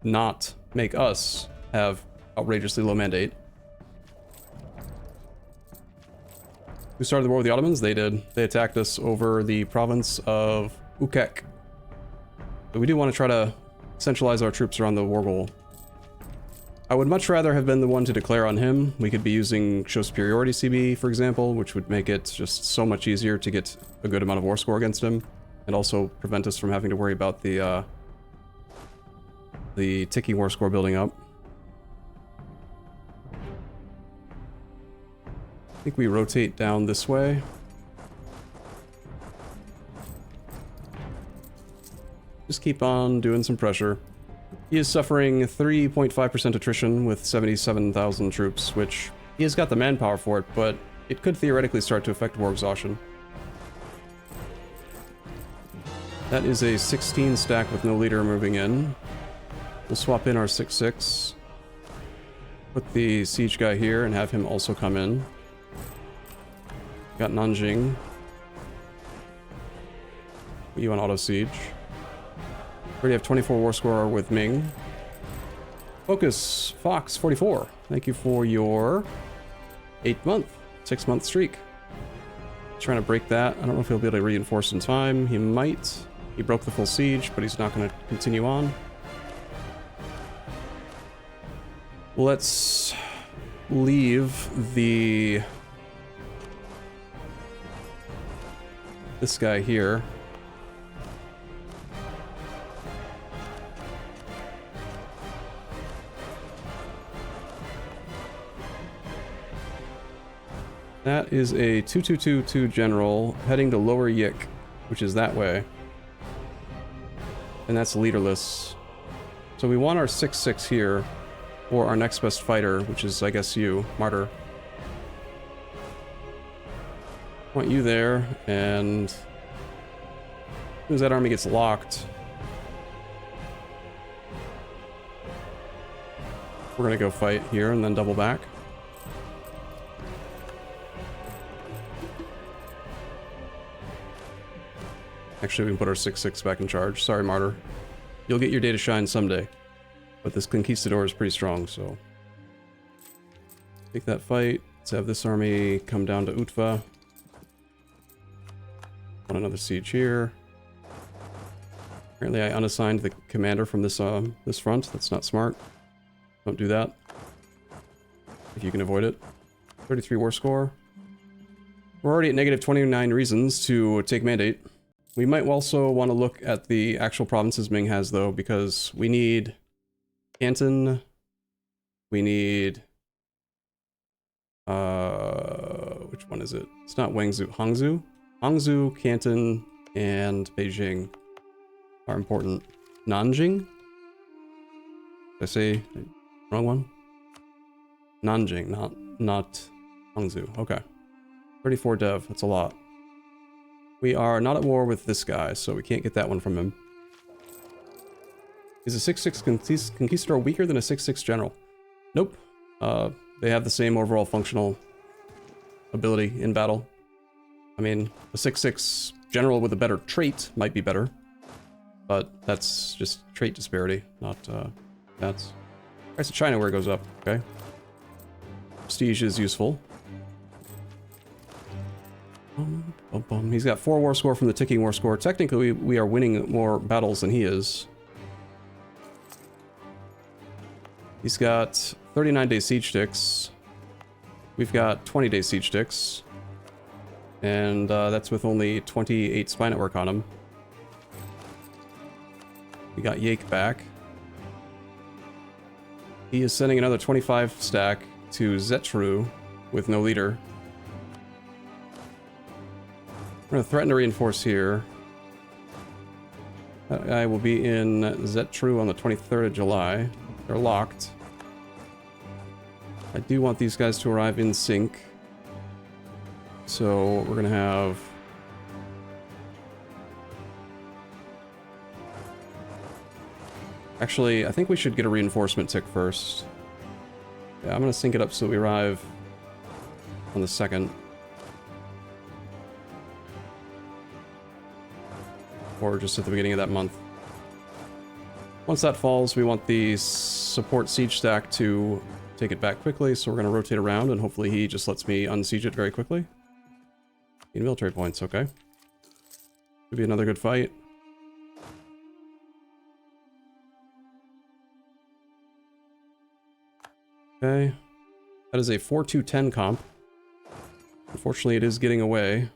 not make us have outrageously low mandate. Who started the war with the Ottomans? They did. They attacked us over the province of Ukek. But we do want to try to centralize our troops around the war goal. I would much rather have been the one to declare on him. We could be using Show Superiority CB, for example, which would make it just so much easier to get a good amount of war score against him, and also prevent us from having to worry about the ticking war score building up. I think we rotate down this way. Just keep on doing some pressure. He is suffering 3.5% attrition with 77,000 troops, which he has got the manpower for it, but it could theoretically start to affect war exhaustion. That is a 16 stack with no leader moving in. We'll swap in our 6-6. Put the siege guy here and have him also come in. Got Nanjing. Put you on auto siege. Already have 24 war score with Ming. Focus, Fox 44. Thank you for your 6-month streak. Trying to break that. I don't know if he'll be able to reinforce in time. He might. He broke the full siege, but he's not going to continue on. Let's leave this guy here. That is a 2-2-2-2 general heading to Lower Yik, which is that way. And that's leaderless. So we want our 6-6 here, or our next best fighter, which is, I guess, you, Martyr. Want you there, and as soon as that army gets locked, we're gonna go fight here and then double back. Actually, we can put our 6-6 back in charge. Sorry, Martyr. You'll get your day to shine someday. But this Conquistador is pretty strong, so... take that fight. Let's have this army come down to Utva. Want another siege here. Apparently I unassigned the commander from this front. That's not smart. Don't do that. If you can avoid it. 33 war score. We're already at negative 29 reasons to take Mandate. We might also want to look at the actual provinces Ming has, though, because we need Canton, we need... which one is it? It's not Wangzhou, Hangzhou? Hangzhou, Canton, and Beijing are important. Nanjing? Did I say wrong one? Nanjing, not Hangzhou. Okay. 34 dev, that's a lot. We are not at war with this guy, so we can't get that one from him. Is a 6-6 Conquistador weaker than a 6-6 General? Nope. They have the same overall functional ability in battle. I mean, a 6-6 General with a better trait might be better, but that's just trait disparity, not that's. Price of China where it goes up, okay? Prestige is useful. He's got 4 war score from the ticking war score. Technically, we are winning more battles than he is. He's got 39-day siege ticks. We've got 20-day siege ticks. And that's with only 28 spy network on him. We got Yake back. He is sending another 25 stack to Zetru with no leader. We're going to threaten to reinforce here. That guy will be in Zetru on the 23rd of July. They're locked. I do want these guys to arrive in sync. So we're going to have... Actually, I think we should get a reinforcement tick first. Yeah, I'm going to sync it up so we arrive on the 2nd. Or just at the beginning of that month. Once that falls, we want the support siege stack to take it back quickly, so we're going to rotate around, and hopefully he just lets me unsiege it very quickly. Need military points, okay. Could be another good fight. Okay. That is a 4-2-10 comp. Unfortunately, it is getting away.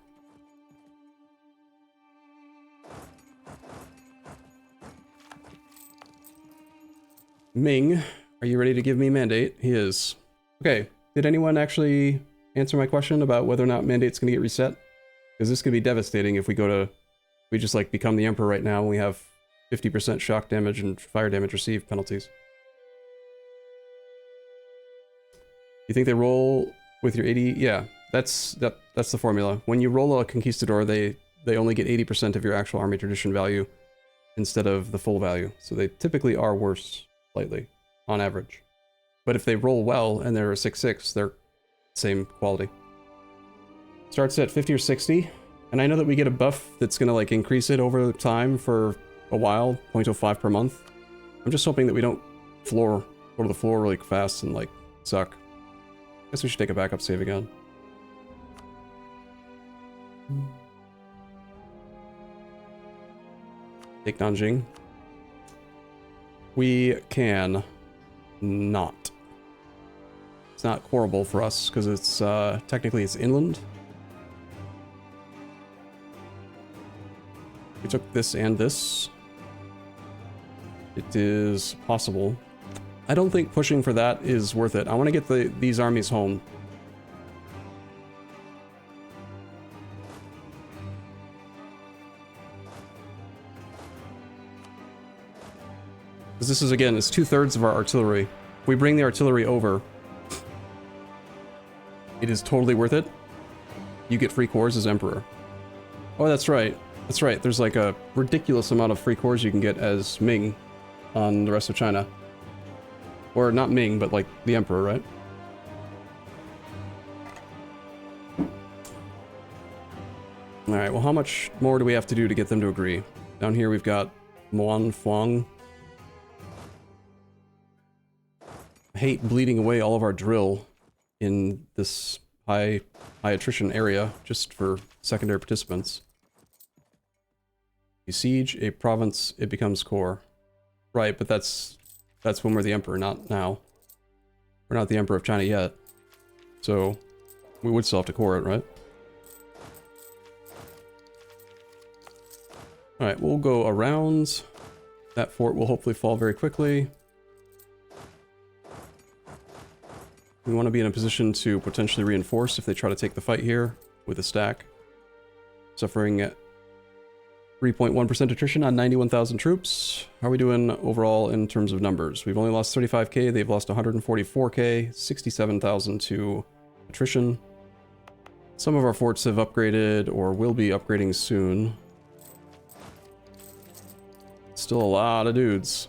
Ming, are you ready to give me mandate? He is. Okay, did anyone actually answer my question about whether or not Mandate's going to get reset? Because this could be devastating if we go to... We just, like, become the Emperor right now and we have 50% shock damage and fire damage received penalties. You think they roll with your 80? Yeah, that's the formula. When you roll a Conquistador, they only get 80% of your actual army tradition value instead of the full value. So they typically are worse, slightly, on average. But if they roll well and they're a 6/6, they're same quality. Starts at 50 or 60, and I know that we get a buff that's gonna like increase it over time for a while, 0.05 per month. I'm just hoping that we don't go to the floor really fast and like suck. Guess we should take a backup save again. Take Nanjing. We can not. It's not horrible for us because it's technically it's inland. We took this and this. It is possible. I don't think pushing for that is worth it. I want to get these armies home. Because this is, again, it's 2/3 of our artillery. If we bring the artillery over, it is totally worth it. You get free cores as Emperor. Oh, that's right. That's right. There's like a ridiculous amount of free cores you can get as Ming on the rest of China. Or not Ming, but like the Emperor, right? Alright, well how much more do we have to do to get them to agree? Down here we've got Muan Fuang. I hate bleeding away all of our drill in this high attrition area just for secondary participants. You siege a province, it becomes core. Right, but that's when we're the Emperor, not now. We're not the Emperor of China yet. So, we would still have to core it, right? Alright, we'll go around. That fort will hopefully fall very quickly. We want to be in a position to potentially reinforce if they try to take the fight here with a stack. Suffering at 3.1% attrition on 91,000 troops. How are we doing overall in terms of numbers? We've only lost 35k, they've lost 144k, 67,000 to attrition. Some of our forts have upgraded or will be upgrading soon. Still a lot of dudes.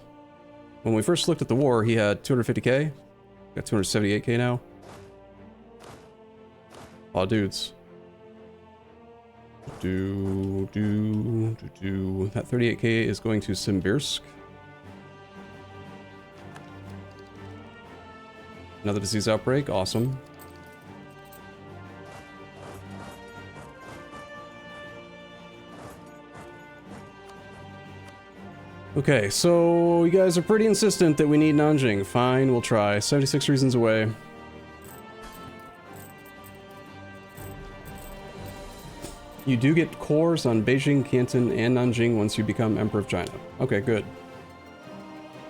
When we first looked at the war, he had 250k. Got 278k now. A lot of dudes. That 38k is going to Simbirsk. Another disease outbreak, awesome. Okay, so you guys are pretty insistent that we need Nanjing. Fine, we'll try. 76 reasons away. You do get cores on Beijing, Canton, and Nanjing once you become Emperor of China. Okay, good.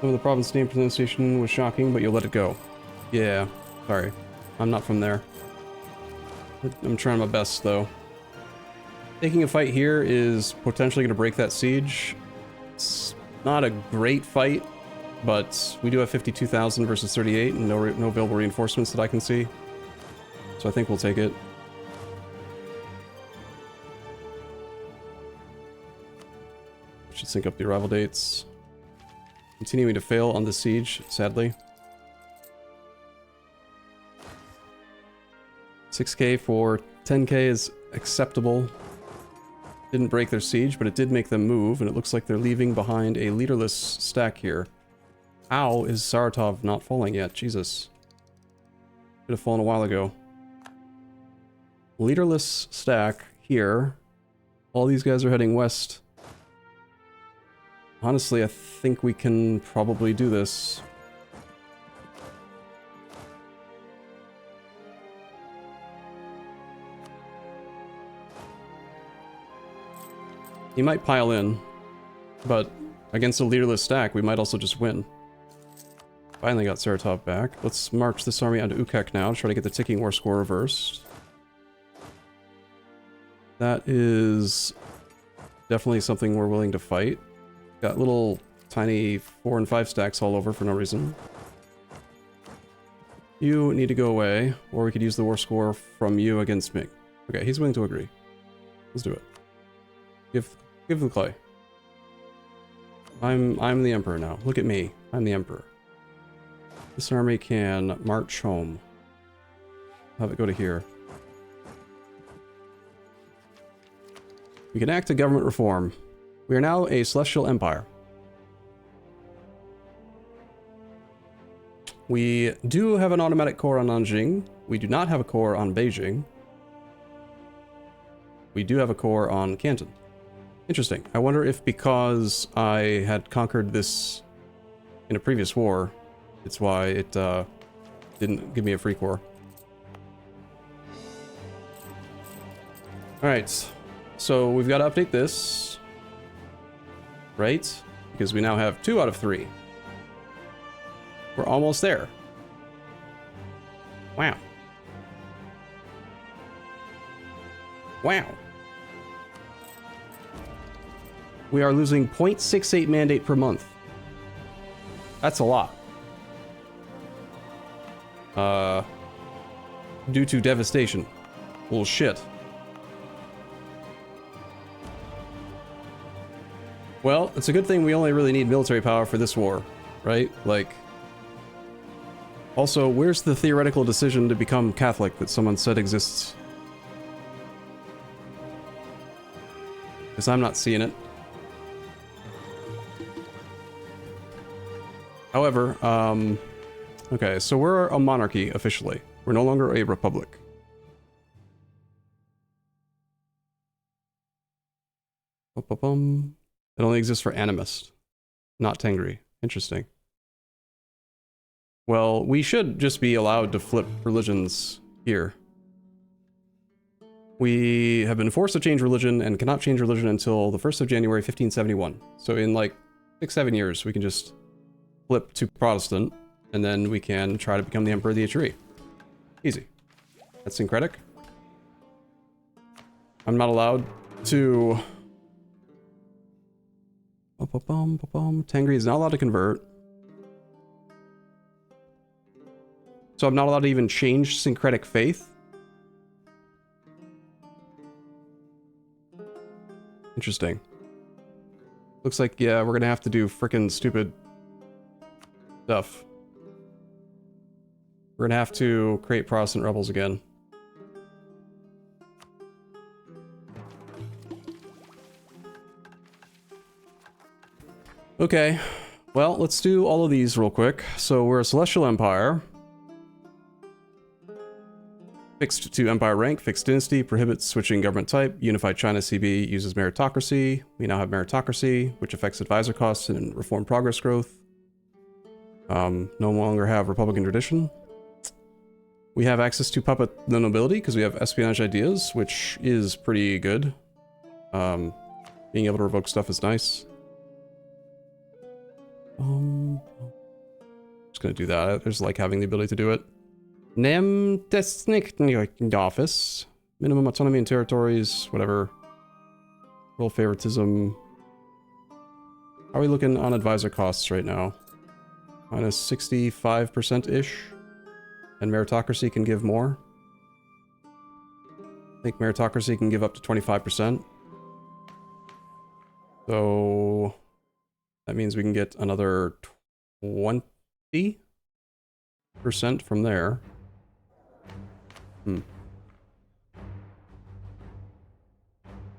Some of the province name pronunciation was shocking, but you'll let it go. Yeah, sorry. I'm not from there. I'm trying my best, though. Taking a fight here is potentially going to break that siege. It's not a great fight, but we do have 52,000 versus 38 and no available reinforcements that I can see. So I think we'll take it. Should sync up the arrival dates. Continuing to fail on the siege, sadly. 6k for 10k is acceptable. Didn't break their siege, but it did make them move, and it looks like they're leaving behind a leaderless stack here. How is Saratov not falling yet? Jesus. Should have fallen a while ago. Leaderless stack here. All these guys are heading west. Honestly, I think we can probably do this. He might pile in, but against a leaderless stack, we might also just win. Finally got Saratov back. Let's march this army onto Ukek now to try to get the ticking war score reversed. That is definitely something we're willing to fight. Got little tiny 4 and 5 stacks all over for no reason. You need to go away, or we could use the war score from you against me. Okay, he's willing to agree. Let's do it. Give the clay. I'm the emperor now. Look at me. I'm the emperor. This army can march home. Have it go to here. We can act a government reform. We are now a celestial empire. We do have an automatic core on Nanjing. We do not have a core on Beijing. We do have a core on Canton. Interesting. I wonder if because I had conquered this in a previous war, it's why it didn't give me a free core. Alright, so we've got to update this, right? Because we now have 2 out of 3. We're almost there. Wow. Wow. We are losing 0.68 mandate per month. That's a lot. Due to devastation. Bullshit. Well, it's a good thing we only really need military power for this war, right? Like... Also, where's the theoretical decision to become Catholic that someone said exists? Because I'm not seeing it. However, okay, so we're a monarchy officially. We're no longer a republic. It only exists for animist, not Tengri. Interesting. Well, we should just be allowed to flip religions here. We have been forced to change religion and cannot change religion until the 1st of January 1571. So in like 6-7 years, we can just flip to Protestant, and then we can try to become the Emperor of the Italy. Easy. That's syncretic. I'm not allowed to... Tengri is not allowed to convert. So I'm not allowed to even change syncretic faith? Interesting. Looks like, yeah, we're gonna have to do frickin' stupid stuff. We're gonna have to create Protestant rebels again. Okay, well, let's do all of these real quick. So we're a Celestial Empire. Fixed to Empire rank, fixed dynasty, prohibits switching government type, unified China CB uses meritocracy. We now have meritocracy, which affects advisor costs and reform progress growth. No longer have Republican tradition. We have access to puppet the nobility because we have espionage ideas, which is pretty good. Being able to revoke stuff is nice. Just gonna do that. There's like having the ability to do it. Nem Tesnik office. Minimum autonomy in territories, whatever. Role favoritism. How are we looking on advisor costs right now? Minus 65%-ish. And meritocracy can give more. I think meritocracy can give up to 25%. So that means we can get another 20% from there.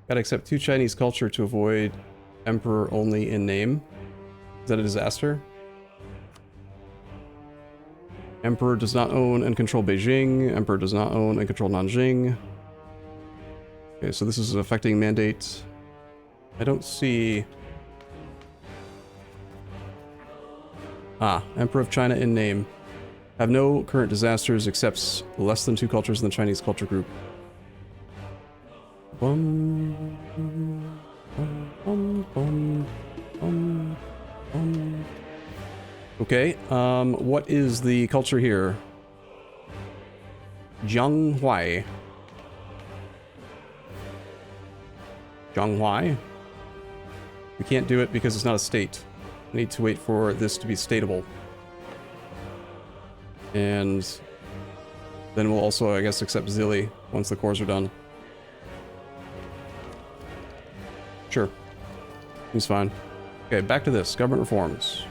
Gotta accept 2 Chinese culture to avoid emperor only in name. Is that a disaster? Emperor does not own and control Beijing. Emperor does not own and control Nanjing. Okay, so this is affecting mandate. I don't see... Ah, Emperor of China in name. Have no current disasters, accepts less than 2 cultures in the Chinese culture group. Okay, what is the culture here? Jianghuai. Zhonghai. We can't do it because it's not a state. We need to wait for this to be statable. And then we'll also, I guess, accept Zili once the cores are done. Sure. He's fine. Okay, back to this. Government reforms.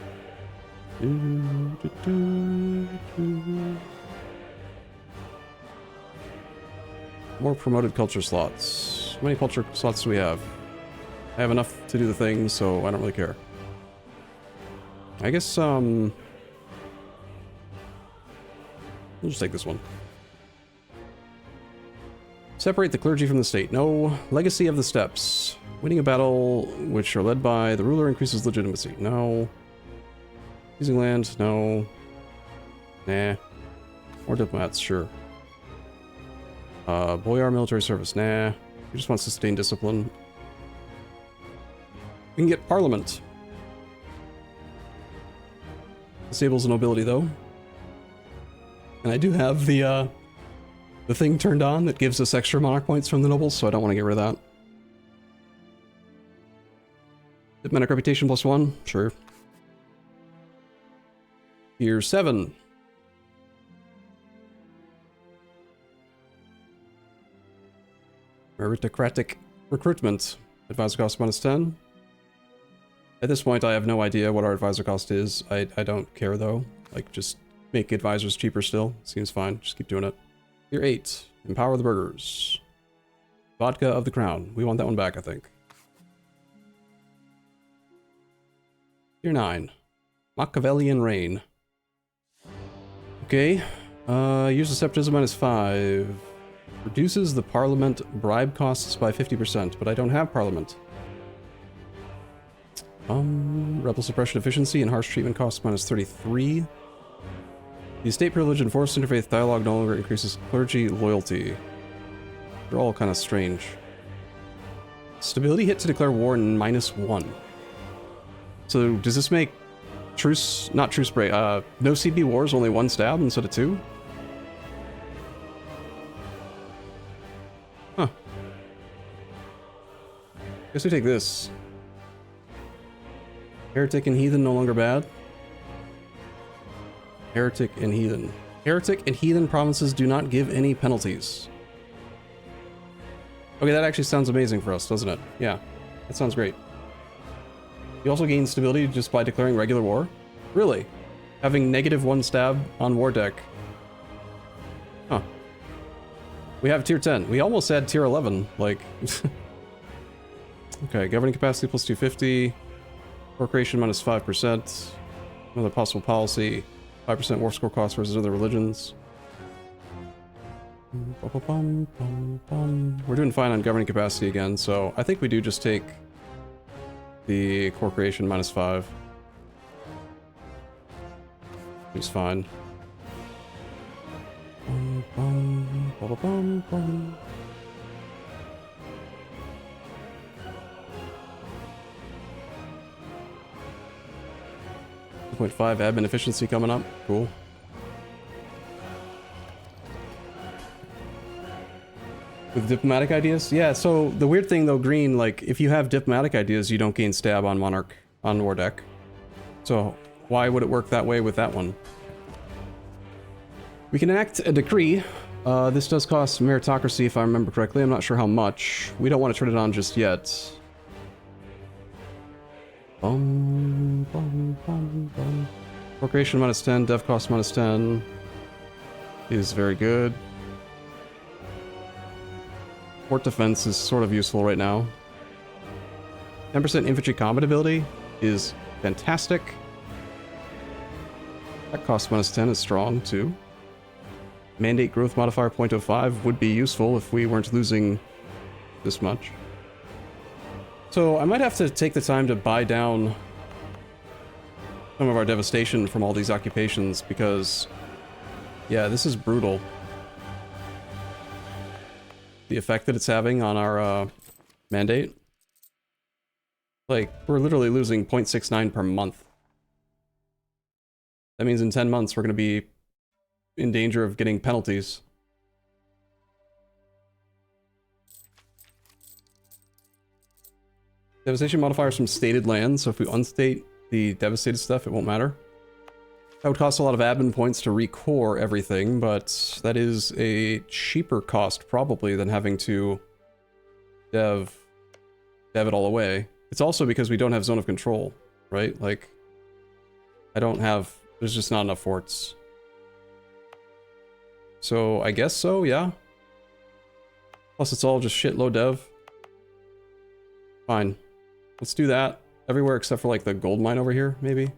More promoted culture slots. How many culture slots do we have? I have enough to do the thing, so I don't really care. I guess, we'll just take this one. Separate the clergy from the state. No. Legacy of the steppes. Winning a battle which are led by the ruler increases legitimacy. No. Using land. No. Nah. More diplomats. Sure. Boyar military service. Nah. He just wants to sustain discipline. We can get parliament. Disables the nobility though. And I do have the thing turned on that gives us extra monarch points from the nobles, so I don't want to get rid of that. Diplomatic reputation +1? Sure. Tier 7. Meritocratic recruitment. Advisor cost -10. At this point, I have no idea what our advisor cost is. I don't care though. Like, just make advisors cheaper still. Seems fine. Just keep doing it. Tier 8. Empower the burghers. Vodka of the crown. We want that one back, I think. Tier 9. Machiavellian reign. Okay. Use the septism -5. Reduces the parliament bribe costs by 50%, but I don't have parliament. Rebel suppression efficiency and harsh treatment costs -33. The estate privilege and forced interfaith dialogue no longer increases clergy loyalty. They're all kind of strange. Stability hit to declare war -1. So does this make truce, not truce break, no CB wars, only 1 stab instead of 2? Huh. Guess we take this. Heretic and heathen no longer bad. Heretic and heathen. Heretic and heathen provinces do not give any penalties. Okay, that actually sounds amazing for us, doesn't it? Yeah, that sounds great. You also gain stability just by declaring regular war? Really? Having -1 stab on war deck. Huh. We have tier 10. We almost had tier 11, like... Okay, governing capacity +250. War creation -5%. Another possible policy. 5% war score cost versus other religions. We're doing fine on governing capacity again, so I think we do just take the core creation -5. It's fine. 2.5 admin efficiency coming up. Cool. With diplomatic ideas? Yeah, so the weird thing though, green, like, if you have diplomatic ideas, you don't gain stab on monarch on war deck. So why would it work that way with that one? We can enact a decree. This does cost meritocracy if I remember correctly. I'm not sure how much. We don't want to turn it on just yet. Procreation -10, dev cost -10 is very good. Port defense is sort of useful right now. 10% infantry combat ability is fantastic. That cost -10 is strong too. Mandate growth modifier 0.05 would be useful if we weren't losing this much. So I might have to take the time to buy down some of our devastation from all these occupations because, yeah, this is brutal. The effect that it's having on our mandate. Like, we're literally losing 0.69 per month. That means in 10 months we're going to be in danger of getting penalties. Devastation modifiers from stated lands, so if we unstate the devastated stuff, it won't matter. That would cost a lot of admin points to recore everything, but that is a cheaper cost probably than having to dev it all away. It's also because we don't have zone of control, right? Like, there's just not enough forts. So I guess so, yeah. Plus it's all just shit low dev. Fine. Let's do that. Everywhere except for like the gold mine over here, maybe.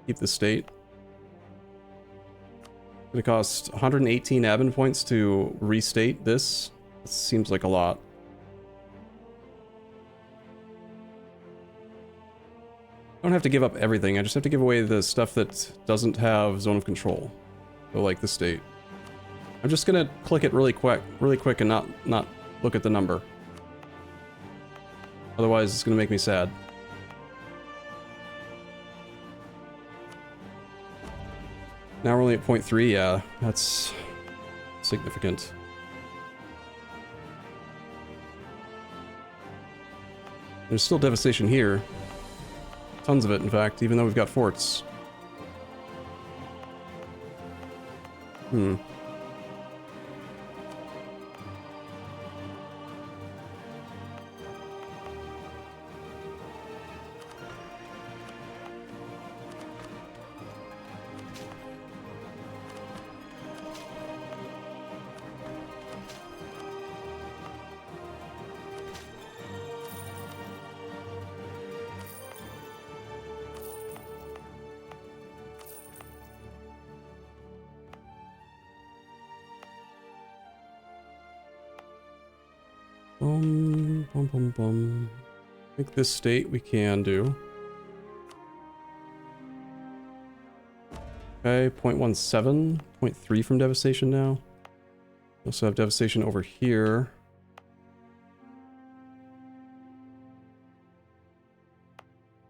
Keep the state. It's gonna cost 118 admin points to restate this. This seems like a lot. I don't have to give up everything, I just have to give away the stuff that doesn't have zone of control. So like the state. I'm just gonna click it really quick and not look at the number. Otherwise it's gonna make me sad. Now we're only at 0.3, yeah, that's significant. There's still devastation here. Tons of it, in fact, even though we've got forts. I think this state we can do. Okay, 0.17, 0.3 from devastation now. We also have devastation over here.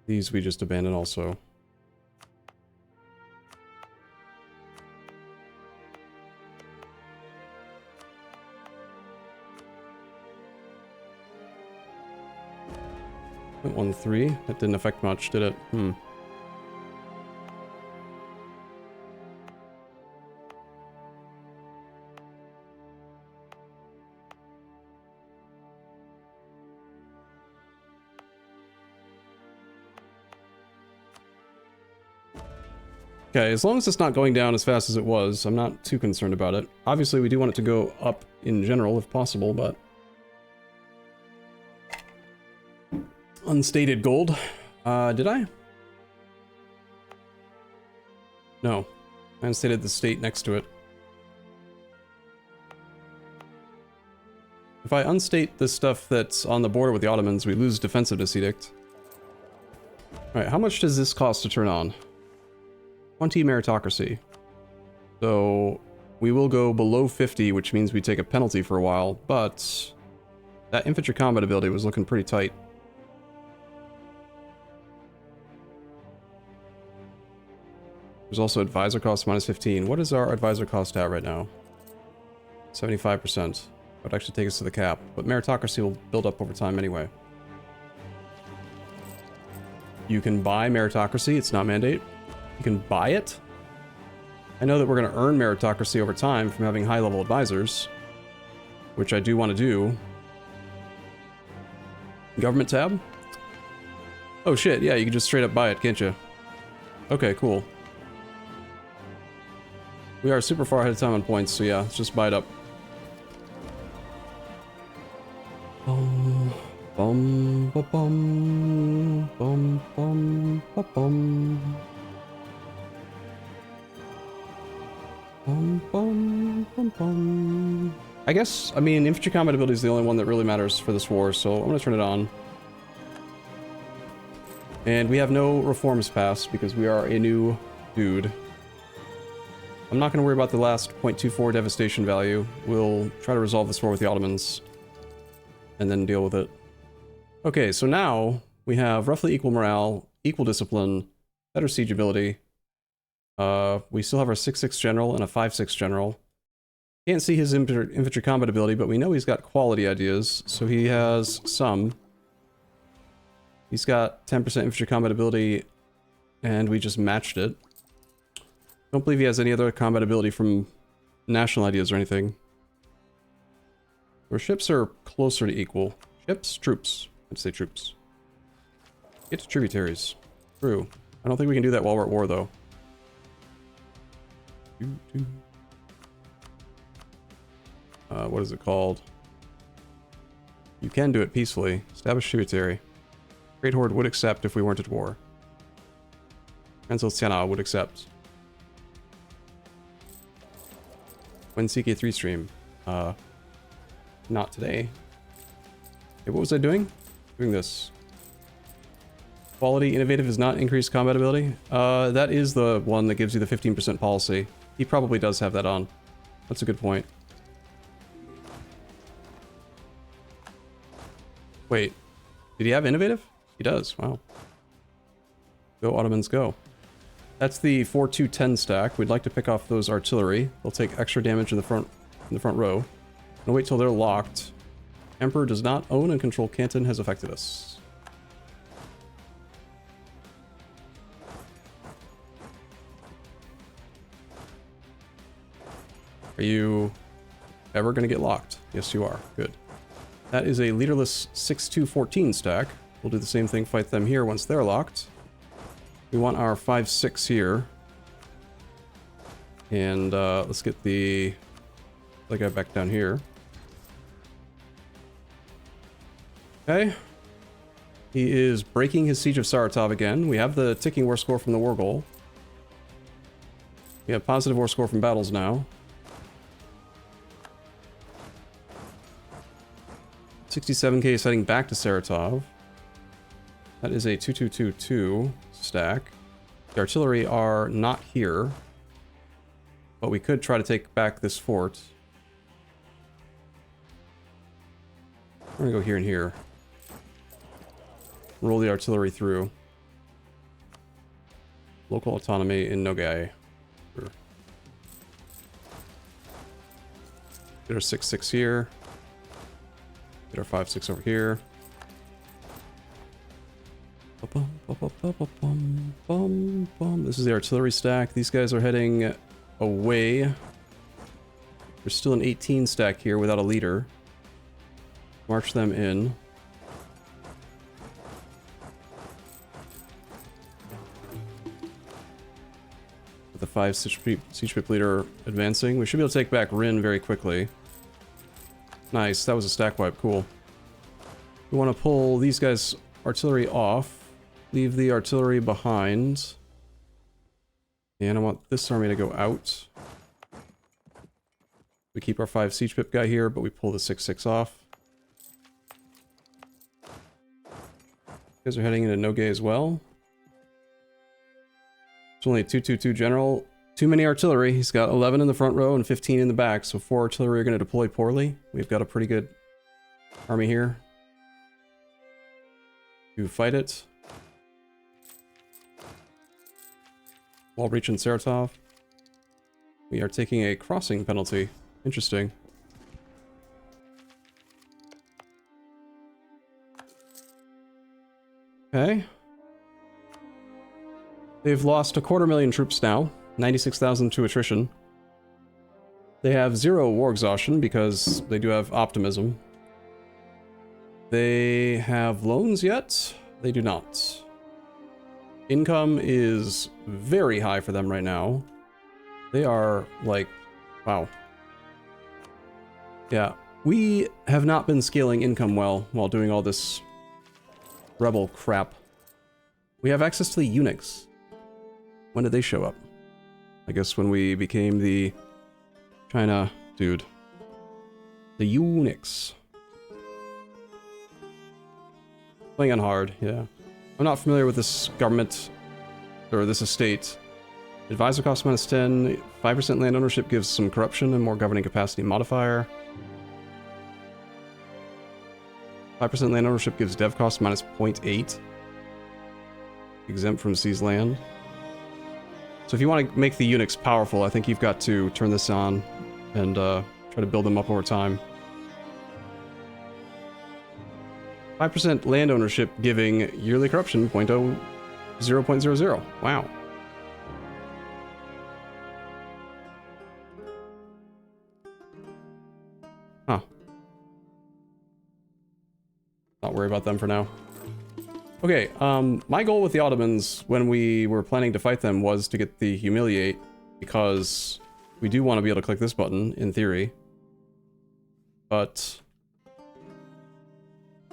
These we just abandon also. .13. That didn't affect much, did it? Okay, as long as it's not going down as fast as it was, I'm not too concerned about it. Obviously, we do want it to go up in general, if possible, but... Unstated gold. Did I? No. I unstated the state next to it. If I unstate the stuff that's on the border with the Ottomans, we lose defensiveness edict. Alright, how much does this cost to turn on? 20 meritocracy. So we will go below 50, which means we take a penalty for a while, but that infantry combat ability was looking pretty tight. There's also advisor cost minus 15. What is our advisor cost at right now? 75%. That would actually take us to the cap, but meritocracy will build up over time anyway. You can buy meritocracy, it's not mandate. You can buy it. I know that we're going to earn meritocracy over time from having high-level advisors, which I do want to do. Government tab? Oh shit, yeah, you can just straight up buy it, can't you? Okay, cool. We are super far ahead of time on points, so yeah, let's just buy it up. Bum, bum, ba bum, bum, bum, ba bum. Bum, bum, bum, bum. I guess, I mean, infantry combat ability is the only one that really matters for this war, so I'm gonna turn it on. And we have no reforms passed because we are a new dude. I'm not going to worry about the last 0.24 devastation value. We'll try to resolve this war with the Ottomans and then deal with it. Okay, so now we have roughly equal morale, equal discipline, better siege ability. We still have our 6-6 general and a 5-6 general. Can't see his infantry combat ability, but we know he's got quality ideas, so he has some. He's got 10% infantry combat ability, and we just matched it. Don't believe he has any other combat ability from national ideas or anything. Our ships are closer to equal. Ships? Troops. I'd say troops. Get to tributaries. True. I don't think we can do that while we're at war, though. What is it called? You can do it peacefully. Establish tributary. Great Horde would accept if we weren't at war. Consolidating would accept. When CK3 stream? Not today. Okay, what was I doing? Doing this. Quality innovative is not increased combat ability. That is the one that gives you the 15% policy. He probably does have that on. That's a good point. Wait, did he have innovative? He does. Wow. Go Ottomans, go. That's the 4-2-10 stack. We'd like to pick off those artillery. They'll take extra damage in the front row. And wait till they're locked. Emperor does not own and control Canton has affected us. Are you ever going to get locked? Yes, you are. Good. That is a leaderless 6-2-14 stack. We'll do the same thing, fight them here once they're locked. We want our 5-6 here. And let's get the guy back down here. Okay. He is breaking his siege of Saratov again. We have the ticking war score from the war goal. We have positive war score from battles now. 67k is heading back to Saratov. That is a 2-2-2-2 stack. The artillery are not here, but we could try to take back this fort. We're gonna go here and here. Roll the artillery through. Local autonomy in Nogai. Sure. Get our 6-6 here. Get our 5-6 over here. This is the artillery stack. These guys are heading away. There's still an 18 stack here without a leader. March them in. With the 5 siege pip leader advancing, we should be able to take back Rin very quickly. Nice, that was a stack wipe, cool. We want to pull these guys' artillery off. Leave the artillery behind. And I want this army to go out. We keep our 5 siege pip guy here, but we pull the 6-6 off. You guys are heading into Nogai as well. It's only a 2-2-2 general. Too many artillery. He's got 11 in the front row and 15 in the back, so 4 artillery are going to deploy poorly. We've got a pretty good army here to fight it. While reaching Saratov, we are taking a crossing penalty. Interesting. Okay. They've lost 250,000 troops now. 96,000 to attrition. They have 0 war exhaustion because they do have optimism. They have loans yet? They do not. Income is very high for them right now. They are like, wow. Yeah, we have not been scaling income well while doing all this rebel crap. We have access to the eunuchs. When did they show up? I guess when we became the China dude. The eunuchs. Playing on hard, yeah. I'm not familiar with this government, or this estate. Advisor cost -10, 5% land ownership gives some corruption and more governing capacity modifier. 5% land ownership gives dev cost -0.8. Exempt from seized land. So if you want to make the eunuchs powerful, I think you've got to turn this on and Try to build them up over time. 5% land ownership giving yearly corruption 0.00. Wow. Huh. Not worry about them for now. Okay, my goal with the Ottomans when we were planning to fight them was to get the Humiliate, because we do want to be able to click this button, in theory. But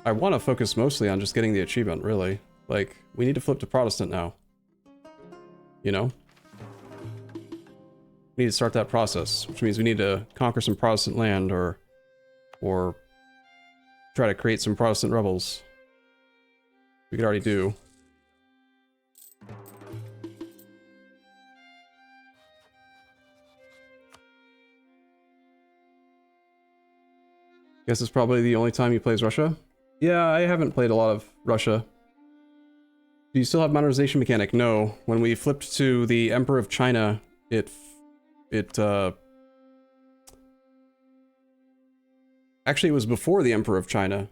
I want to focus mostly on just getting the achievement, really. Like, we need to flip to Protestant now. You know? We need to start that process, which means we need to conquer some Protestant land, or try to create some Protestant rebels. We could already do. Guess it's probably the only time he plays Russia. Yeah, I haven't played a lot of Russia. Do you still have modernization mechanic? No. When we flipped to the Emperor of China, actually, it was before the Emperor of China.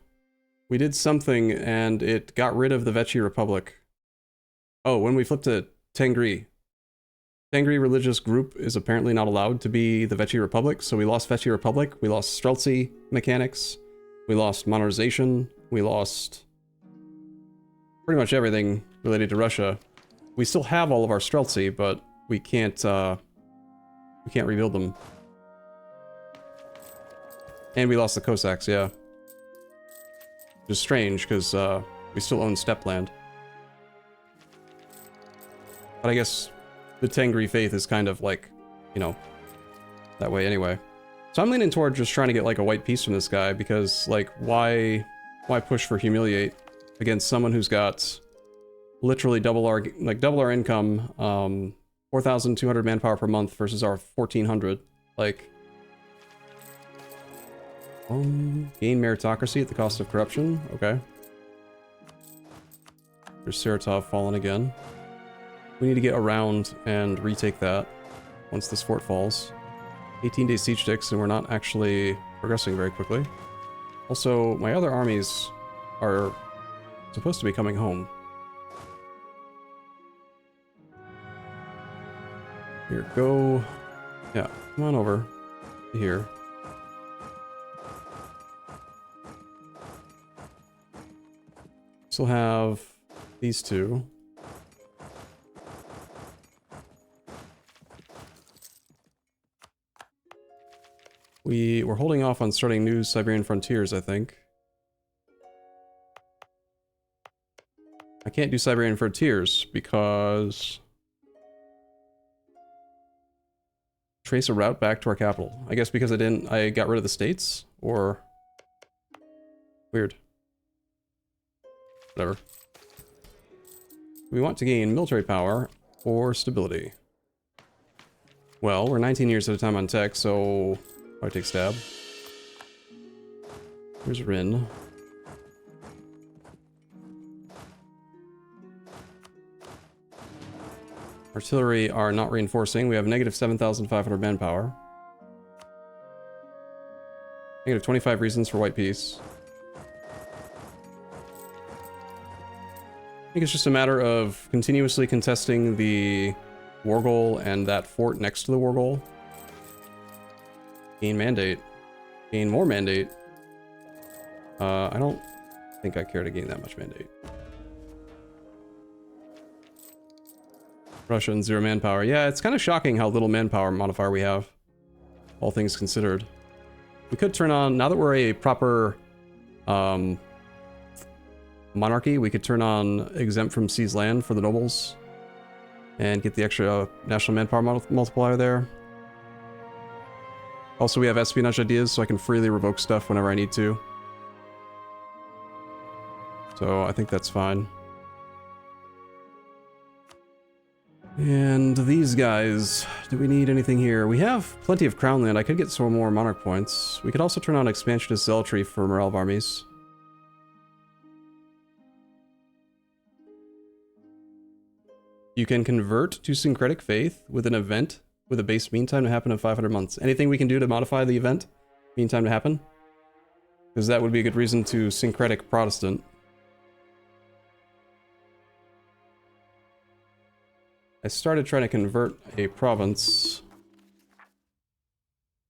We did something, and it got rid of the Vechi Republic. Oh, when we flipped to Tengri. Tengri religious group is apparently not allowed to be the Vechi Republic, so we lost Vechi Republic, we lost Streltsy mechanics, we lost modernization, we lost pretty much everything related to Russia. We still have all of our Streltsy, but we can't rebuild them. And we lost the Cossacks, yeah. Which is strange, because we still own steppe land. But I guess the Tengri faith is kind of like, you know, that way anyway. So I'm leaning toward just trying to get like a white piece from this guy, because like, why push for Humiliate against someone who's got literally double our income, 4,200 manpower per month versus our 1,400, like. Gain meritocracy at the cost of corruption. Okay. There's Saratov fallen again. We need to get around and retake that once this fort falls. 18-day siege sticks, and we're not actually progressing very quickly. Also, my other armies are supposed to be coming home. Here, go. Yeah, come on over to here. Still have these two. We're holding off on starting new Siberian frontiers, I think. I can't do Siberian frontiers because trace a route back to our capital. I guess because I got rid of the states, or weird. Whatever. We want to gain military power or stability. Well, we're 19 years at a time on tech, so I take stab. Here's Rin. Artillery are not reinforcing. We have negative 7,500 manpower. Negative 25 reasons for white peace. I think it's just a matter of continuously contesting the war goal and that fort next to the war goal. Gain mandate. Gain more mandate. I don't think I care to gain that much mandate. Russia and 0 manpower. Yeah, it's kind of shocking how little manpower modifier we have, all things considered. We could turn on, now that we're a proper monarchy, we could turn on exempt from seized land for the nobles and get the extra national manpower multiplier there. Also, we have espionage ideas, so I can freely revoke stuff whenever I need to. So I think that's fine. And these guys, do we need anything here? We have plenty of crown land. I could get some more monarch points. We could also turn on expansionist zealotry for morale of armies. You can convert to syncretic faith with an event with a base mean time to happen in 500 months. Anything we can do to modify the event? meantime to happen. Because that would be a good reason to syncretic Protestant. I started trying to convert a province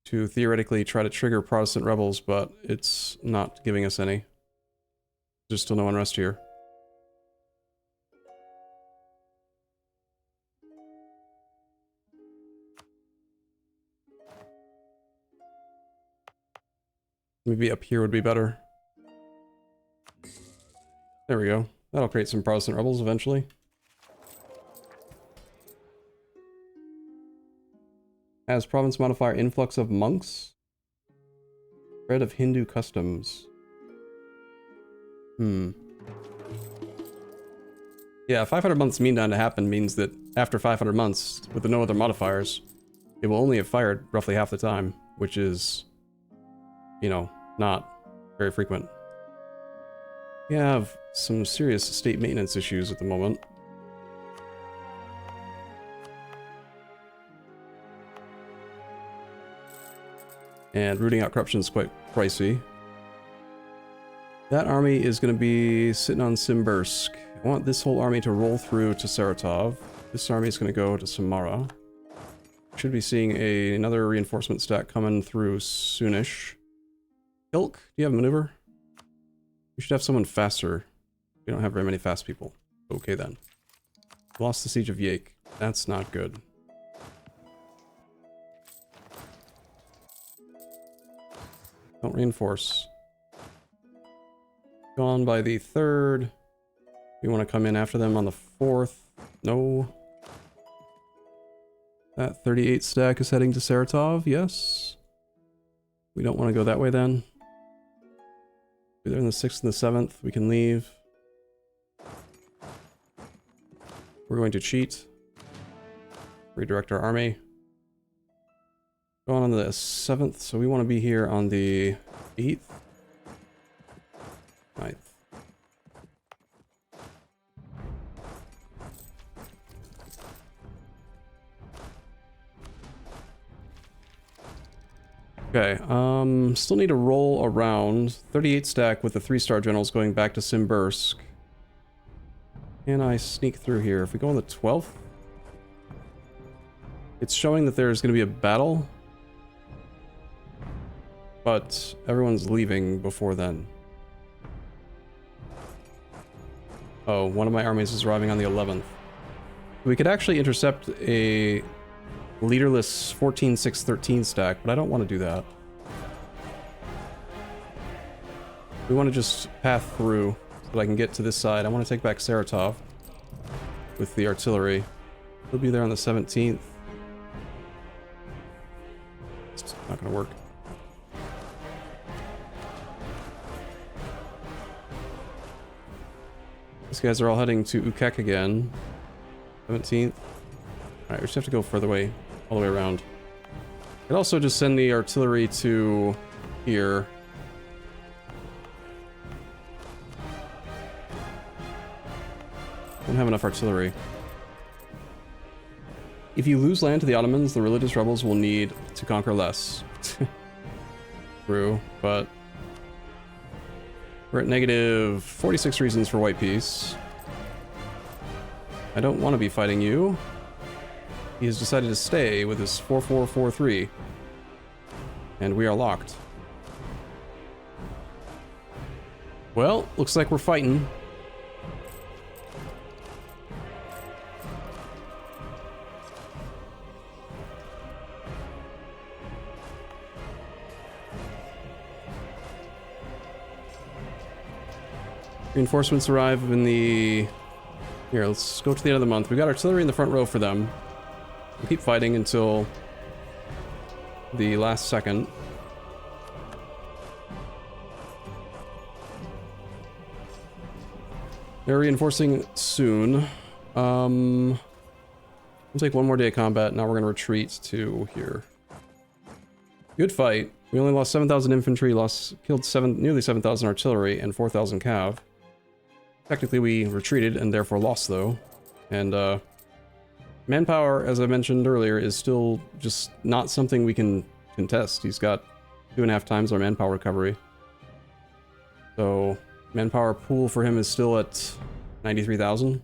to theoretically try to trigger Protestant rebels, but it's not giving us any. There's still no unrest here. Maybe up here would be better. There we go. That'll create some Protestant rebels eventually. As province modifier influx of monks. Spread of Hindu customs. Yeah, 500 months meantime to happen means that after 500 months, with no other modifiers, it will only have fired roughly half the time, which is, you know, not very frequent. We have some serious state maintenance issues at the moment. And rooting out corruption is quite pricey. That army is going to be sitting on Simbirsk. I want this whole army to roll through to Saratov. This army is going to go to Samara. Should be seeing another reinforcement stack coming through soonish. Ilk, do you have maneuver? We should have someone faster. We don't have very many fast people. Okay then. Lost the siege of Yake. That's not good. Don't reinforce. Gone by the 3rd. We want to come in after them on the 4th. No. That 38 stack is heading to Saratov, yes. We don't want to go that way then. Either in the 6th and the 7th, we can leave. We're going to cheat. Redirect our army. Go on the 7th, so we want to be here on the 8th. 9th. Okay, still need to roll around. 38 stack with the 3-star generals going back to Simbirsk. Can I sneak through here? If we go on the 12th? It's showing that there's going to be a battle. But everyone's leaving before then. Oh, one of my armies is arriving on the 11th. We could actually intercept a leaderless 14-6-13 stack, but I don't want to do that. We want to just path through so that I can get to this side. I want to take back Saratov with the artillery. We'll be there on the 17th. It's not going to work. These guys are all heading to Ukek again. 17th. Alright, we just have to go further away, all the way around. Could also just send the artillery to here. Don't have enough artillery. If you lose land to the Ottomans, the religious rebels will need to conquer less. True, but we're at negative 46 reasons for white peace. I don't want to be fighting you. He has decided to stay with his 4443. And we are locked. Well, looks like we're fighting. Reinforcements arrive in the... Here, let's go to the end of the month. We've got artillery in the front row for them. We'll keep fighting until the last second. They're reinforcing soon. We'll take one more day of combat. Now we're going to retreat to here. Good fight. We only lost 7,000 infantry, killed nearly 7,000 artillery, and 4,000 cav. Technically we retreated and therefore lost though. And manpower, as I mentioned earlier, is still just not something we can contest. He's got 2.5 times our manpower recovery. So, manpower pool for him is still at 93,000.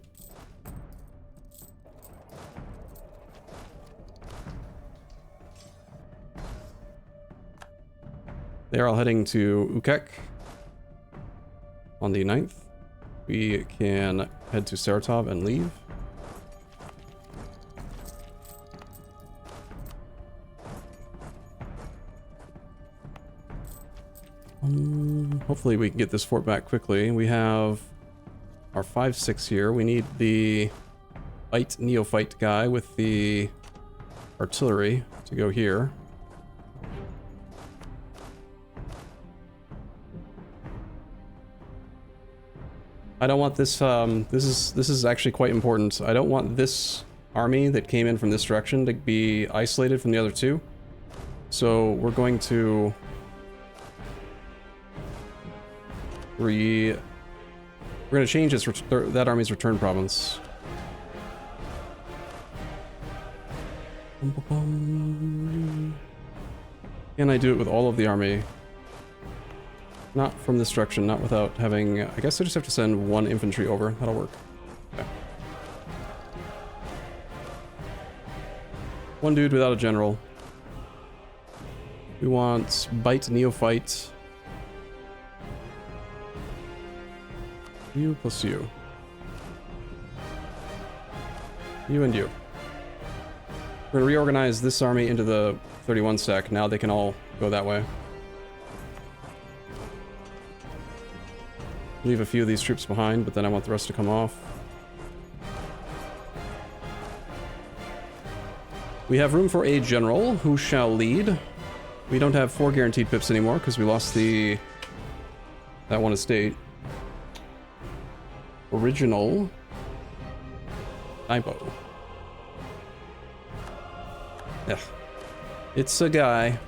They're all heading to Ukek on the 9th. We can head to Saratov and leave. Hopefully we can get this fort back quickly. We have our 5-6 here. We need the fight neophyte guy with the artillery to go here. I don't want this, this is actually quite important. I don't want this army that came in from this direction to be isolated from the other two. So we're going to we're going to change that army's return province. Can I do it with all of the army? Not from this direction, not without having... I guess I just have to send 1 infantry over. That'll work. Okay. 1 dude without a general. We want bite neophyte. You plus you. You and you. We're gonna reorganize this army into the 31 stack. Now they can all go that way. Leave a few of these troops behind, but then I want the rest to come off. We have room for a general who shall lead. We don't have 4 guaranteed pips anymore because we lost that one estate. Original typo. Yeah. It's a guy.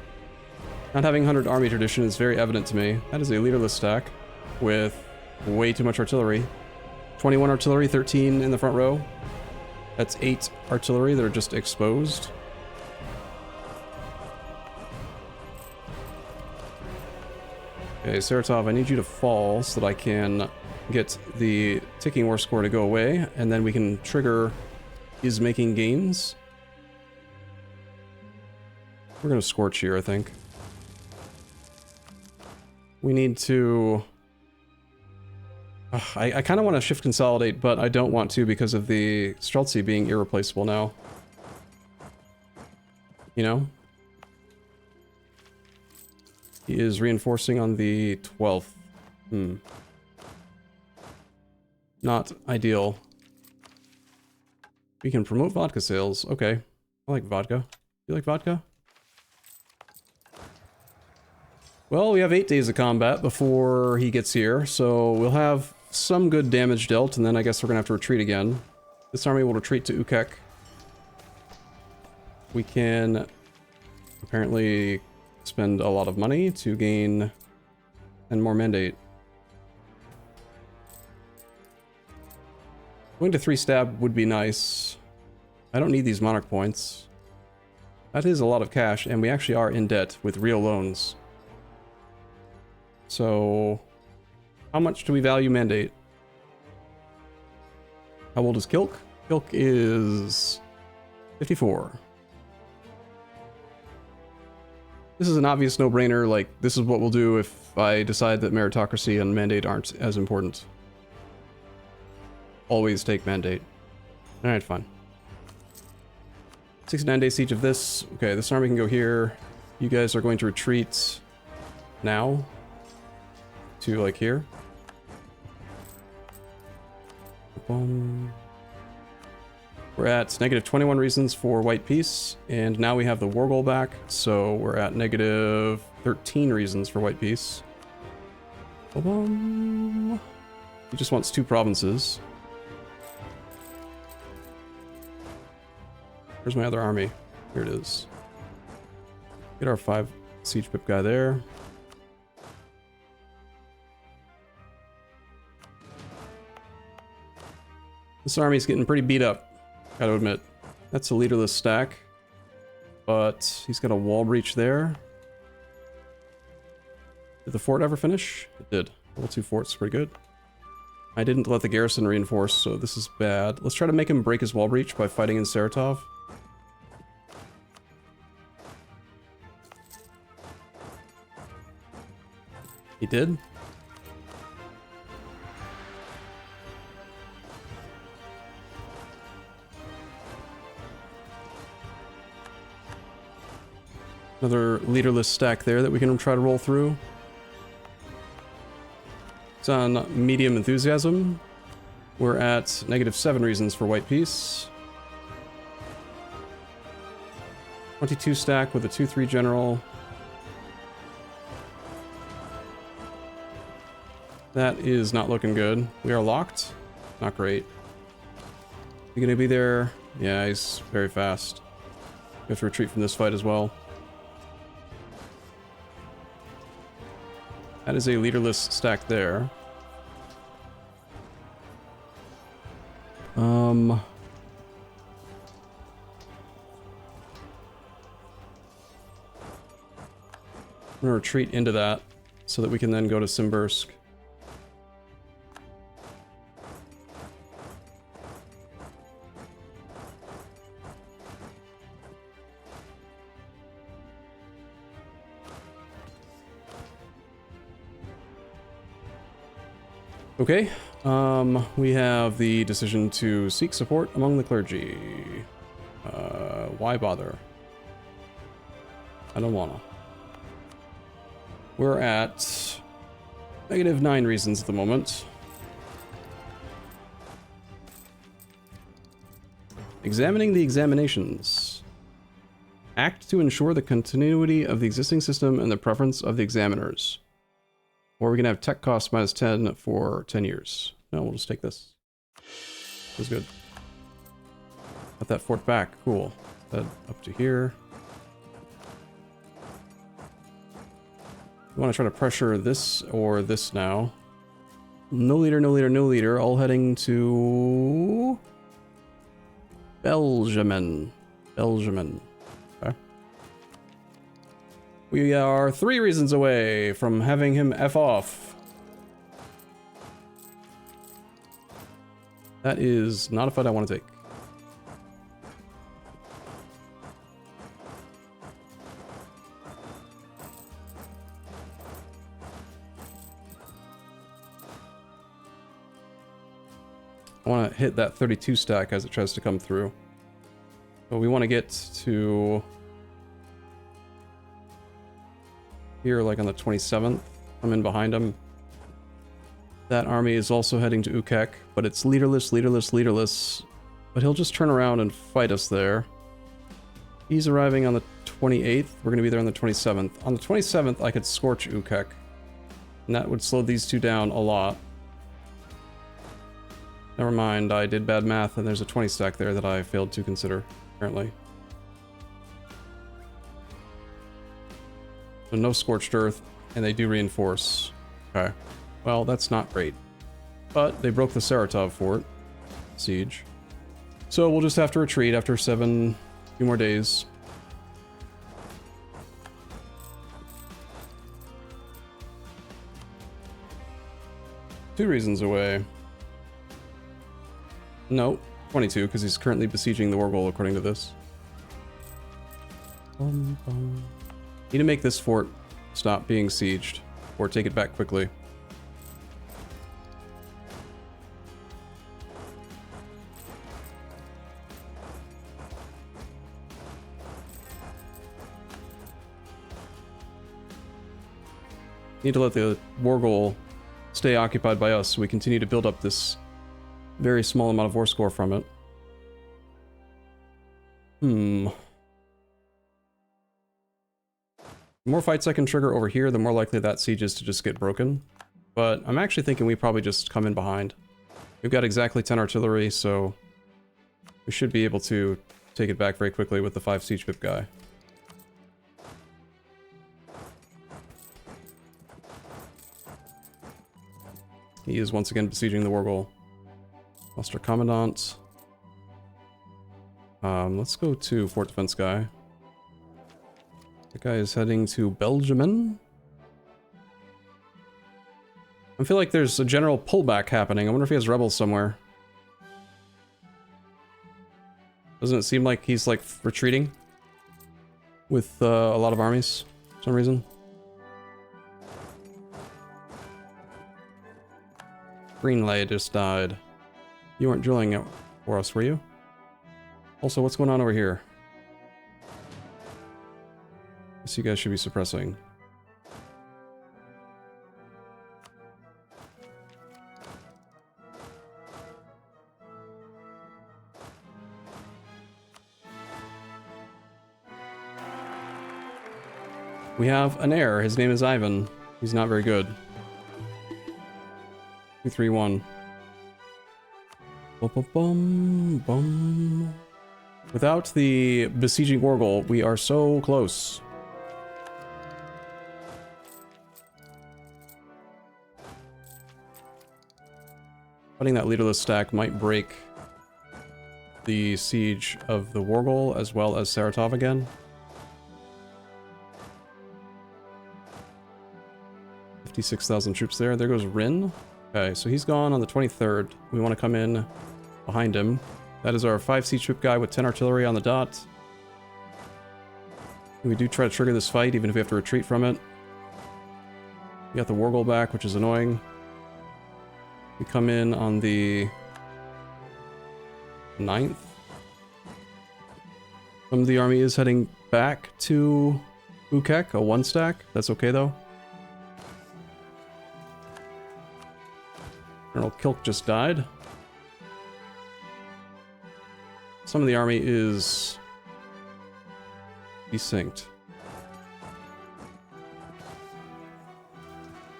Not having 100 army tradition is very evident to me. That is a leaderless stack with way too much artillery. 21 artillery, 13 in the front row. That's 8 artillery that are just exposed. Okay, Saratov, I need you to fall so that I can get the ticking war score to go away, and then we can trigger is making gains. We're gonna scorch here, I think. We need to... I kind of want to shift consolidate, but I don't want to because of the Streltsy being irreplaceable now. You know? He is reinforcing on the 12th. Not ideal. We can promote vodka sales. Okay. I like vodka. You like vodka? Well, we have 8 days of combat before he gets here, so we'll have some good damage dealt, and then I guess we're gonna have to retreat again. This army will retreat to Ukek. We can apparently spend a lot of money to gain 10 more mandate. Going to 3 stab would be nice. I don't need these monarch points. That is a lot of cash, and we actually are in debt with real loans. So, how much do we value mandate? How old is Kilk? Kilk is 54. This is an obvious no-brainer, like, this is what we'll do if I decide that meritocracy and mandate aren't as important. Always take mandate. Alright, fine. 69-day siege of this. Okay, this army can go here. You guys are going to retreat now to, like, here. Boom. We're at negative 21 reasons for white peace, and now we have the war goal back, so we're at negative 13 reasons for white peace. Boom. He just wants 2 provinces. Where's my other army? Here it is. Get our 5 siege pip guy there. This army's getting pretty beat up, gotta admit. That's a leaderless stack, but he's got a wall breach there. Did the fort ever finish? It did. Level 2 fort's pretty good. I didn't let the garrison reinforce, so this is bad. Let's try to make him break his wall breach by fighting in Saratov. He did? Another leaderless stack there that we can try to roll through. It's on medium enthusiasm. We're at -7 reasons for white peace. 22 stack with a 2-3 general. That is not looking good. We are locked. Not great. You gonna be there? Yeah, he's very fast. We have to retreat from this fight as well. That is a leaderless stack there. I'm gonna retreat into that so that we can then go to Simbursk. Okay, we have the decision to seek support among the clergy. Why bother? I don't wanna. We're at -9 reasons at the moment. Examining the examinations. Act to ensure the continuity of the existing system and the preference of the examiners. Or we can have tech cost -10 for 10 years. No, we'll just take this. That's good. Got that fort back. Cool. That up to here. We want to try to pressure this or this now. No leader, no leader, no leader. All heading to Belgiumen. Belgiumen. Okay. We are 3 reasons away from having him F off. That is not a fight I want to take. I want to hit that 32 stack as it tries to come through. But we want to get to here like on the 27th. I'm in behind him. That army is also heading to Ukek, but it's leaderless, leaderless, leaderless. But he'll just turn around and fight us there. He's arriving on the 28th. We're going to be there on the 27th. On the 27th, I could scorch Ukek. And that would slow these two down a lot. Never mind, I did bad math, and there's a 20 stack there that I failed to consider, apparently. So no Scorched Earth, and they do reinforce. Okay. Well, that's not great. But they broke the Saratov fort. Siege. So we'll just have to retreat after few more days. Two reasons away. No, 22, because he's currently besieging the Wargol, according to this. Need to make this fort stop being sieged, or take it back quickly. Need to let the Wargol stay occupied by us so we continue to build up this very small amount of war score from it. The more fights I can trigger over here, the more likely that siege is to just get broken. But I'm actually thinking we probably just come in behind. We've got exactly 10 artillery, so we should be able to take it back very quickly with the 5 siege pip guy. He is once again besieging the Wargol. Lost our Commandant. Let's go to Fort Defense guy. That guy is heading to Belgiumen. I feel like there's a general pullback happening. I wonder if he has rebels somewhere. Doesn't it seem like he's, like, retreating? With a lot of armies, for some reason. Greenlay just died. You weren't drilling it for us, were you? Also, what's going on over here? Guess you guys should be suppressing. We have an heir. His name is Ivan. He's not very good. 231. Bum, bum, bum, bum. Without the besieging Wargle, we are so close. Putting that leaderless stack might break the siege of the Wargle as well as Saratov again. 56,000 troops there. There goes Rin. Okay, so he's gone on the 23rd. We want to come in behind him. That is our 5 siege troop guy with 10 artillery on the dot. We do try to trigger this fight, even if we have to retreat from it. We got the Wargle back, which is annoying. We come in on the 9th. Some of the army is heading back to Ukek, a 1 stack. That's okay though. General Kilk just died. Some of the army is desynced.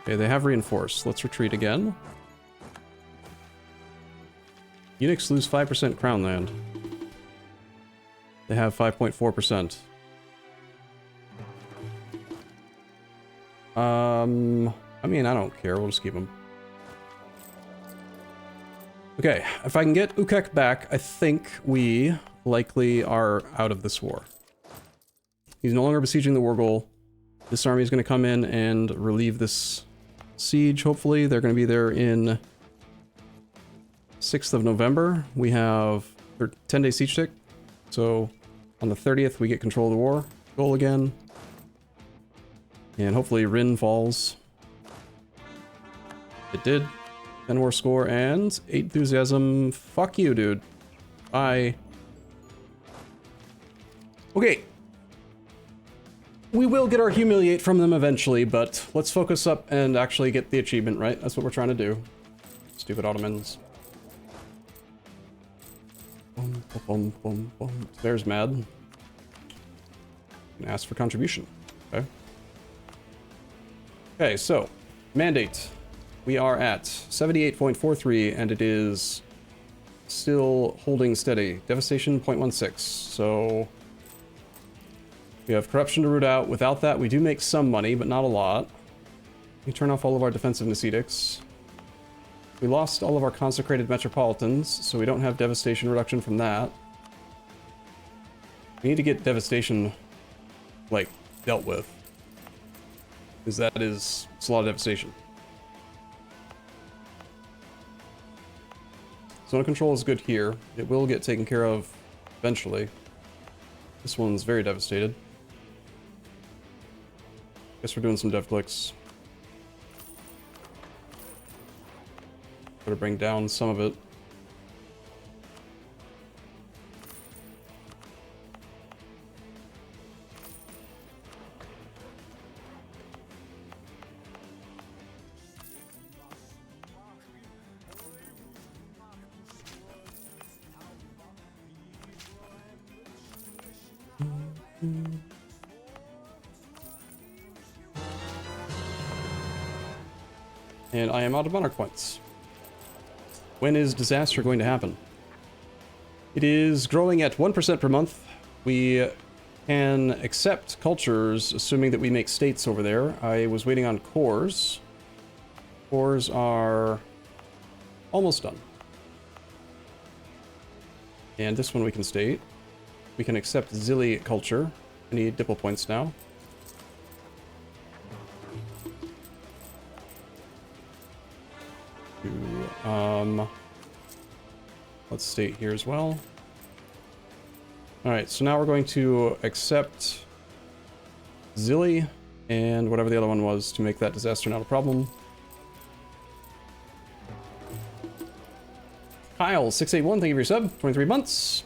Okay, they have reinforced. Let's retreat again. Unix lose 5% crown land. They have 5.4%. I mean, I don't care. We'll just keep them. Okay, if I can get Ukek back, I think we likely are out of this war. He's no longer besieging the Wargle. This army is going to come in and relieve this siege, hopefully. They're going to be there in 6th of November. We have 10-day siege tick. So on the 30th, we get control of the war goal again. And hopefully Rin falls. It did. 10 war score and 8 enthusiasm. Fuck you, dude. Bye. Okay. We will get our humiliate from them eventually, but let's focus up and actually get the achievement, right? That's what we're trying to do. Stupid Ottomans. Boom, boom, boom, boom. There's mad. And ask for contribution. Okay. Okay, so mandate. We are at 78.43, and it is still holding steady. Devastation 0.16. So we have corruption to root out. Without that, we do make some money, but not a lot. We turn off all of our defensiveness edicts. We lost all of our consecrated metropolitans, so we don't have devastation reduction from that. We need to get devastation, like, dealt with. Because it's a lot of devastation. Zone control is good here. It will get taken care of eventually. This one's very devastated. Guess we're doing some dev clicks. Gotta bring down some of it. And I am out of monarch points. When is disaster going to happen? It is growing at 1% per month. We can accept cultures, assuming that we make states over there. I was waiting on cores. Cores are almost done. And this one we can state. We can accept Zilli culture. I need diplo points now. Let's state here as well. Alright, so now we're going to accept Zilly and whatever the other one was to make that disaster not a problem. Kyle, 681, thank you for your sub. 23 months.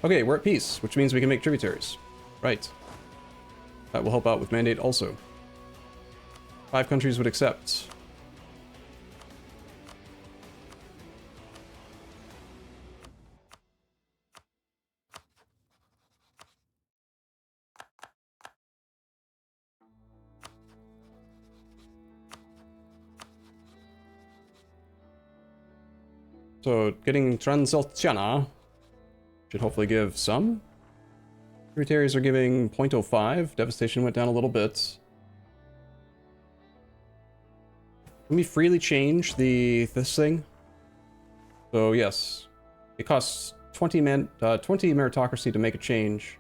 Okay, we're at peace, which means we can make tributaries. Right. That will help out with mandate also. 5 countries would accept. So, getting Transilvania should hopefully give some. Tributaries are giving 0.05. Devastation went down a little bit. Can we freely change this thing? So, yes. It costs 20 meritocracy to make a change.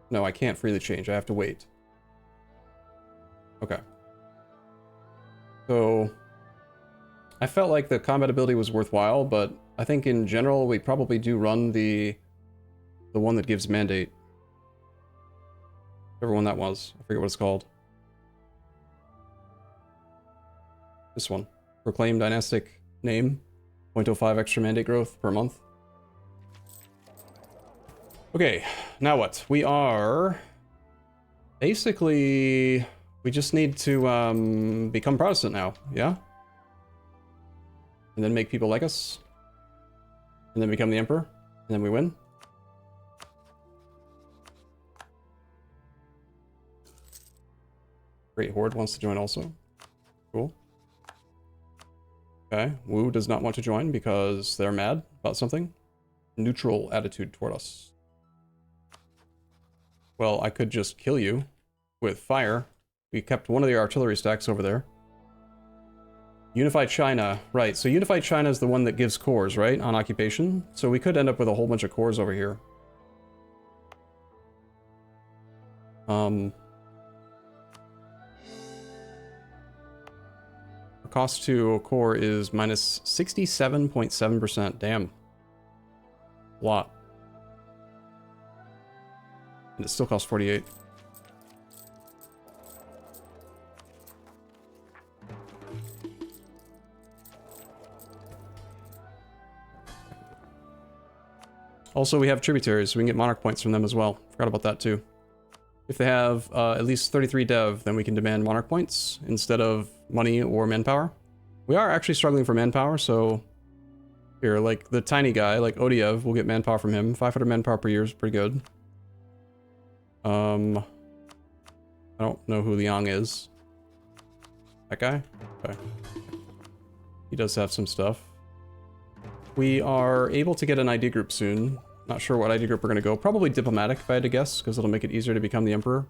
No, I can't freely change. I have to wait. Okay. So... I felt like the combat ability was worthwhile, but I think in general we probably do run the one that gives mandate. Whichever one that was. I forget what it's called. This one. Proclaim dynastic name. 0.05 extra mandate growth per month. Okay, now what? We are... Basically... We just need to become Protestant now, yeah? And then make people like us. And then become the emperor. And then we win. Great Horde wants to join also. Cool. Okay. Wu does not want to join because they're mad about something. Neutral attitude toward us. Well, I could just kill you with fire. We kept one of the artillery stacks over there. Unified China, right, so Unified China is the one that gives cores, right, on occupation? So we could end up with a whole bunch of cores over here. The cost to a core is minus 67.7%, damn. A lot. And it still costs 48. Also, we have tributaries, so we can get monarch points from them as well. Forgot about that too. If they have at least 33 dev, then we can demand monarch points instead of money or manpower. We are actually struggling for manpower, so here, like the tiny guy, like Odiev, we'll get manpower from him. 500 manpower per year is pretty good. I don't know who Liang is. That guy? Okay. He does have some stuff. We are able to get an ID group soon. Not sure what ID group we're going to go. Probably diplomatic, if I had to guess, because it'll make it easier to become the emperor.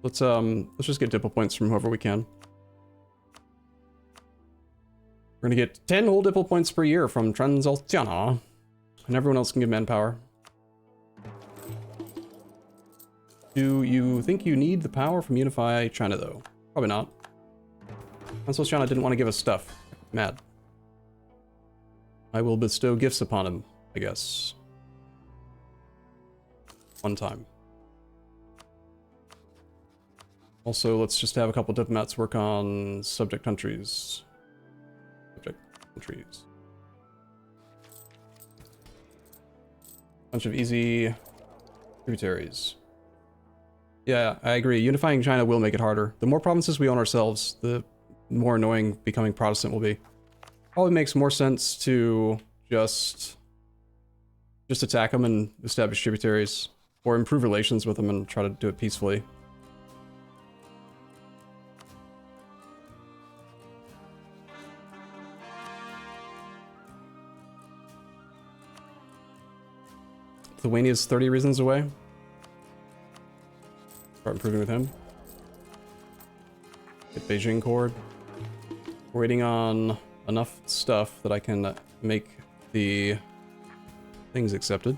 Let's just get diplo points from whoever we can. We're going to get 10 whole diplo points per year from Transilvania, and everyone else can give manpower. Do you think you need the power from Unify China, though? Probably not. Transilvania didn't want to give us stuff. Mad. I will bestow gifts upon him, I guess. One time. Also, let's just have a couple diplomats work on subject countries. Subject countries. Bunch of easy tributaries. Yeah, I agree. Unifying China will make it harder. The more provinces we own ourselves, the more annoying becoming Protestant will be. Probably makes more sense to just attack them and establish tributaries, or improve relations with them and try to do it peacefully. Lithuania's 30 reasons away. Start improving with him. Get Beijing cord. We're waiting on enough stuff that I can make the things accepted.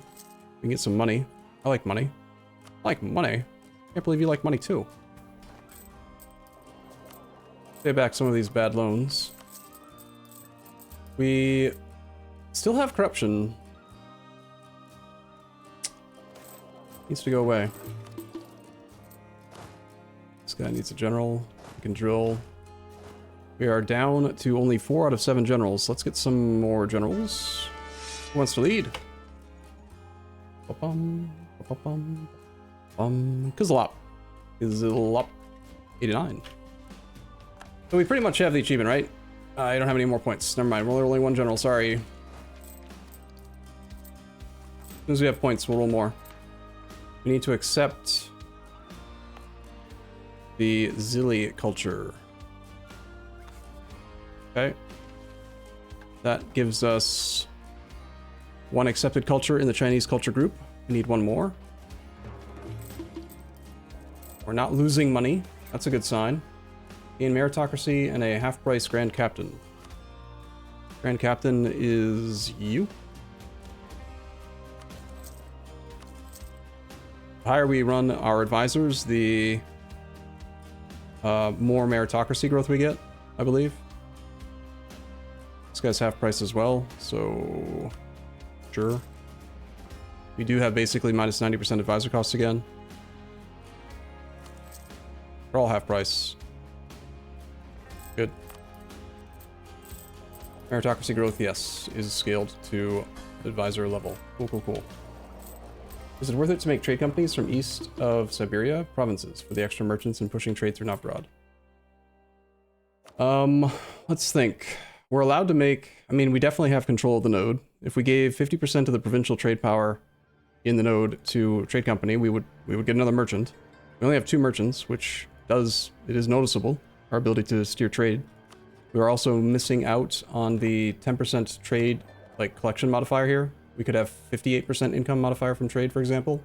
We can get some money. I like money. I like money. Can't believe you like money too. pay back some of these bad loans. We still have corruption. Needs to go away. This guy needs a general. We can drill. We are down to only 4 out of 7 generals. Let's get some more generals. Who wants to lead? Kizlop. 89. So we pretty much have the achievement, right? I don't have any more points. Never mind. We're only 1 general. Sorry. As soon as we have points, we'll roll more. We need to accept the Zili culture. Okay. That gives us 1 accepted culture in the Chinese culture group. We need 1 more. We're not losing money. That's a good sign. In meritocracy and a half-price Grand Captain. Grand Captain is you. The higher we run our advisors, the more meritocracy growth we get, I believe. This guy's half price as well, so sure. We do have basically minus 90% advisor costs again. We're all half price. Good. Meritocracy growth, yes, is scaled to advisor level. Cool, cool, cool. Is it worth it to make trade companies from east of Siberia provinces for the extra merchants and pushing trade through Novgorod? Let's think. We're allowed to make, I mean, we definitely have control of the node. If we gave 50% of the provincial trade power in the node to a trade company, we would get another merchant. We only have 2 merchants, which it is noticeable, our ability to steer trade. We are also missing out on the 10% trade, like, collection modifier here. We could have 58% income modifier from trade, for example.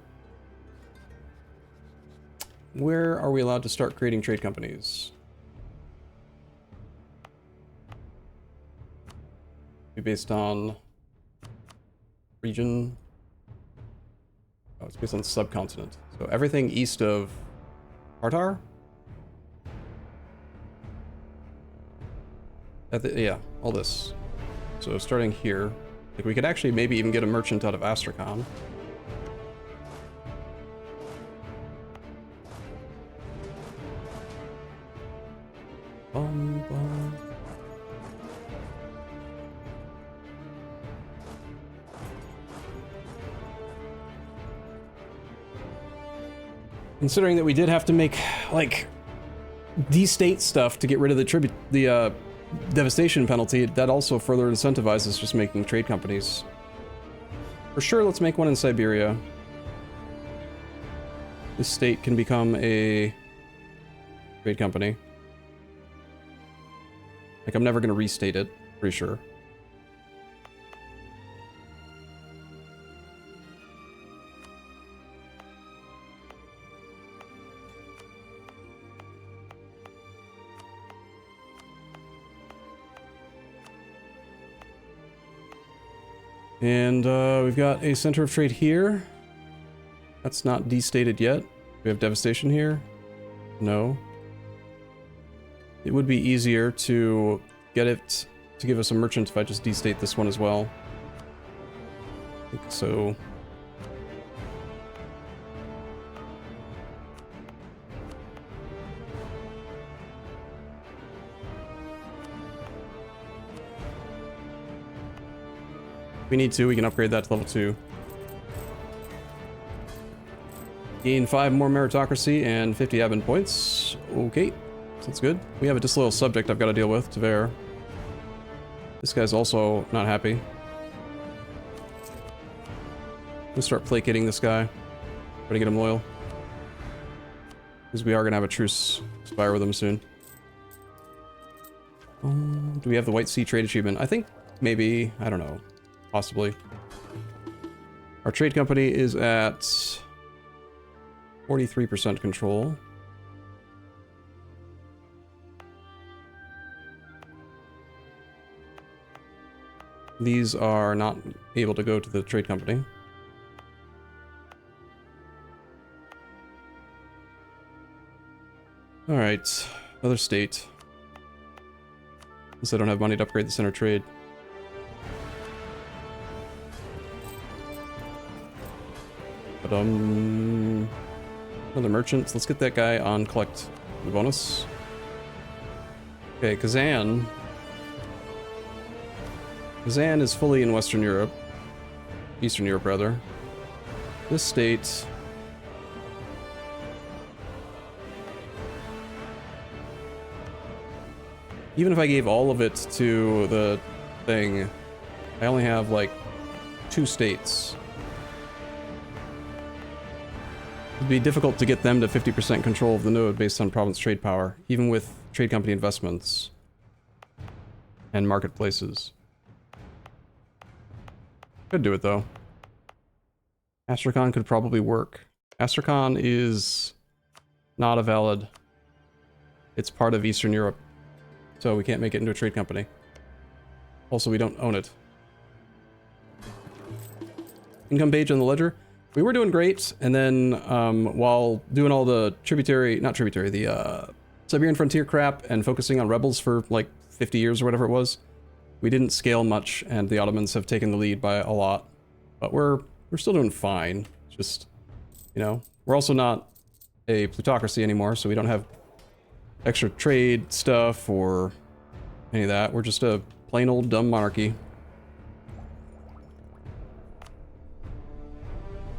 Where are we allowed to start creating trade companies? Be based on region. Oh, it's based on subcontinent. So everything east of Tartar? Yeah, all this. So starting here, like we could actually maybe even get a merchant out of Astrakhan. Considering that we did have to make, like, de-state stuff to get rid of the devastation penalty, that also further incentivizes just making trade companies. For sure, let's make one in Siberia. This state can become a trade company. Like, I'm never going to restate it, pretty sure. And we've got a center of trade here. That's not destated yet. We have devastation here. No. It would be easier to get it to give us a merchant if I just destate this one as well. I think so. If we need to, we can upgrade that to level 2. Gain 5 more meritocracy and 50 admin points. Okay, that's good. We have a disloyal subject I've got to deal with, Tver. This guy's also not happy. I'm gonna start placating this guy. Try to get him loyal. Because we are gonna have a truce expire with him soon. Do we have the White Sea trade achievement? I think maybe, I don't know. Possibly. Our trade company is at 43% control. These are not able to go to the trade company. Alright, another state. Since I don't have money to upgrade the center trade. But, another merchant. Let's get that guy on collect the bonus. Okay, Kazan. Kazan is fully in Western Europe. Eastern Europe, rather. This state... Even if I gave all of it to the thing, I only have, like, 2 states. It'd be difficult to get them to 50% control of the node based on province trade power, even with trade company investments and marketplaces. Could do it, though. Astrakhan could probably work. Astrakhan is not a valid... It's part of Eastern Europe. So we can't make it into a trade company. Also, we don't own it. Income page on the ledger. We were doing great, and then while doing all the the Siberian frontier crap and focusing on rebels for like 50 years or whatever it was, we didn't scale much, and the Ottomans have taken the lead by a lot. But we're still doing fine. Just, you know, we're also not a plutocracy anymore, so we don't have extra trade stuff or any of that. We're just a plain old dumb monarchy.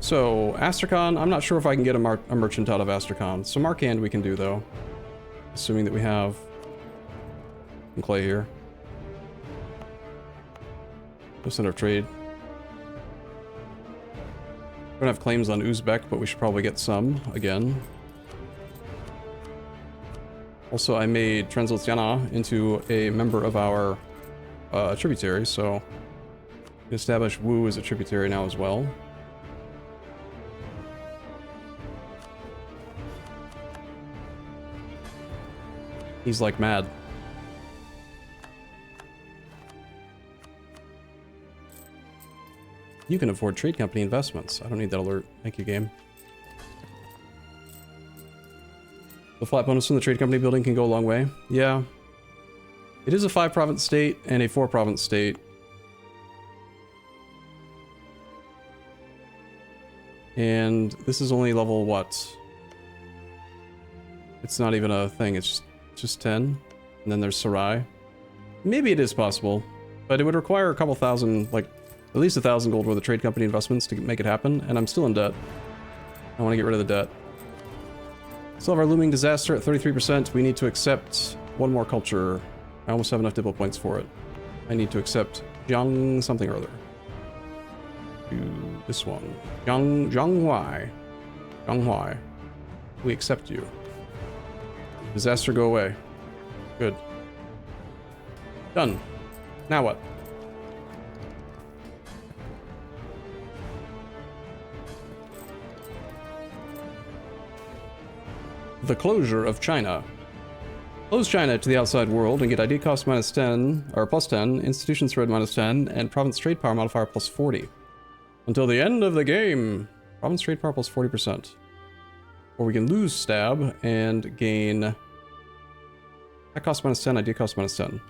So, Astrakhan, I'm not sure if I can get a merchant out of Astrakhan. So Markand we can do, though. Assuming that we have some clay here. No center of trade. We don't have claims on Uzbek, but we should probably get some, again. Also, I made Transylvania into a member of our tributary, so we can establish Wu as a tributary now as well. He's like mad. You can afford trade company investments. I don't need that alert. Thank you, game. The flat bonus from the trade company building can go a long way. Yeah. It is a 5-province state and a 4-province state. And this is only level what? It's not even a thing, it's just 10. And then there's Sarai. Maybe it is possible, but it would require a couple thousand, like at least 1,000 gold worth of trade company investments to make it happen, and I'm still in debt. I want to get rid of the debt. Still have our looming disaster at 33%. We need to accept one more culture. I almost have enough diplo points for it. I need to accept Jiang something or other. Do this one. Jiang Huai. Jiang Huai. We accept you. Disaster go away. Good. Done. Now what? The closure of China. Close China to the outside world and get ID cost minus 10, or plus 10, institution spread minus 10, and province trade power modifier plus 40. Until the end of the game. Province trade power plus 40%. Or we can lose stab and gain... That cost minus 10, ID cost minus 10.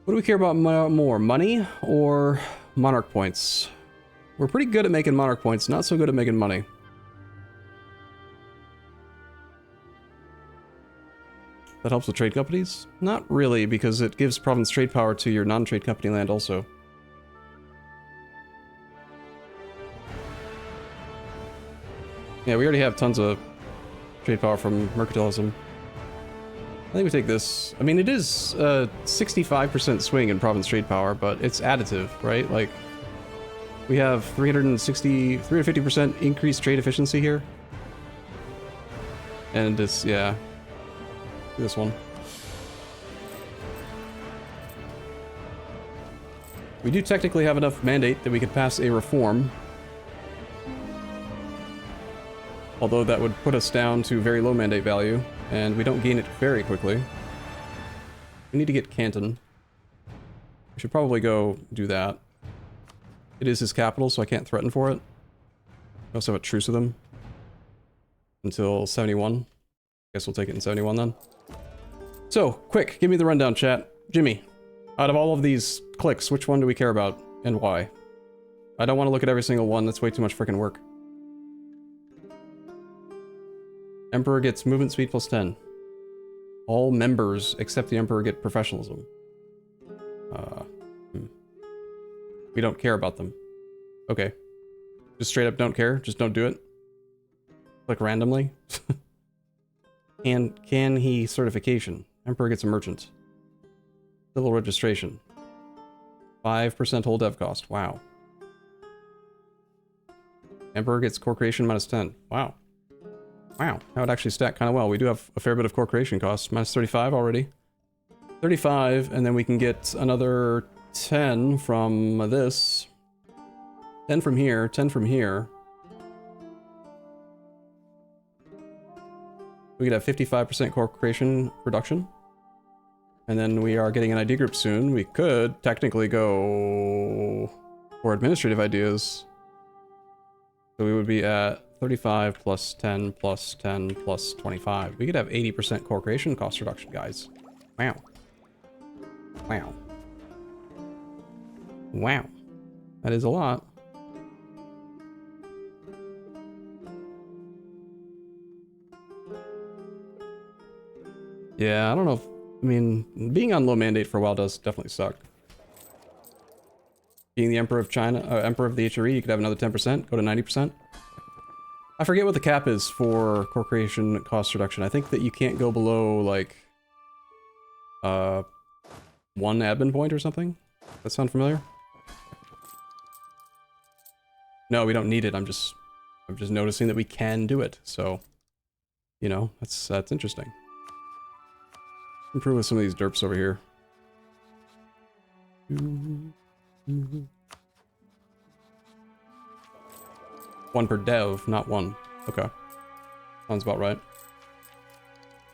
What do we care about more? Money or monarch points? We're pretty good at making monarch points, not so good at making money. That helps with trade companies? Not really, because it gives province trade power to your non-trade company land also. Yeah, we already have tons of trade power from mercantilism. I think we take this. I mean, it is a 65% swing in province trade power, but it's additive, right? Like, we have 350% increased trade efficiency here. And it's, yeah. This one. We do technically have enough mandate that we could pass a reform. Although that would put us down to very low mandate value, and we don't gain it very quickly. We need to get Canton. We should probably go do that. It is his capital, so I can't threaten for it. We also have a truce with him. Until 71. Guess we'll take it in 71 then. So, quick, give me the rundown, chat. Jimmy, out of all of these clicks, which one do we care about and why? I don't want to look at every single one. That's way too much freaking work. Emperor gets movement speed plus 10. All members except the Emperor get professionalism. We don't care about them. Okay. Just straight up don't care. Just don't do it. Click randomly. Can he certification? Emperor gets a merchant. Civil registration. 5% whole dev cost. Wow. Emperor gets core creation minus 10. Wow. Wow. That would actually stack kind of well. We do have a fair bit of core creation costs. Minus 35 already. 35, and then we can get another 10 from this. 10 from here. 10 from here. We could have 55% core creation reduction. And then we are getting an ID group soon. We could technically go for administrative ideas. So we would be at 35 plus 10 plus 10 plus 25. We could have 80% core creation cost reduction, guys. Wow. Wow. Wow. That is a lot. Yeah, I don't know if... I mean, being on low mandate for a while does definitely suck. Being the Emperor of China, Emperor of the HRE, you could have another 10%, go to 90%. I forget what the cap is for core creation cost reduction. I think that you can't go below, like, 1 admin point or something. Does that sound familiar? No, we don't need it. I'm just noticing that we can do it. So, you know, that's interesting. Improve with some of these derps over here. One per dev, not one. Okay. Sounds about right.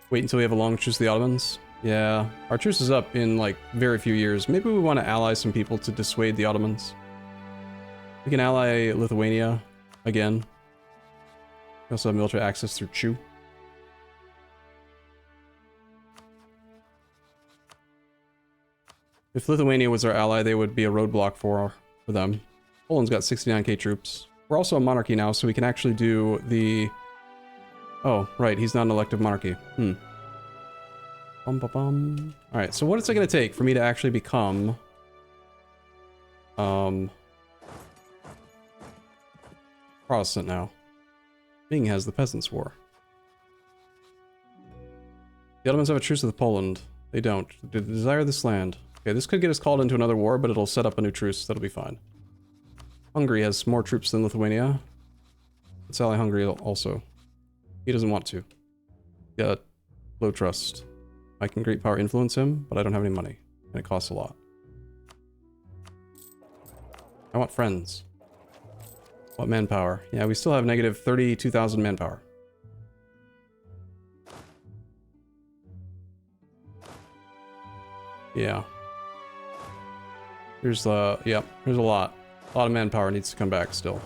Wait until we have a long truce with the Ottomans? Yeah, our truce is up in, like, very few years. Maybe we want to ally some people to dissuade the Ottomans. We can ally Lithuania again. We also have military access through Chu. If Lithuania was our ally, they would be a roadblock for them. Poland's got 69k troops. We're also a monarchy now, so we can actually do the... Oh, right, he's not an elective monarchy. Alright, so what is it going to take for me to actually become... Protestant now? Ming has the Peasants' War. The Ottomans have a truce with Poland. They don't. They desire this land. Okay, this could get us called into another war, but it'll set up a new truce. That'll be fine. Hungary has more troops than Lithuania. Let's ally Hungary also. He doesn't want to. Got low trust. I can great power influence him, but I don't have any money. And it costs a lot. I want friends. What manpower? Yeah, we still have negative 32,000 manpower. Yeah. Here's the... Yep, there's a lot. A lot of manpower needs to come back still.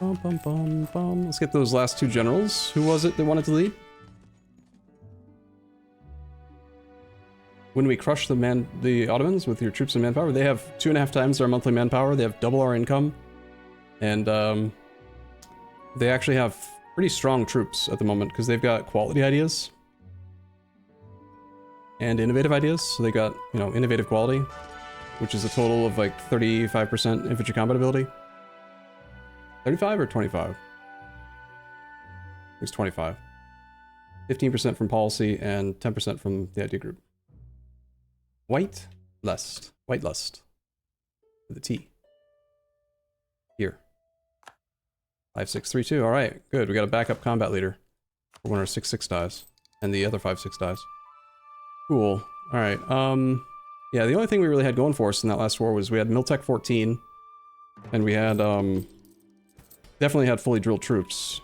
Let's get those last two generals. Who was it that wanted to lead? When we crush the Ottomans with your troops and manpower, they have 2.5 times our monthly manpower. They have double our income. And they actually have pretty strong troops at the moment because they've got quality ideas. And innovative ideas, so they got, you know, innovative quality, which is a total of like 35% infantry combat ability. 35 or 25? It's 25. 15% from policy and 10% from the idea group. White lust. White lust. With a T. Here. 5632. Alright, good. We got a backup combat leader. For when our 6/6 dies. And the other 5/6 dies. Cool. Alright, yeah, the only thing we really had going for us in that last war was we had Miltech 14, and we had, definitely had fully drilled troops.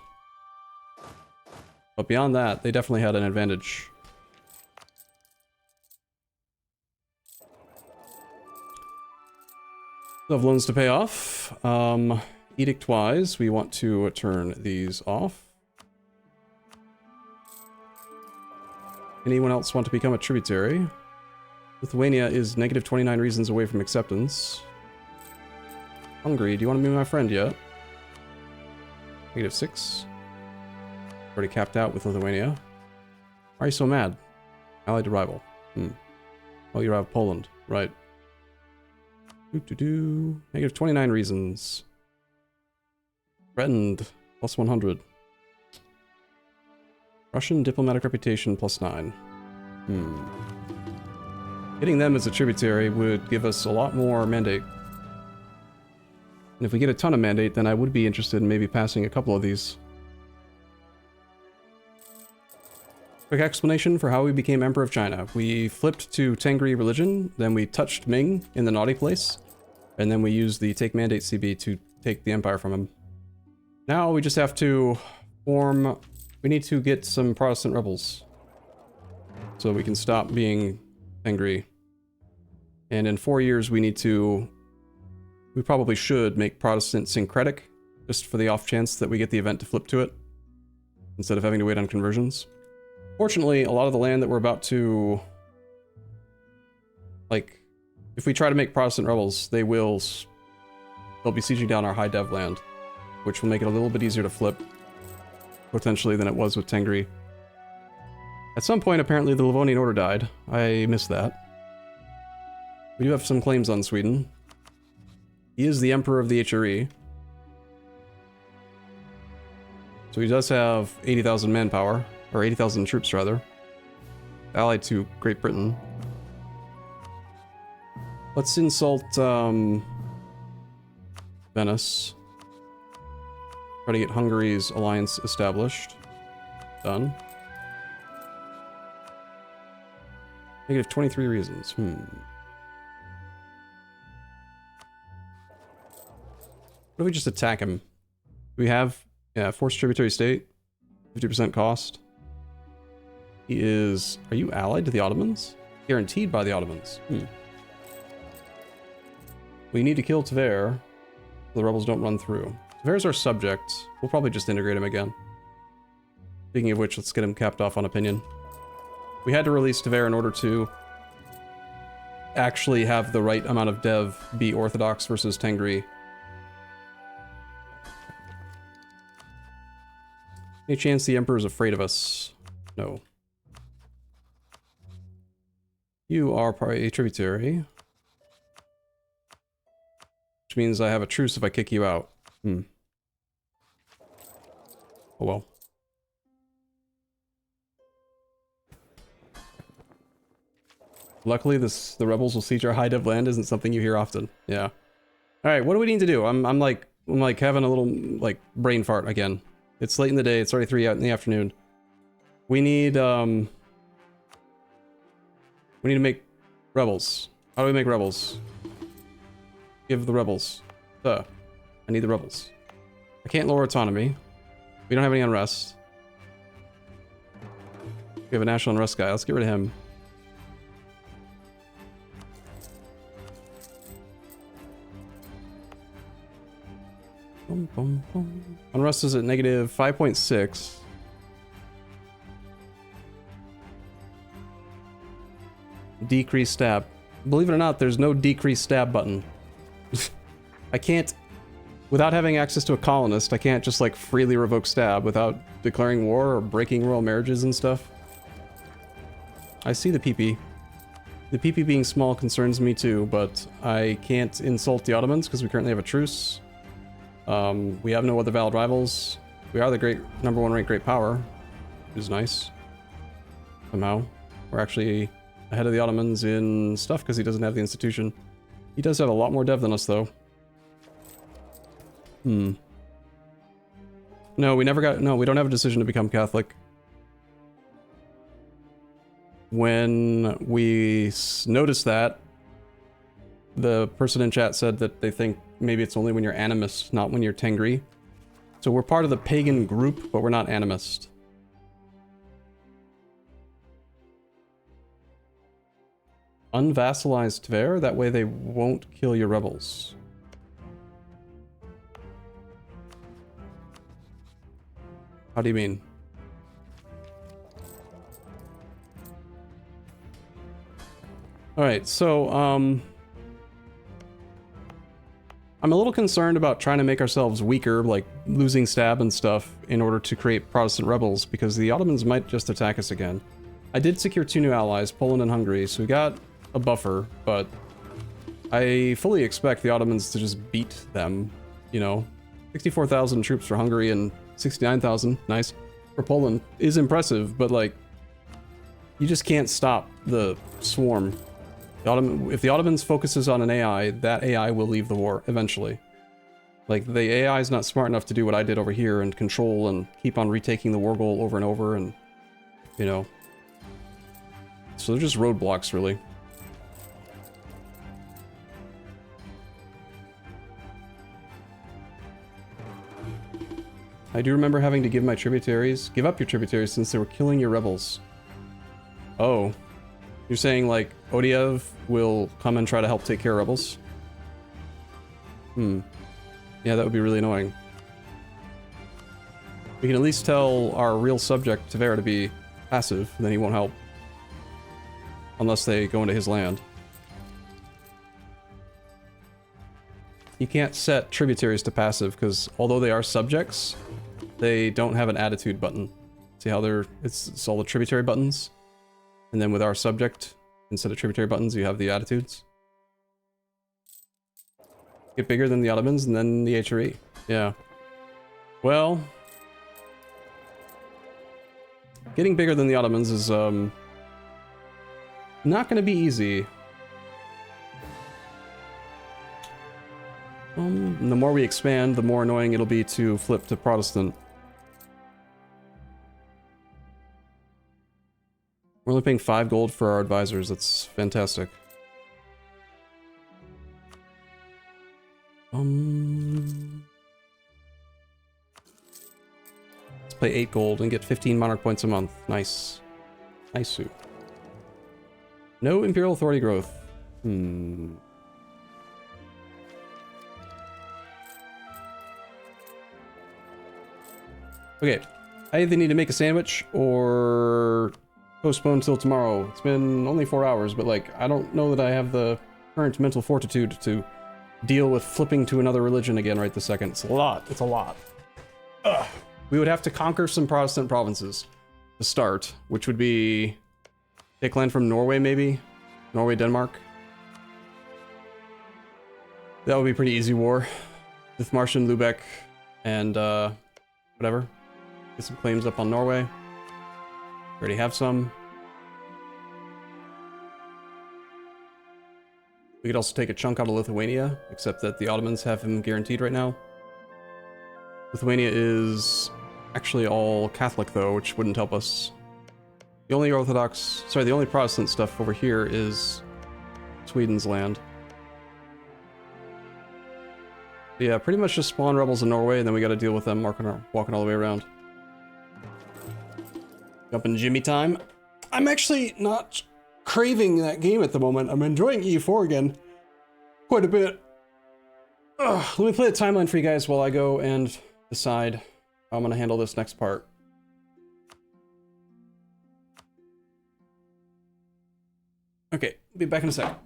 But beyond that, they definitely had an advantage. Still have loans to pay off. Edict-wise, we want to turn these off. Anyone else want to become a tributary? Lithuania is negative 29 reasons away from acceptance. Hungary, do you want to be my friend yet? Negative 6. Already capped out with Lithuania. Why are you so mad? Allied to rival. Oh, you have Poland. Right. Negative 29 reasons. Threatened. Plus 100. Russian diplomatic reputation plus 9. Getting them as a tributary would give us a lot more mandate. And if we get a ton of mandate, then I would be interested in maybe passing a couple of these. Quick explanation for how we became Emperor of China. We flipped to Tengri religion, then we touched Ming in the naughty place, and then we used the Take Mandate CB to take the empire from him. Now we just have to form... We need to get some Protestant rebels so we can stop being Tengri. And in 4 years we need to... We probably should make Protestant syncretic, just for the off chance that we get the event to flip to it, instead of having to wait on conversions. Fortunately, a lot of the land that we're about to... Like, if we try to make Protestant rebels, they'll be sieging down our high dev land, which will make it a little bit easier to flip, potentially, than it was with Tengri. At some point, apparently, the Livonian Order died. I missed that. We do have some claims on Sweden. He is the Emperor of the HRE. So he does have 80,000 manpower, or 80,000 troops, rather. Allied to Great Britain. Let's insult, Venice. Try to get Hungary's alliance established. Done. Negative 23 reasons. What if we just attack him? Do we have... Yeah, forced tributary state. 50% cost. He is... Are you allied to the Ottomans? Guaranteed by the Ottomans. We need to kill Tver, so the rebels don't run through. Tver's our subject. We'll probably just integrate him again. Speaking of which, let's get him capped off on opinion. We had to release Tver in order to actually have the right amount of dev be Orthodox versus Tengri. Any chance the Emperor's afraid of us? No. You are probably a tributary. Which means I have a truce if I kick you out. Oh well. Luckily, the rebels will siege our high dev land isn't something you hear often. Yeah. Alright, what do we need to do? I'm like having a little, like, brain fart again. It's late in the day, it's already 3 out in the afternoon. We need to make rebels. How do we make rebels? Give the rebels. I need the rebels. I can't lower autonomy. We don't have any unrest. We have a national unrest guy. Let's get rid of him. Unrest is at negative 5.6. Decrease stab. Believe it or not, there's no decrease stab button. I can't, without having access to a colonist, I can't just like freely revoke stab without declaring war or breaking royal marriages and stuff. I see the PP. The PP being small concerns me too, but I can't insult the Ottomans because we currently have a truce. We have no other valid rivals. We are the #1 ranked great power, which is nice. Somehow. We're actually ahead of the Ottomans in stuff because he doesn't have the institution. He does have a lot more dev than us, though. No, we don't have a decision to become Catholic. When we noticed that, the person in chat said that they think maybe it's only when you're animist, not when you're Tengri. So we're part of the pagan group, but we're not animist. Unvassalize Tver? That way they won't kill your rebels. How do you mean? Alright, so, I'm a little concerned about trying to make ourselves weaker, like losing stab and stuff, in order to create Protestant rebels, because the Ottomans might just attack us again. I did secure 2 new allies, Poland and Hungary, so we got a buffer, but I fully expect the Ottomans to just beat them, you know. 64,000 troops for Hungary and 69,000, nice, for Poland is impressive, but like, you just can't stop the swarm. If the Ottomans focuses on an AI, that AI will leave the war eventually. Like, the AI is not smart enough to do what I did over here and control and keep on retaking the war goal over and over, and, you know. So they're just roadblocks, really. I do remember having to give up your tributaries since they were killing your rebels. Oh. You're saying, like, Odiev will come and try to help take care of rebels? Yeah, that would be really annoying. We can at least tell our real subject, Tavera, to be passive, and then he won't help. Unless they go into his land. You can't set tributaries to passive, because although they are subjects, they don't have an attitude button. See how it's all the tributary buttons? And then with our subject, instead of tributary buttons, you have the attitudes. Get bigger than the Ottomans and then the HRE. Yeah. Well, getting bigger than the Ottomans is not going to be easy. And the more we expand, the more annoying it'll be to flip to Protestant. We're only paying 5 gold for our advisors. That's fantastic. Let's pay 8 gold and get 15 monarch points a month. Nice. Nice. No imperial authority growth. Okay. I either need to make a sandwich or postpone till tomorrow. It's been only 4 hours, but like, I don't know that I have the current mental fortitude to deal with flipping to another religion again right this second. It's a lot. It's a lot. Ugh. We would have to conquer some Protestant provinces to start, which would be take land from Norway, maybe? Norway, Denmark. That would be a pretty easy war. Dithmarschen, Lubeck, and whatever. Get some claims up on Norway. Already have some. We could also take a chunk out of Lithuania, except that the Ottomans have him guaranteed right now. Lithuania is actually all Catholic though, which wouldn't help us. The only Protestant stuff over here is Sweden's land. But yeah, pretty much just spawn rebels in Norway, and then we gotta deal with them walking all the way around. Jumping Jimmy time. I'm actually not craving that game at the moment. I'm enjoying E4 again quite a bit. Let me play the timeline for you guys while I go and decide how I'm gonna handle this next part. Okay, be back in a sec.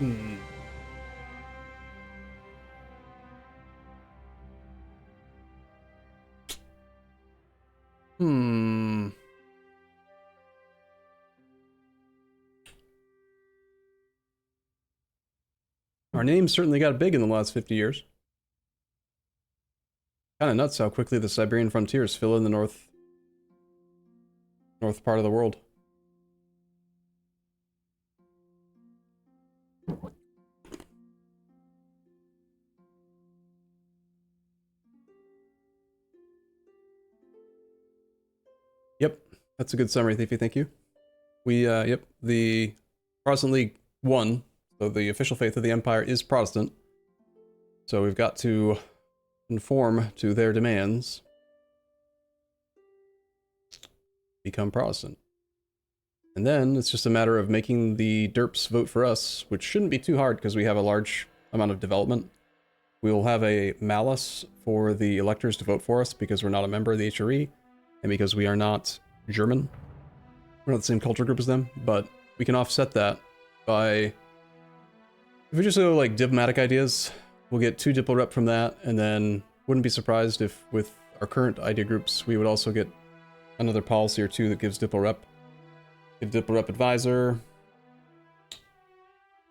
Hmm. Hmm. Our name certainly got big in the last 50 years. Kind of nuts how quickly the Siberian frontiers fill in the north part of the world. Yep, that's a good summary, Thiefy, thank you. Yep, the Protestant League won, so the official faith of the Empire is Protestant. So we've got to conform to their demands. Become Protestant. And then it's just a matter of making the derps vote for us, which shouldn't be too hard because we have a large amount of development. We will have a malus for the electors to vote for us because we're not a member of the HRE, and because we are not German. We're not the same culture group as them, but we can offset that by... If we just go like diplomatic ideas, we'll get 2 diplo rep from that, and then wouldn't be surprised if with our current idea groups, we would also get another policy or 2 that gives diplo rep. Give diplo rep advisor,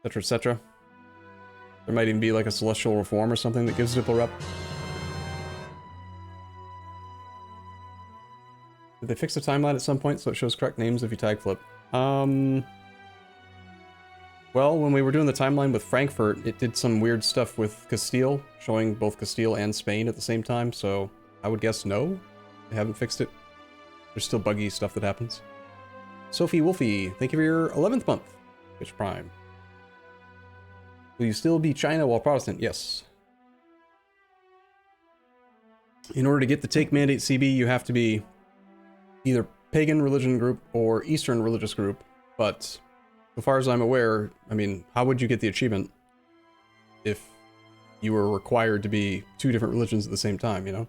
etc, etc. There might even be like a celestial reform or something that gives diplo rep. Did they fix the timeline at some point so it shows correct names if you tag flip? Well, when we were doing the timeline with Frankfurt, it did some weird stuff with Castile, showing both Castile and Spain at the same time, so I would guess no. They haven't fixed it. There's still buggy stuff that happens. Sophie Wolfie, thank you for your 11th month. Twitch Prime. Will you still be China while Protestant? Yes. In order to get the Take Mandate CB, you have to be either pagan religion group or Eastern religious group, but so far as I'm aware, I mean, how would you get the achievement if you were required to be 2 different religions at the same time, you know?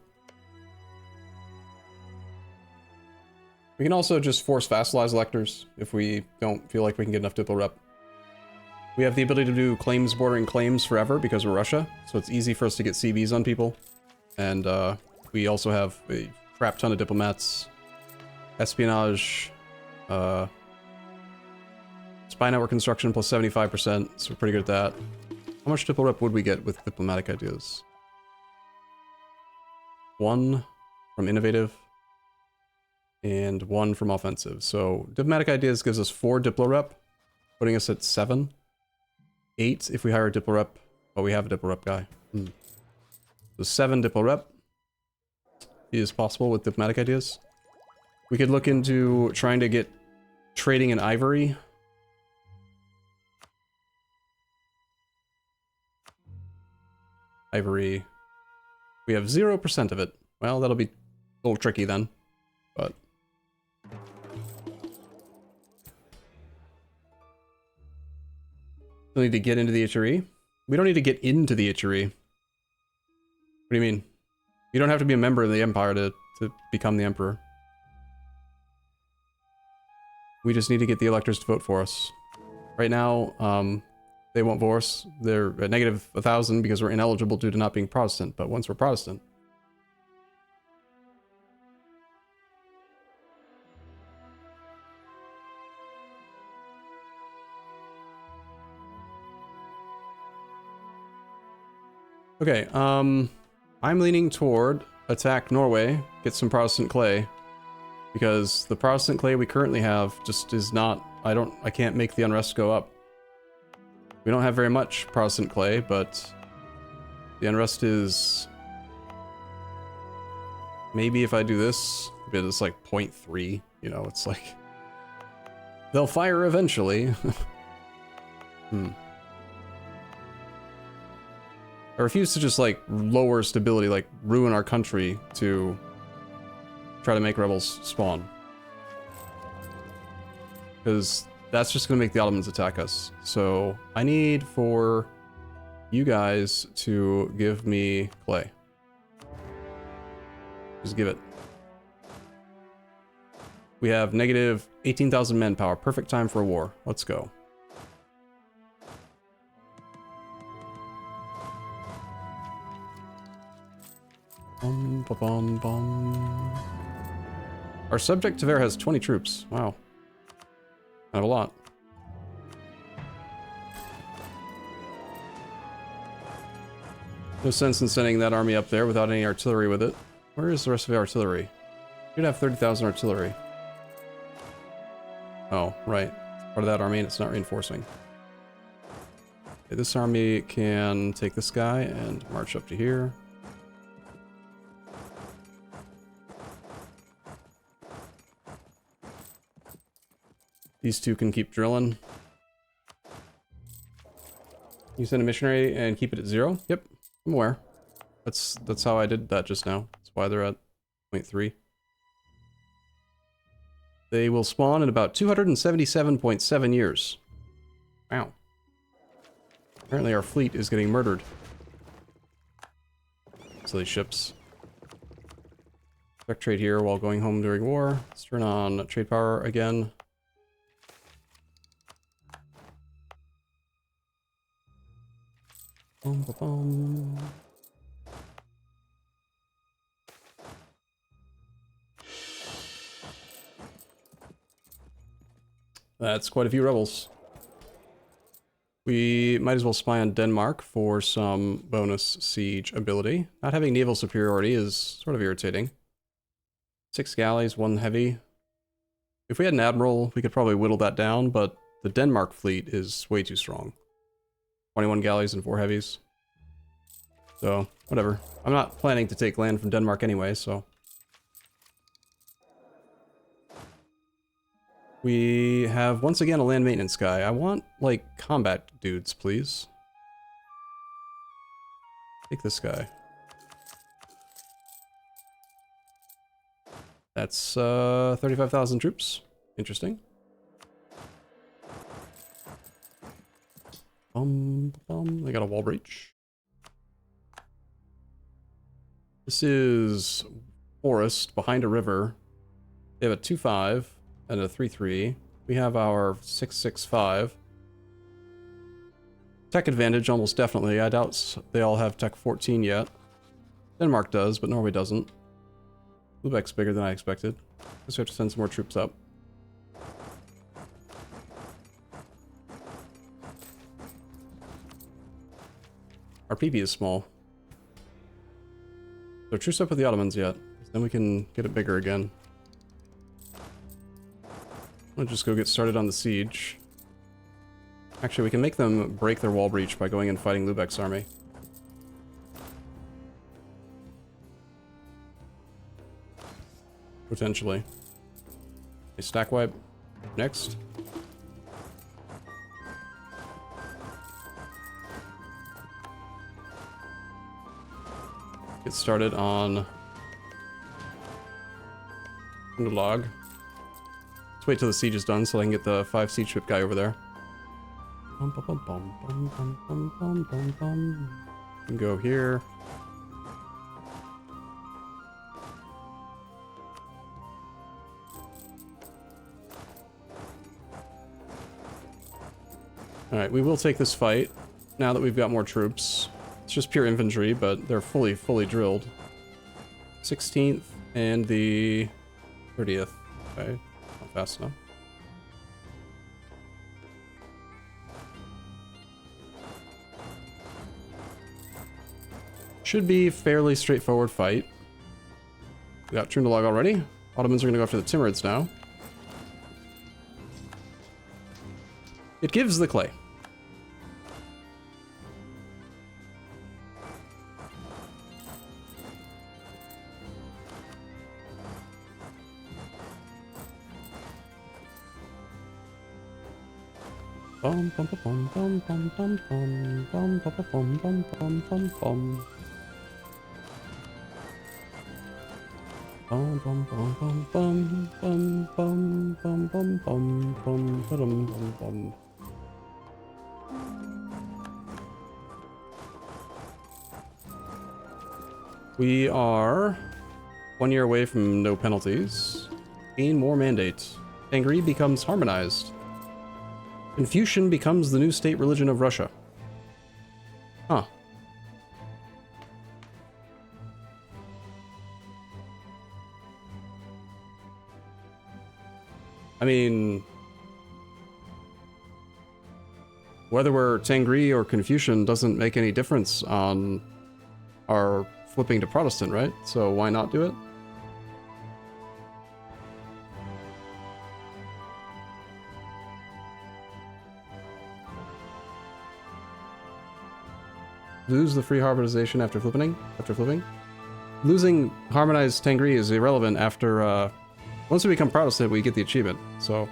We can also just force vassalize electors if we don't feel like we can get enough diplo rep. We have the ability to do claims bordering claims forever because we're Russia, so it's easy for us to get CVs on people. And we also have a crap ton of diplomats, espionage, spy network construction plus 75%, so we're pretty good at that. How much diplo rep would we get with diplomatic ideas? 1 from innovative, and 1 from offensive. So diplomatic ideas gives us 4 diplo rep, putting us at 7. 8 if we hire a diplo rep, but we have a diplo rep guy. So 7 diplo rep is possible with diplomatic ideas. We could look into trying to get trading in ivory. Ivory. We have 0% of it. Well, that'll be a little tricky then, but... We need to get into the HRE? We don't need to get into the HRE. What do you mean? You don't have to be a member of the Empire to become the Emperor. We just need to get the electors to vote for us. Right now, they won't vote us. They're at negative 1,000 because we're ineligible due to not being Protestant, but once we're Protestant... Okay, I'm leaning toward attack Norway, get some Protestant clay, because the Protestant clay we currently have just is not, I can't make the unrest go up. We don't have very much Protestant clay, but the unrest is, maybe if I do this, but it's like 0.3, you know, it's like, they'll fire eventually. I refuse to just, like, lower stability, like, ruin our country to try to make rebels spawn. Because that's just going to make the Ottomans attack us. So, I need for you guys to give me clay. Just give it. We have negative 18,000 manpower. Perfect time for a war. Let's go. Bum, ba, bum, bum. Our subject Tver has 20 troops. Wow. Kind of a lot. No sense in sending that army up there without any artillery with it. Where is the rest of the artillery? You'd have 30,000 artillery. Oh, right. It's part of that army and it's not reinforcing. Okay, this army can take this guy and march up to here. These two can keep drilling. You send a missionary and keep it at 0? Yep, I'm aware. That's how I did that just now. That's why they're at 0.3. They will spawn in about 277.7 years. Wow. Apparently our fleet is getting murdered. Silly ships. Check trade here while going home during war. Let's turn on trade power again. Bum, ba, bum. That's quite a few rebels. We might as well spy on Denmark for some bonus siege ability. Not having naval superiority is sort of irritating. 6 galleys, 1 heavy. If we had an admiral, we could probably whittle that down, but the Denmark fleet is way too strong. 21 galleys and 4 heavies. So, whatever. I'm not planning to take land from Denmark anyway, so... We have, once again, a land maintenance guy. I want, like, combat dudes, please. Take this guy. That's, 35,000 troops. Interesting. They got a wall breach. This is forest behind a river. They have a 2-5. And a 3-3. We have our 6-6-5. Tech advantage, almost definitely. I doubt they all have Tech 14 yet. Denmark does, but Norway doesn't. Uzbek's bigger than I expected. Guess we have to send some more troops up. Our PP is small. So truce up with the Ottomans yet. Then we can get it bigger again. I'll just go get started on the siege. Actually, we can make them break their wall breach by going and fighting Lübeck's army. Potentially. A stack wipe. Next. Get started on... log. Let's wait till the siege is done so I can get the 5 siege ship guy over there. We can go here. Alright, we will take this fight now that we've got more troops. It's just pure infantry, but they're fully drilled. 16th and the 30th. Okay. Fast enough. Should be fairly straightforward fight. We got Trundalog already. Ottomans are going to go after the Timurids now. It gives the clay. Bum bum bum bum bum bum bum bum bum bum bum bum bum bum. Bum bum bum bum bum bum bum bum bum bum bum bum bum. We are 1 year away from no penalties. Gain more mandates. Tengri becomes harmonized. Confucian becomes the new state religion of Russia. Huh. I mean, whether we're Tengri or Confucian doesn't make any difference on our flipping to Protestant, right? So why not do it? Lose the free harmonization after flipping? Losing harmonized Tengri is irrelevant after, once we become Protestant, we get the achievement, so...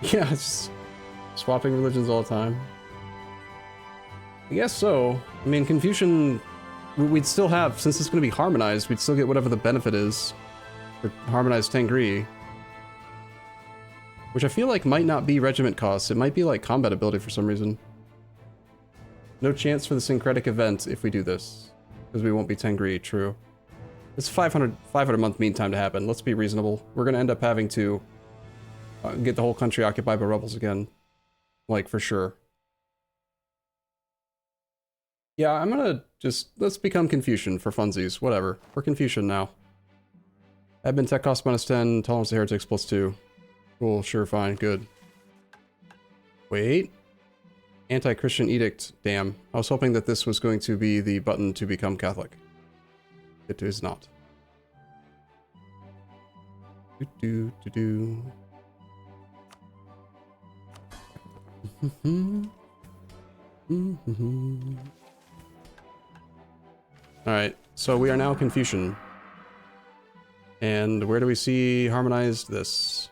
Yeah, it's swapping religions all the time. I guess so. I mean, Confucian, we'd still have, since it's going to be harmonized, we'd still get whatever the benefit is for harmonized Tengri. Which I feel like might not be regiment costs, it might be like combat ability for some reason. No chance for the syncretic event if we do this. Because we won't be Tengri, true. It's 500 month mean time to happen. Let's be reasonable. We're going to end up having to get the whole country occupied by rebels again. Like, for sure. Yeah, I'm going to just... Let's become Confucian for funsies. Whatever. We're Confucian now. Admin tech cost -10. Tolerance to heretics +2. Cool, sure, fine, good. Wait. Anti-Christian edict. Damn. I was hoping that this was going to be the button to become Catholic. It is not. Alright, so we are now Confucian. And where do we see harmonized this?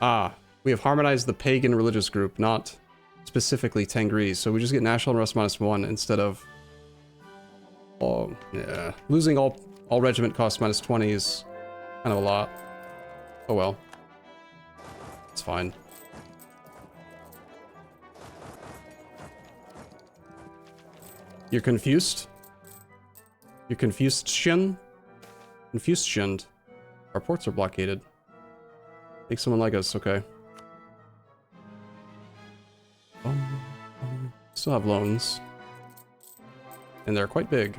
Ah, we have harmonized the pagan religious group, not specifically Tengri, so we just get national unrest -1 instead of... Oh, yeah. Losing all regiment costs -20 is kind of a lot. Oh well. It's fine. You're confused? You're confused, Shin? Confused, Shin. Our ports are blockaded. Take someone like us, okay. Still have loans. And they're quite big.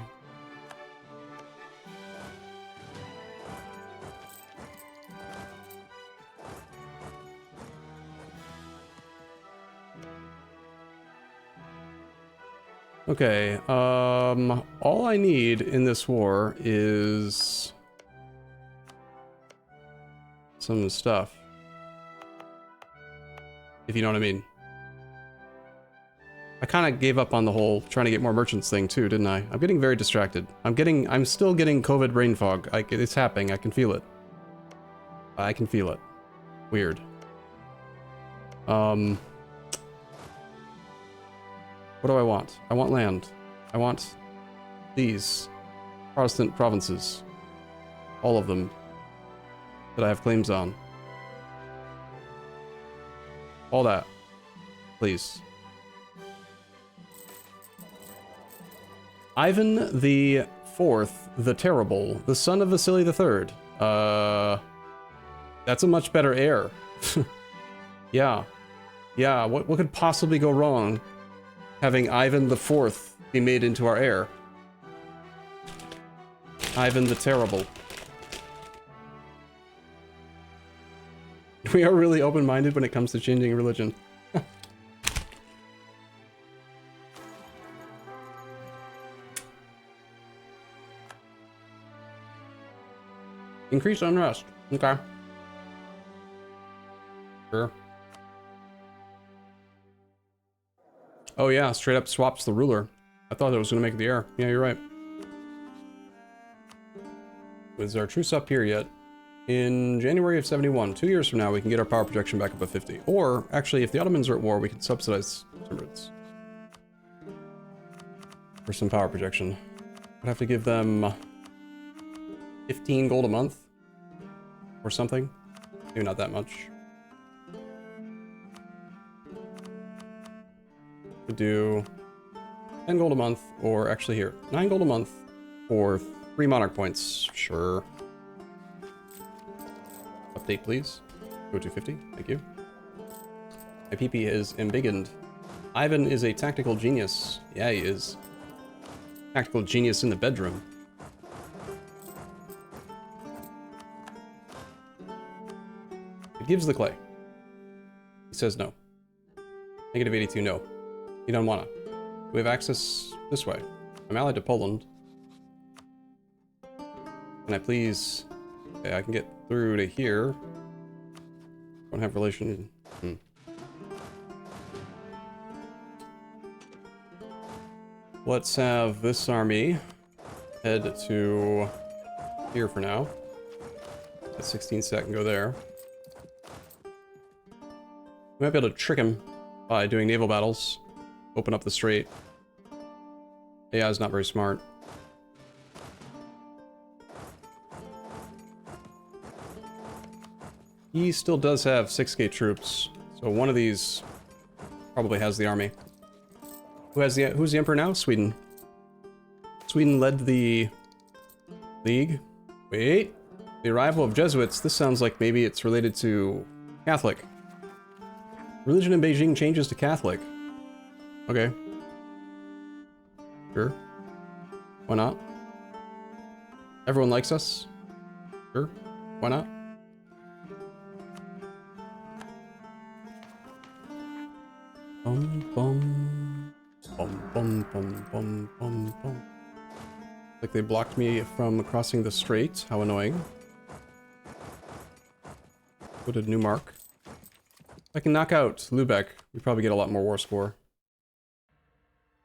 Okay, all I need in this war is some stuff. If you know what I mean. I kind of gave up on the whole trying to get more merchants thing too, didn't I? I'm getting very distracted. I'm still getting COVID brain fog. It's happening. I can feel it. I can feel it. Weird. What do I want? I want land. I want these Protestant provinces. All of them that I have claims on. All that. Please. Ivan the Fourth, the Terrible, the son of Vasily III. That's a much better heir. Yeah. Yeah, what could possibly go wrong having Ivan the Fourth be made into our heir? Ivan the Terrible. We are really open-minded when it comes to changing religion. Increased unrest. Okay. Sure. Oh yeah, straight up swaps the ruler. I thought that was going to make the heir. Yeah, you're right. Is our truce up here yet? In January of 71, 2 years from now, we can get our power projection back up to 50. Or, actually, if the Ottomans are at war, we can subsidize Timurids for some power projection. I'd have to give them 15 gold a month or something. Maybe not that much. Could do 10 gold a month, or actually here, 9 gold a month for 3 monarch points. Sure. Update, please. Go to 50. Thank you. My PP is embiggened. Ivan is a tactical genius. Yeah, he is. Tactical genius in the bedroom. He gives the clay. He says no. Negative 82, no. You don't wanna. We have access this way. I'm allied to Poland. Can I please... Okay, I can get through to here. Don't have relation... Let's have this army head to here for now. At 16 sec and go there. We might be able to trick him by doing naval battles. Open up the strait. AI is not very smart. He still does have 6K troops, so one of these probably has the army. Who's the emperor now? Sweden. Sweden led the League. Wait. The arrival of Jesuits. This sounds like maybe it's related to Catholic. Religion in Beijing changes to Catholic. Okay. Sure. Why not? Everyone likes us. Sure. Why not? Bum bum. Bum bum bum bum bum bum. Like they blocked me from crossing the strait. How annoying. Put a new mark. If I can knock out Lubeck, we probably get a lot more war score.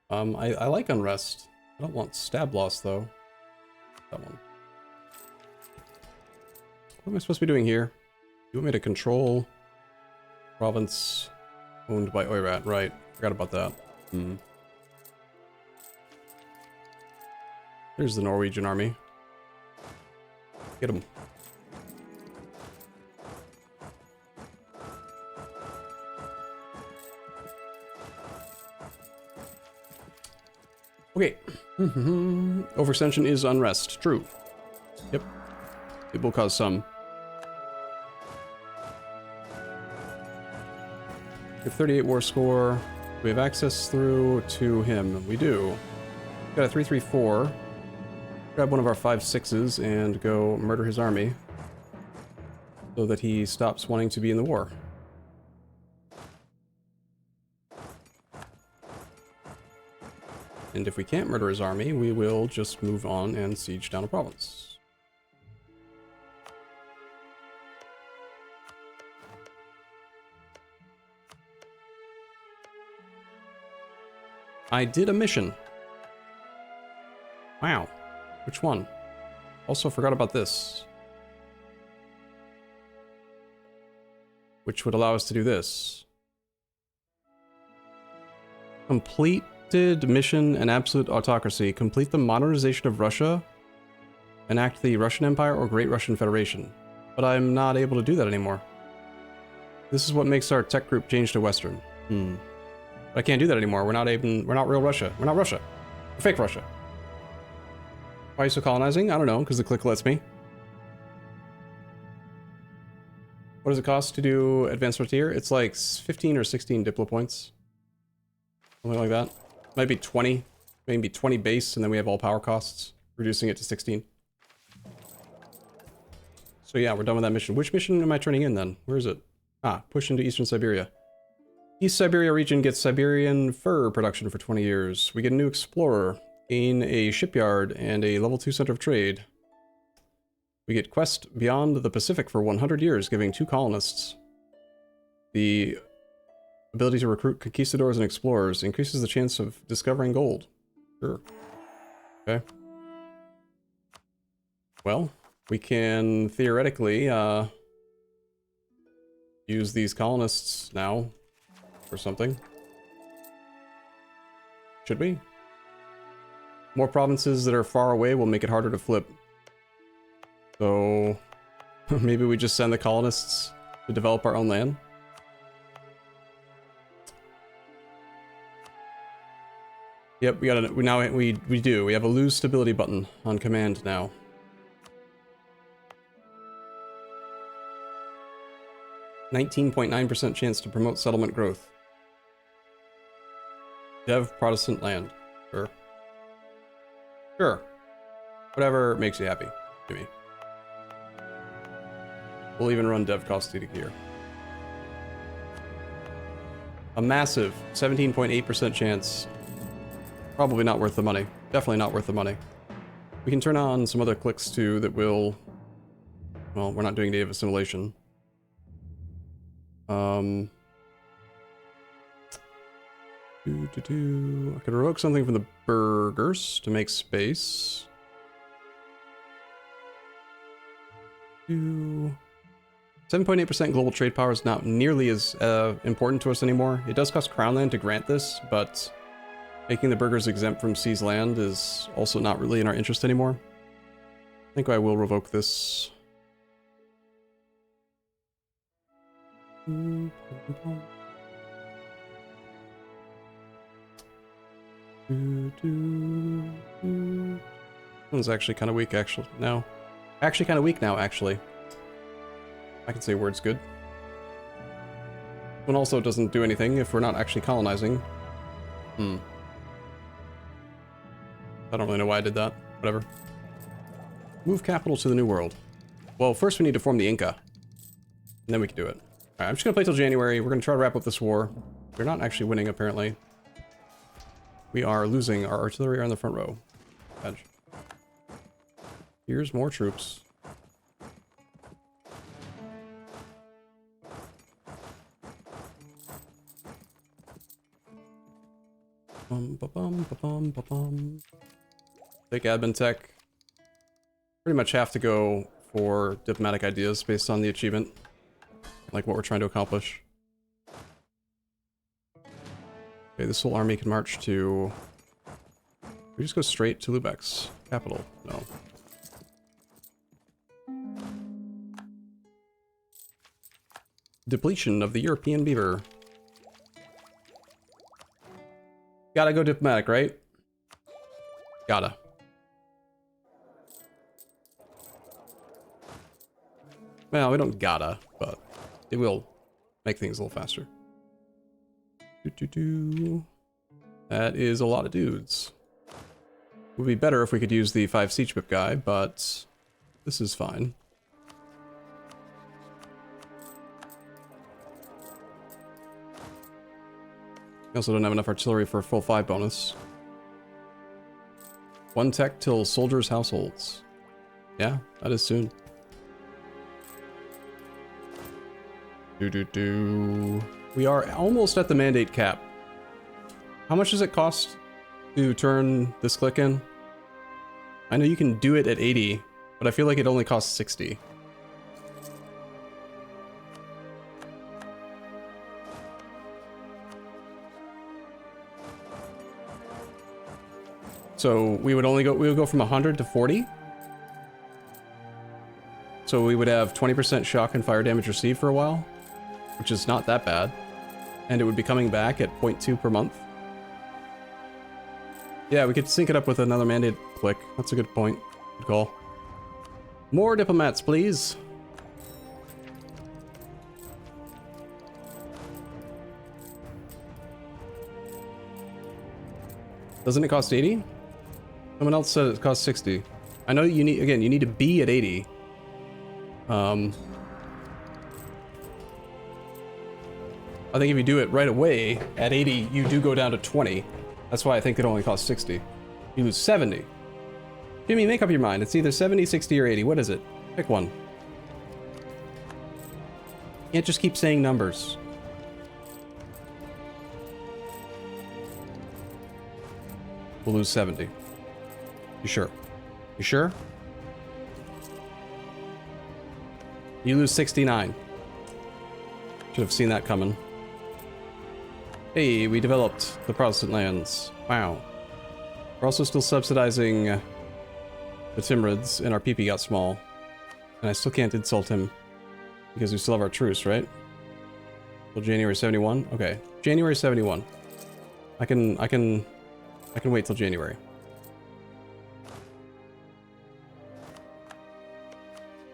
I like Unrest. I don't want Stab Loss though. That one. What am I supposed to be doing here? You want me to control province owned by Oirat, right? Forgot about that. There's the Norwegian army. Get him. Okay. Overextension is unrest. True. Yep. It will cause some. We have 38 war score. We have access through to him. We do. Got a 334. Grab one of our 5/6s and go murder his army so that he stops wanting to be in the war. And if we can't murder his army, we will just move on and siege down a province. I did a mission. Wow. Which one? Also forgot about this. Which would allow us to do this. Completed mission and absolute autocracy. Complete the modernization of Russia. Enact the Russian Empire or Great Russian Federation. But I'm not able to do that anymore. This is what makes our tech group change to Western. But I can't do that anymore. We're not real Russia. We're not Russia. We're fake Russia. Why are you so colonizing? I don't know, because the click lets me. What does it cost to do Advanced Frontier? It's like 15 or 16 Diplo points. Something like that. Might be 20. Maybe 20 base, and then we have all power costs, reducing it to 16. So yeah, we're done with that mission. Which mission am I turning in then? Where is it? Ah, push into Eastern Siberia. East Siberia region gets Siberian fur production for 20 years. We get a new explorer, gain a shipyard, and a level 2 center of trade. We get quest beyond the Pacific for 100 years, giving 2 colonists the ability to recruit conquistadors and explorers. Increases the chance of discovering gold. Sure. Okay. Well, we can theoretically use these colonists now for something. Should we? More provinces that are far away will make it harder to flip. So maybe we just send the colonists to develop our own land. Yep, we do. We have a lose stability button on command now. .9% chance to promote settlement growth. Dev Protestant land. Sure. Sure. Whatever makes you happy. Give me. We'll even run dev cost here. A massive 17.8% chance. Probably not worth the money. Definitely not worth the money. We can turn on some other clicks too that will... Well, we're not doing native assimilation. I could revoke something from the burghers to make space. 7.8% global trade power is not nearly as important to us anymore. It does cost crown land to grant this, but making the burghers exempt from seized land is also not really in our interest anymore. I think I will revoke this. One's actually kind of weak, actually. No. Actually kind of weak now, actually. I can say words good. One also doesn't do anything if we're not actually colonizing. I don't really know why I did that. Whatever. Move capital to the New World. Well, first we need to form the Inca. And then we can do it. Alright, I'm just gonna play till January. We're gonna try to wrap up this war. We're not actually winning, apparently. We are losing. Our artillery are in the front row. Edge. Here's more troops. Take admin tech. Pretty much have to go for diplomatic ideas based on the achievement. Like what we're trying to accomplish. Okay, this whole army can march to... We just go straight to Lübeck's capital. No. Depletion of the European beaver. Gotta go diplomatic, right? Gotta. Well, we don't gotta, but it will make things a little faster. That is a lot of dudes. Would be better if we could use the 5 siege whip guy, but this is fine. We also don't have enough artillery for a full 5 bonus. 1 tech till soldiers' households. Yeah, that is soon. We are almost at the mandate cap. How much does it cost to turn this click in? I know you can do it at 80, but I feel like it only costs 60. So we would go from 100 to 40. So we would have 20% shock and fire damage received for a while, which is not that bad. And it would be coming back at 0.2 per month. Yeah, we could sync it up with another mandate click. That's a good point. Good call. More diplomats, please. Doesn't it cost 80? Someone else said it costs 60. I know you need, again, you need to be at 80. I think if you do it right away, at 80, you do go down to 20. That's why I think it only costs 60. You lose 70. Jimmy, make up your mind. It's either 70, 60, or 80. What is it? Pick one. You can't just keep saying numbers. We'll lose 70. You sure? You sure? You lose 69. Should have seen that coming. Hey, we developed the Protestant lands. Wow. We're also still subsidizing the Timurids, and our PP got small. And I still can't insult him because we still have our truce, right? Till January 71? Okay. January 71. I can wait till January.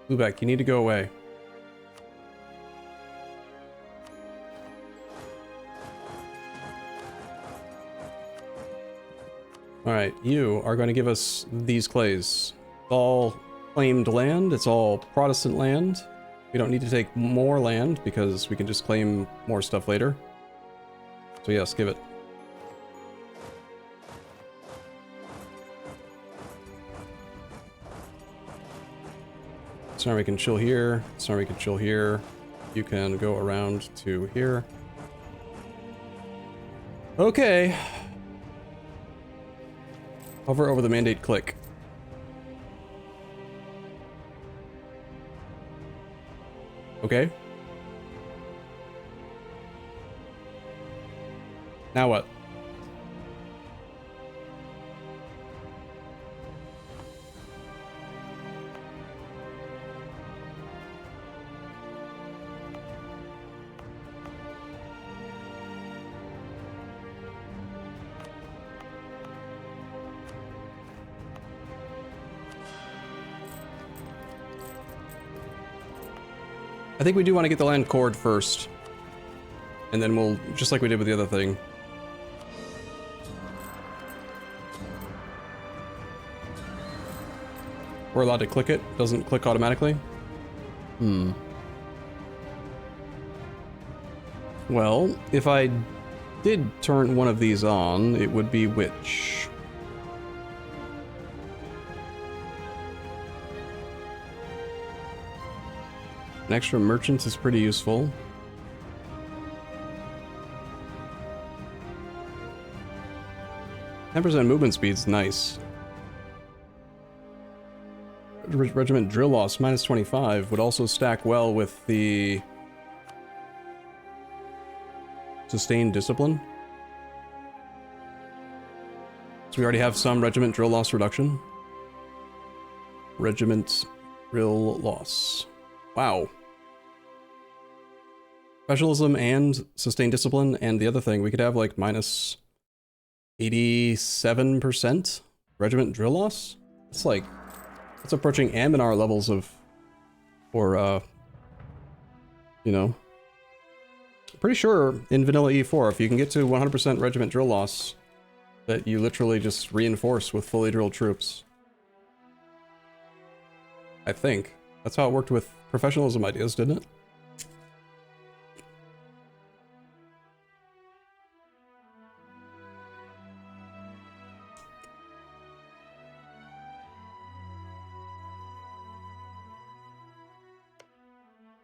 Lübeck, you need to go away. Alright, you are going to give us these clays. It's all claimed land, it's all Protestant land. We don't need to take more land because we can just claim more stuff later. So yes, give it. So now we can chill here. So now we can chill here. You can go around to here. Okay. Hover over the mandate, click. Okay. Now what? I think we do want to get the land cord first. And then we'll, just like we did with the other thing. We're allowed to click it, doesn't click automatically. Well, if I did turn one of these on, it would be which? An extra merchant is pretty useful. %10 movement speed's nice. Regiment drill loss -25 would also stack well with the sustained discipline. So we already have some regiment drill loss reduction. Regiment drill loss. Wow. Specialism and sustained discipline, and the other thing, we could have like -87% regiment drill loss. It's like, it's approaching Aminar levels of, or you know. Pretty sure in vanilla E4, if you can get to 100% regiment drill loss, that you literally just reinforce with fully drilled troops. I think. That's how it worked with professionalism ideas, didn't it?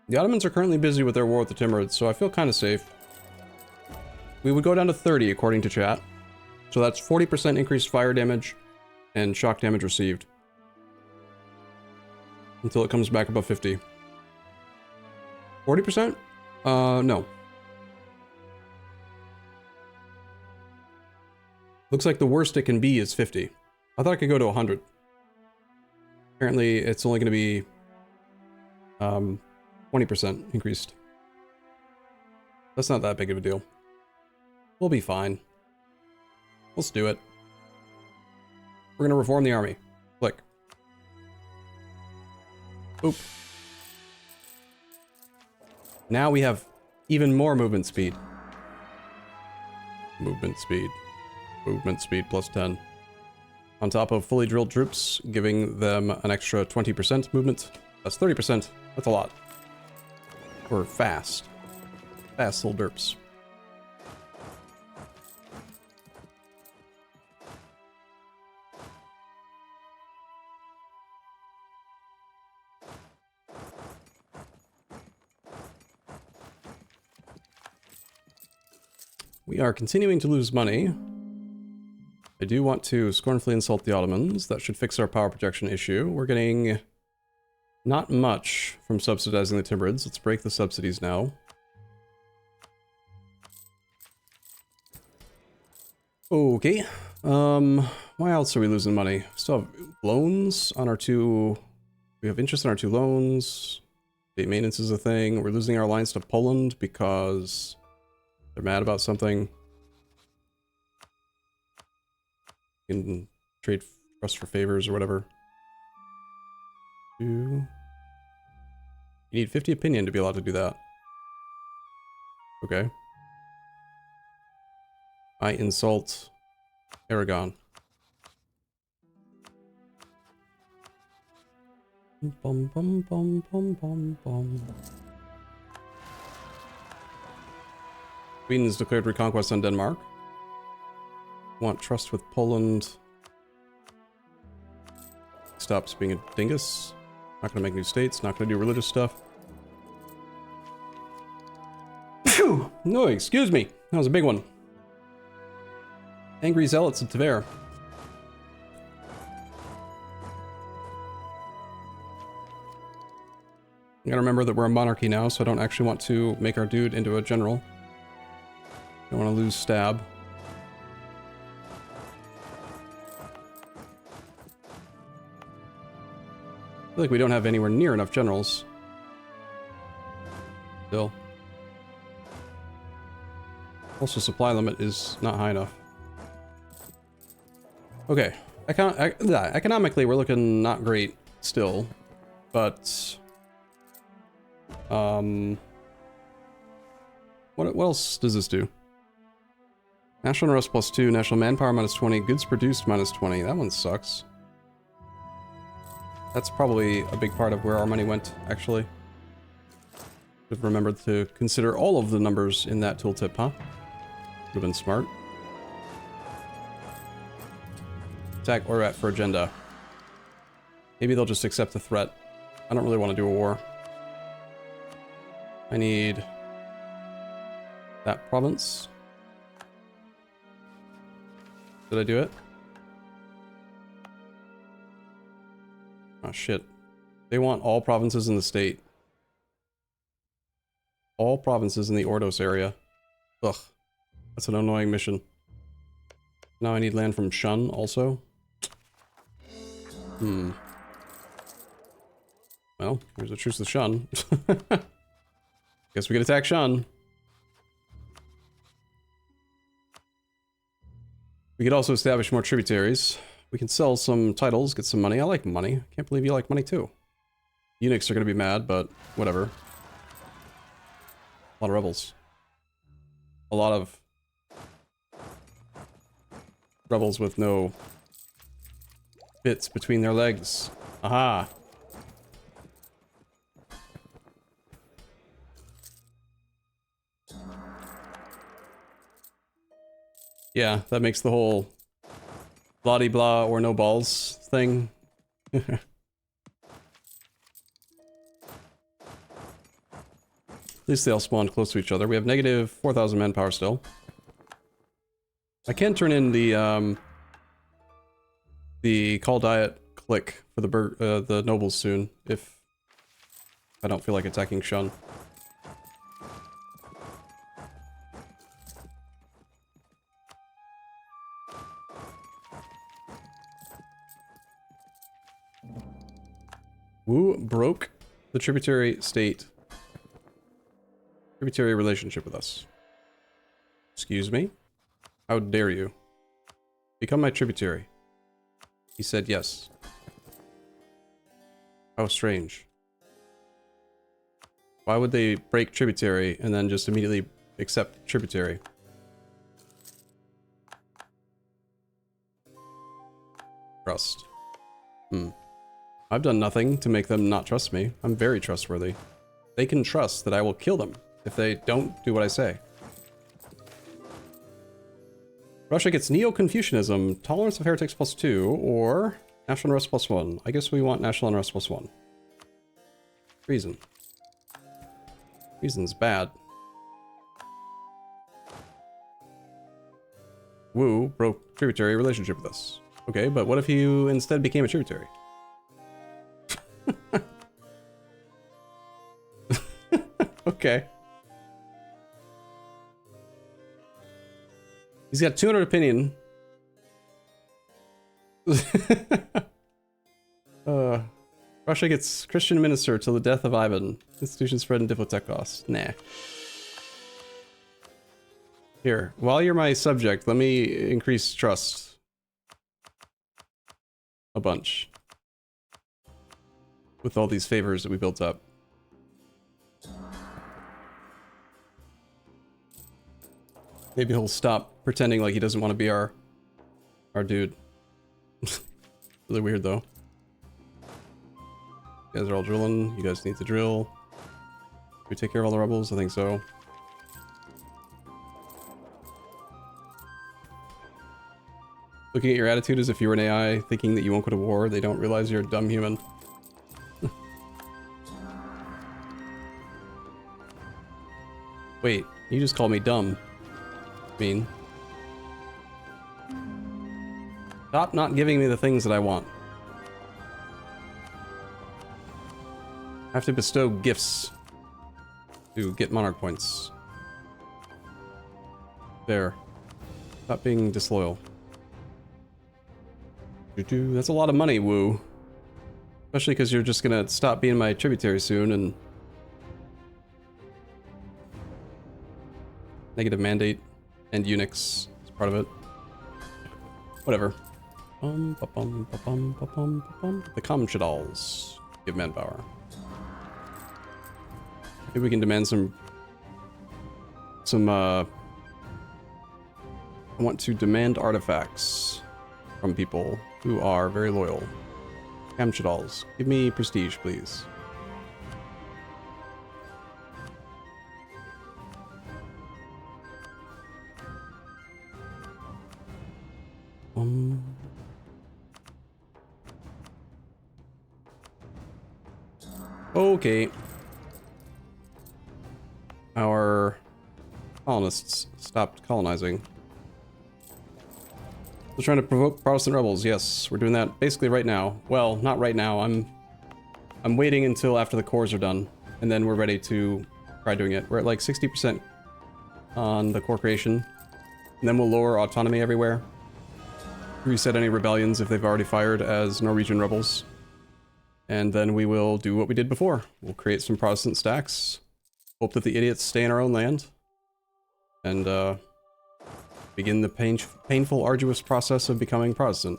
The Ottomans are currently busy with their war with the Timurids, so I feel kind of safe. We would go down to 30 according to chat. So that's 40% increased fire damage and shock damage received. Until it comes back above 50. 40%? No. Looks like the worst it can be is 50. I thought it could go to 100. Apparently it's only going to be 20% increased. That's not that big of a deal. We'll be fine. Let's do it. We're gonna reform the army. Click. Oop. Now we have even more movement speed. Movement speed. Movement speed plus 10. On top of fully drilled troops, giving them an extra 20% movement. That's 30%. That's a lot. We're fast. Fast little derps. We are continuing to lose money. I do want to scornfully insult the Ottomans. That should fix our power projection issue. We're getting not much from subsidizing the Timurids. Let's break the subsidies now. Okay. Why else are we losing money? We still have loans on our two... We have interest on our two loans. State maintenance is a thing. We're losing our alliance to Poland because they're mad about something. You can trade trust for favors or whatever. You need 50 opinion to be allowed to do that. Okay. I insult Aragon. Bum, bum, bum, bum, bum, bum. Sweden's declared reconquest on Denmark. Want trust with Poland. Stops being a dingus. Not gonna make new states, not gonna do religious stuff. Phew! No, excuse me. That was a big one. Angry zealots of Tver. I gotta remember that we're a monarchy now, so I don't actually want to make our dude into a general. Don't want to lose stab. I feel like we don't have anywhere near enough generals. Still. Also, supply limit is not high enough. Okay. Economically, we're looking not great still. But... What else does this do? National unrest +2, national manpower -20, goods produced -20. That one sucks. That's probably a big part of where our money went, actually. Should have remembered to consider all of the numbers in that tooltip, huh? Would have been smart. Attack Orat for agenda. Maybe they'll just accept the threat. I don't really want to do a war. I need that province. Did I do it? Oh shit. They want all provinces in the state. All provinces in the Ordos area. Ugh. That's an annoying mission. Now I need land from Shun also. Well, here's a truce with Shun. Guess we could attack Shun. We could also establish more tributaries. We can sell some titles, get some money. I like money. Can't believe you like money too. Eunuchs are gonna be mad, but whatever. A lot of rebels. A lot of rebels with no bits between their legs. Aha! Yeah, that makes the whole blah-de-blah or no balls thing. At least they all spawned close to each other. We have negative 4,000 manpower still. I can turn in the call diet click for the nobles soon, if I don't feel like attacking Shun. Wu broke the tributary state. Tributary relationship with us. Excuse me? How dare you? Become my tributary. He said yes. How strange. Why would they break tributary and then just immediately accept tributary? Trust. I've done nothing to make them not trust me. I'm very trustworthy. They can trust that I will kill them if they don't do what I say. Russia gets Neo-Confucianism, tolerance of heretics +2, or national unrest +1. I guess we want national unrest +1. Reason. Reason's bad. Wu broke tributary relationship with us. Okay, but what if you instead became a tributary? Okay. He's got 200 opinion. Russia gets Christian minister till the death of Ivan. Institution spread in Diplotek costs. Nah. Here, while you're my subject, let me increase trust. A bunch. With all these favors that we built up. Maybe he'll stop pretending like he doesn't want to be our dude. Really weird though. You guys are all drilling. You guys need to drill. Can we take care of all the rebels? I think so. Looking at your attitude as if you were an AI, thinking that you won't go to war, they don't realize you're a dumb human. Wait, you just called me dumb. Mean. Stop not giving me the things that I want. I have to bestow gifts to get monarch points. There. Stop being disloyal. That's a lot of money, woo. Especially because you're just gonna stop being my tributary soon and... Negative mandate and Unix is part of it. Whatever. The Comchadals give manpower. Maybe we can demand some I want to demand artifacts from people who are very loyal. Comchadals, give me prestige, please. Okay. Our colonists stopped colonizing. We're trying to provoke Protestant rebels. Yes, we're doing that basically right now. Well, not right now. I'm waiting until after the cores are done, and then we're ready to try doing it. We're at like 60% on the core creation, and then we'll lower autonomy everywhere. Reset any rebellions if they've already fired as Norwegian rebels. And then we will do what we did before. We'll create some Protestant stacks. Hope that the idiots stay in our own land. And begin the painful, arduous process of becoming Protestant.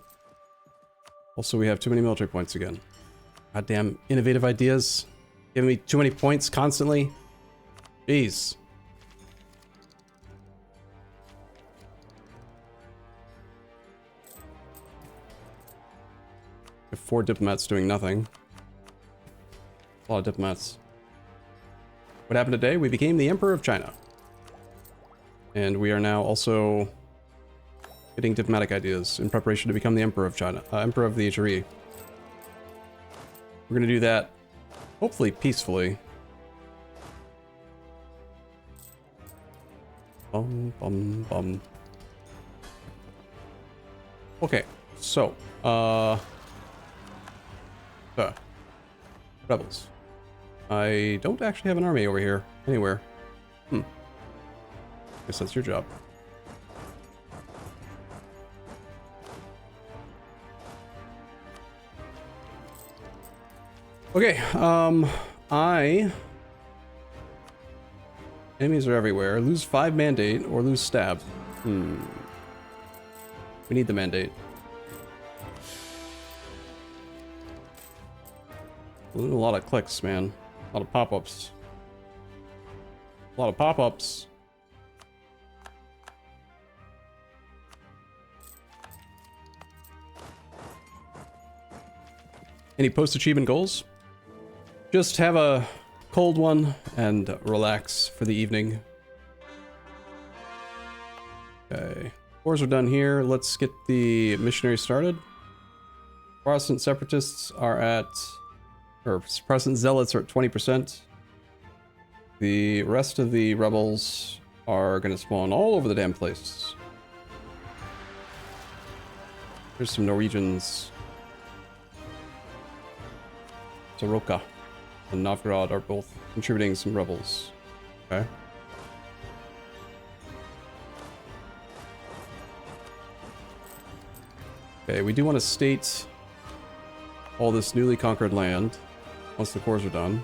Also, we have too many military points again. Goddamn innovative ideas. Giving me too many points constantly. Jeez. We have 4 diplomats doing nothing. A lot of diplomats. What happened today? We became the Emperor of China. And we are now also getting diplomatic ideas in preparation to become the Emperor of China. Emperor of the HRE. We're gonna do that, hopefully peacefully. Okay, so, rebels. I don't actually have an army over here, anywhere. Guess that's your job. Okay, enemies are everywhere. Lose 5 mandate or lose stab. We need the mandate. A lot of clicks, man. A lot of pop-ups. A lot of pop-ups. Any post-achievement goals? Just have a cold one and relax for the evening. Okay. Wars are done here. Let's get the missionaries started. Protestant separatists are at... or Protestant zealots are at 20%. The rest of the rebels are going to spawn all over the damn place. There's some Norwegians. Soroka and Novgorod are both contributing some rebels. Okay. Okay, we do want to state all this newly conquered land once the cores are done.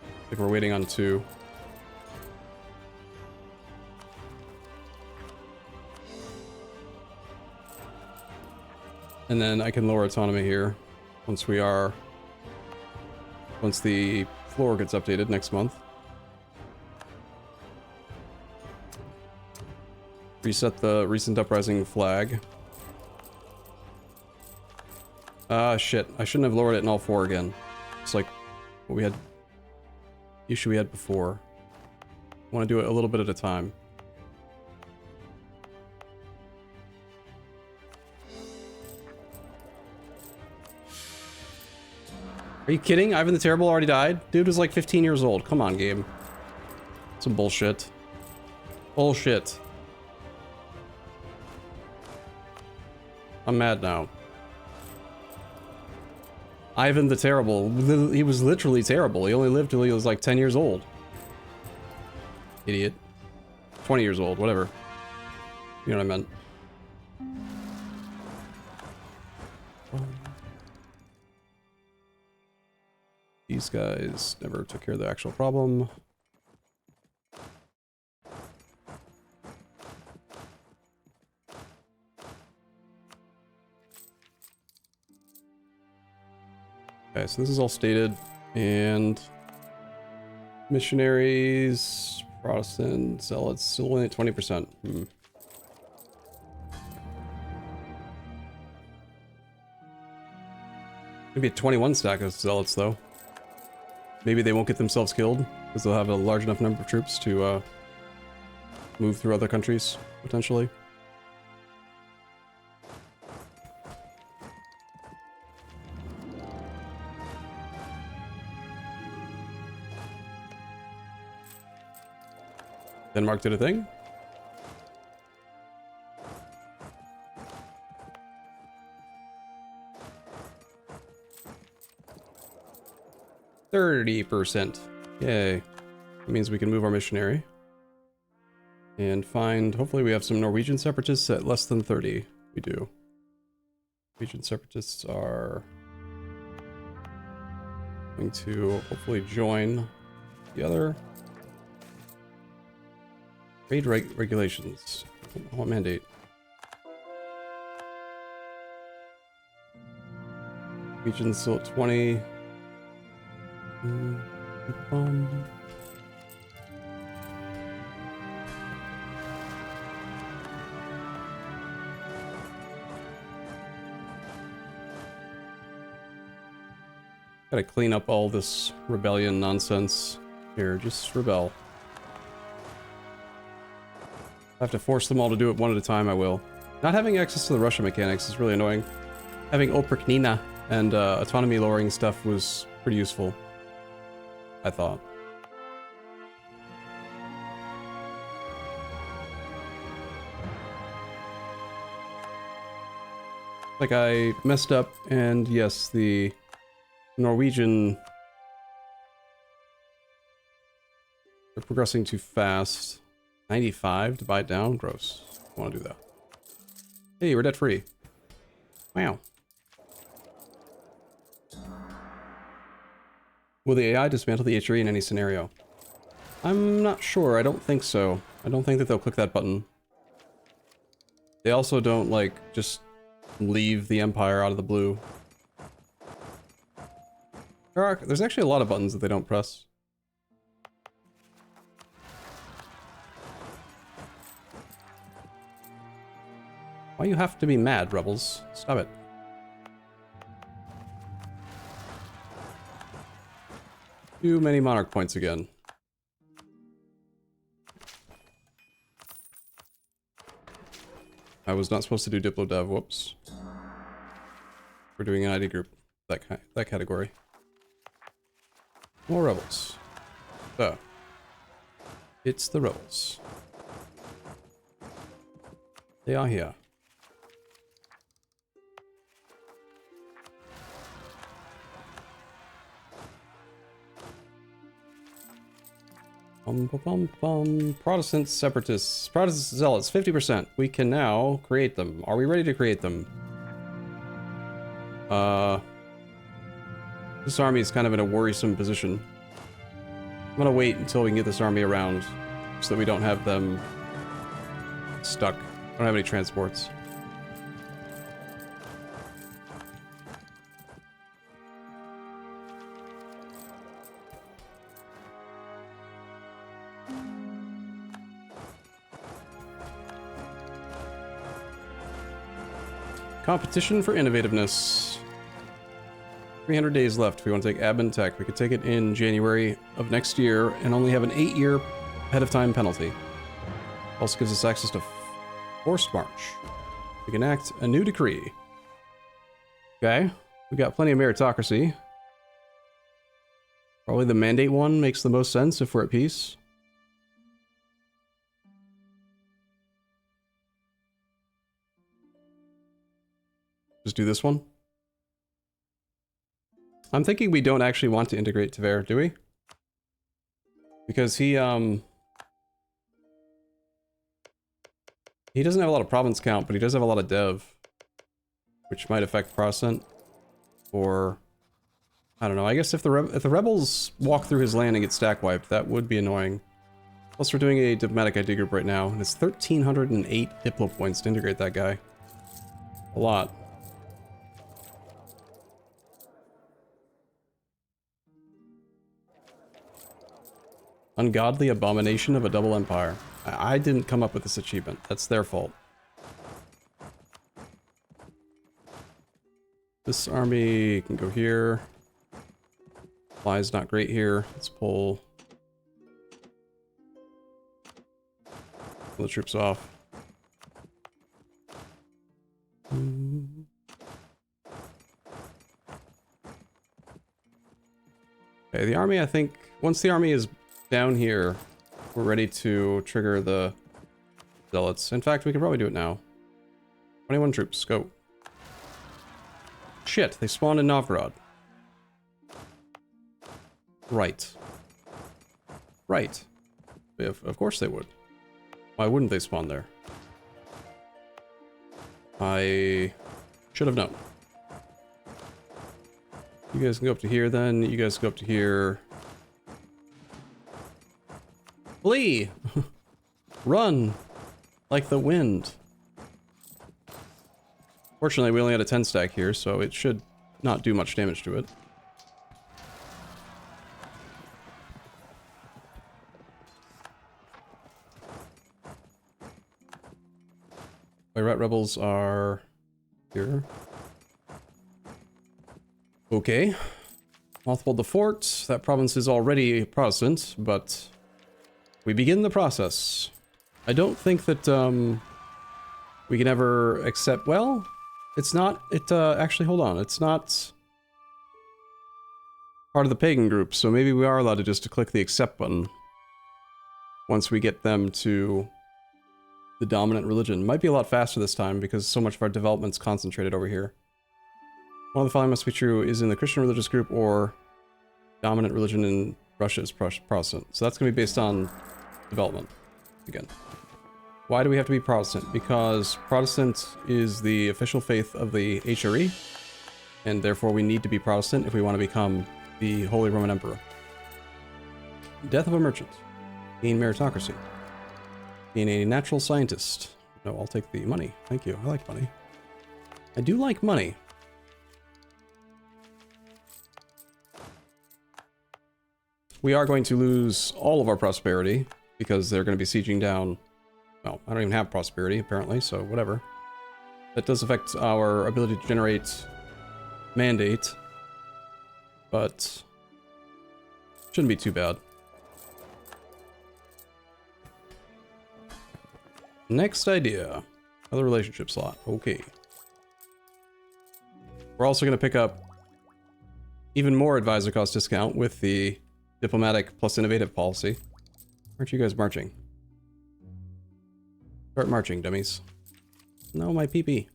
I think we're waiting on 2. And then I can lower autonomy here once the floor gets updated next month. Reset the recent uprising flag. Ah, shit. I shouldn't have lowered it in all 4 again. It's like what we had, the issue we had before. Want to do it a little bit at a time. Are you kidding? Ivan the Terrible already died? Dude was like 15 years old. Come on, game. Some bullshit. Bullshit. I'm mad now. Ivan the Terrible. He was literally terrible. He only lived till he was like 10 years old. Idiot. 20 years old, whatever. You know what I meant. These guys never took care of the actual problem. Okay, so this is all stated, and missionaries, Protestant, zealots, still only at 20%. Maybe a 21 stack of zealots, though. Maybe they won't get themselves killed, because they'll have a large enough number of troops to move through other countries, potentially. Denmark did a thing. %30%. Yay. That means we can move our missionary. And find, hopefully we have some Norwegian separatists at less than 30. We do. Norwegian separatists are going to hopefully join the other. Trade regulations. What mandate? Region still at 20. Gotta clean up all this rebellion nonsense. Here, just rebel. I have to force them all to do it one at a time, I will. Not having access to the Russia mechanics is really annoying. Having Oprichnina and autonomy lowering stuff was pretty useful, I thought. Like I messed up, and yes, the Norwegian... They're progressing too fast. 95 to buy it down? Gross. I want to do that. Hey, we're debt free. Wow. Will the AI dismantle the HRE in any scenario? I'm not sure. I don't think so. I don't think that they'll click that button. They also don't, like, just leave the Empire out of the blue. There's actually a lot of buttons that they don't press. Why you have to be mad, rebels? Stop it. Too many monarch points again. I was not supposed to do Diplo Dev, whoops. We're doing an ID group, that category. More rebels. So, it's the rebels. They are here. Protestant separatists. Protestant zealots, 50%. We can now create them. Are we ready to create them? This army is kind of in a worrisome position. I'm gonna wait until we can get this army around so that we don't have them stuck. I don't have any transports. Competition for innovativeness. 300 days left. If we want to take admin tech, we could take it in January of next year and only have an 8-year ahead of time penalty. Also gives us access to forced march. We can enact a new decree. Okay, we got plenty of meritocracy. Probably the mandate one makes the most sense if we're at peace. Just do this one. I'm thinking we don't actually want to integrate Tver, do we? Because he doesn't have a lot of province count, but he does have a lot of dev. Which might affect Protestant. Or... I don't know, I guess if the rebels walk through his land and get stack wiped, that would be annoying. Plus we're doing a diplomatic ID group right now, and it's 1,308 Diplo points to integrate that guy. A lot. Ungodly abomination of a double empire. I didn't come up with this achievement. That's their fault. This army can go here. Supply's not great here. Let's pull the troops off. Okay, the army, I think, once the army is down here, we're ready to trigger the zealots. In fact, we can probably do it now. 21 troops, go. Shit, they spawned in Novgorod. Right. Right. Of course they would. Why wouldn't they spawn there? I should have known. You guys can go up to here then. You guys go up to here. Flee! Run! Like the wind. Fortunately, we only had a 10 stack here, so it should not do much damage to it. My rat rebels are here. Okay. Multiple the fort. That province is already Protestant, but we begin the process. I don't think that we can ever accept. Well, it's not. Actually, hold on. It's not part of the pagan group, so maybe we are allowed to just click the accept button once we get them to the dominant religion. Might be a lot faster this time because so much of our development's concentrated over here. One of the following must be true is in the Christian religious group or dominant religion in Russia is Protestant. So that's going to be based on development again. Why do we have to be Protestant? Because Protestant is the official faith of the HRE, and therefore we need to be Protestant if we want to become the Holy Roman Emperor. Death of a merchant. Gain meritocracy. Being a natural scientist. No, I'll take the money. Thank you. I like money. I do like money. We are going to lose all of our prosperity because they're going to be sieging down. Well, I don't even have prosperity apparently, so whatever. That does affect our ability to generate mandate, but shouldn't be too bad. Next idea. Another relationship slot. Okay. We're also going to pick up even more advisor cost discount with the diplomatic plus innovative policy. Aren't you guys marching? Start marching, dummies. No, my PP.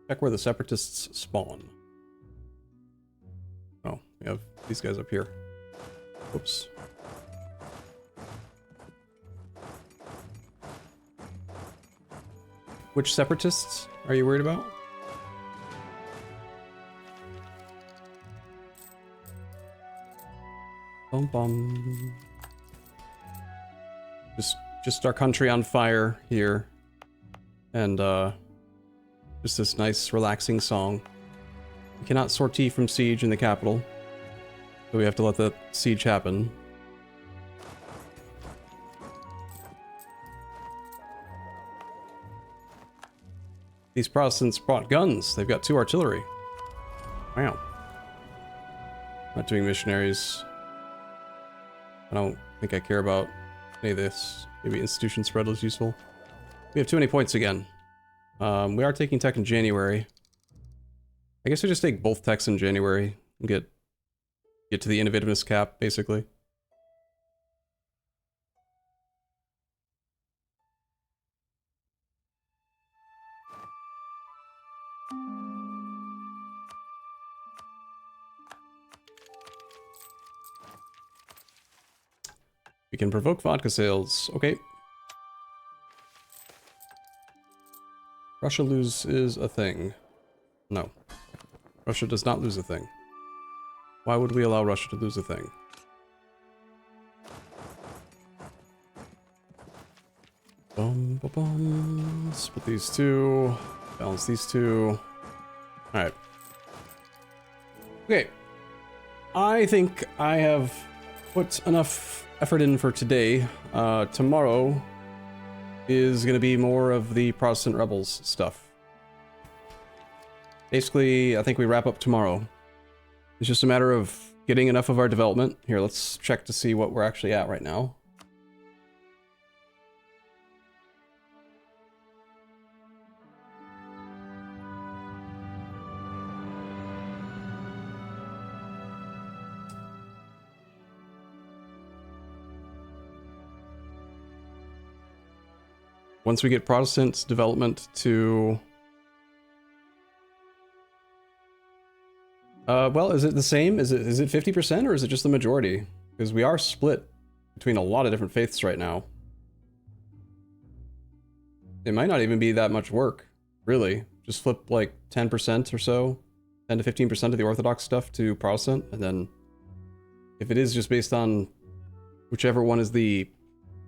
Check where the separatists spawn. Oh, we have these guys up here. Oops. Which separatists are you worried about? Bum bum. Just our country on fire here. And just this nice relaxing song. We cannot sortie from siege in the capital. So we have to let the siege happen. These Protestants brought guns. They've got 2 artillery. Wow. Not doing missionaries. I don't think I care about any of this. Maybe institution spread is useful. We have too many points again. We are taking tech in January. I guess we just take both techs in January and get to the innovativeness cap, basically. We can provoke vodka sales. Okay. Russia loses a thing. No. Russia does not lose a thing. Why would we allow Russia to lose a thing? Bum, bum, bum. Split these two. Balance these two. Alright. Okay. I think I have put enough effort in for today. Tomorrow is going to be more of the Protestant rebels stuff. Basically, I think we wrap up tomorrow. It's just a matter of getting enough of our development. Here, let's check to see what we're actually at right now. Once we get Protestant development to... well, is it the same? Is it 50% or is it just the majority? Because we are split between a lot of different faiths right now. It might not even be that much work, really. Just flip like 10% or so, 10 to 15% of the Orthodox stuff to Protestant, and then if it is just based on whichever one is the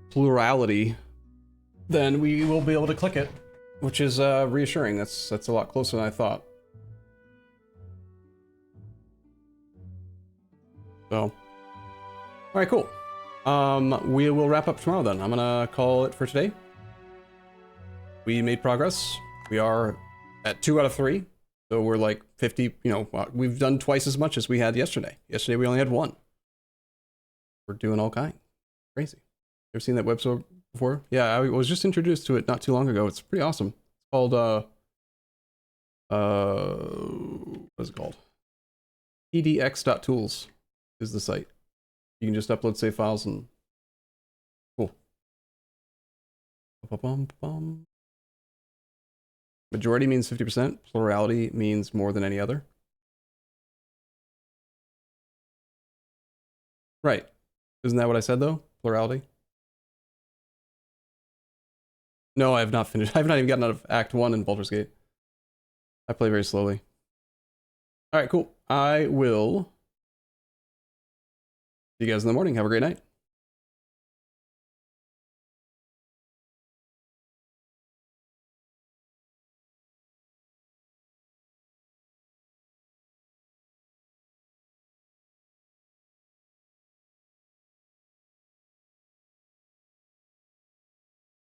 plurality, then we will be able to click it, which is reassuring. That's a lot closer than I thought. So, all right, cool. We will wrap up tomorrow then. I'm gonna call it for today. We made progress. We are at 2 out of 3, so we're like 50. You know, we've done twice as much as we had yesterday. Yesterday we only had 1. We're doing all kinds. Crazy. Ever seen that website before? Yeah, I was just introduced to it not too long ago. It's pretty awesome. It's called what is it called? pdx.tools is the site. You can just upload save files and cool. Majority means 50%. Plurality means more than any other. Right. Isn't that what I said though? Plurality? No, I have not finished. I have not even gotten out of Act 1 in Baldur's Gate. I play very slowly. Alright, cool. I will see you guys in the morning. Have a great night.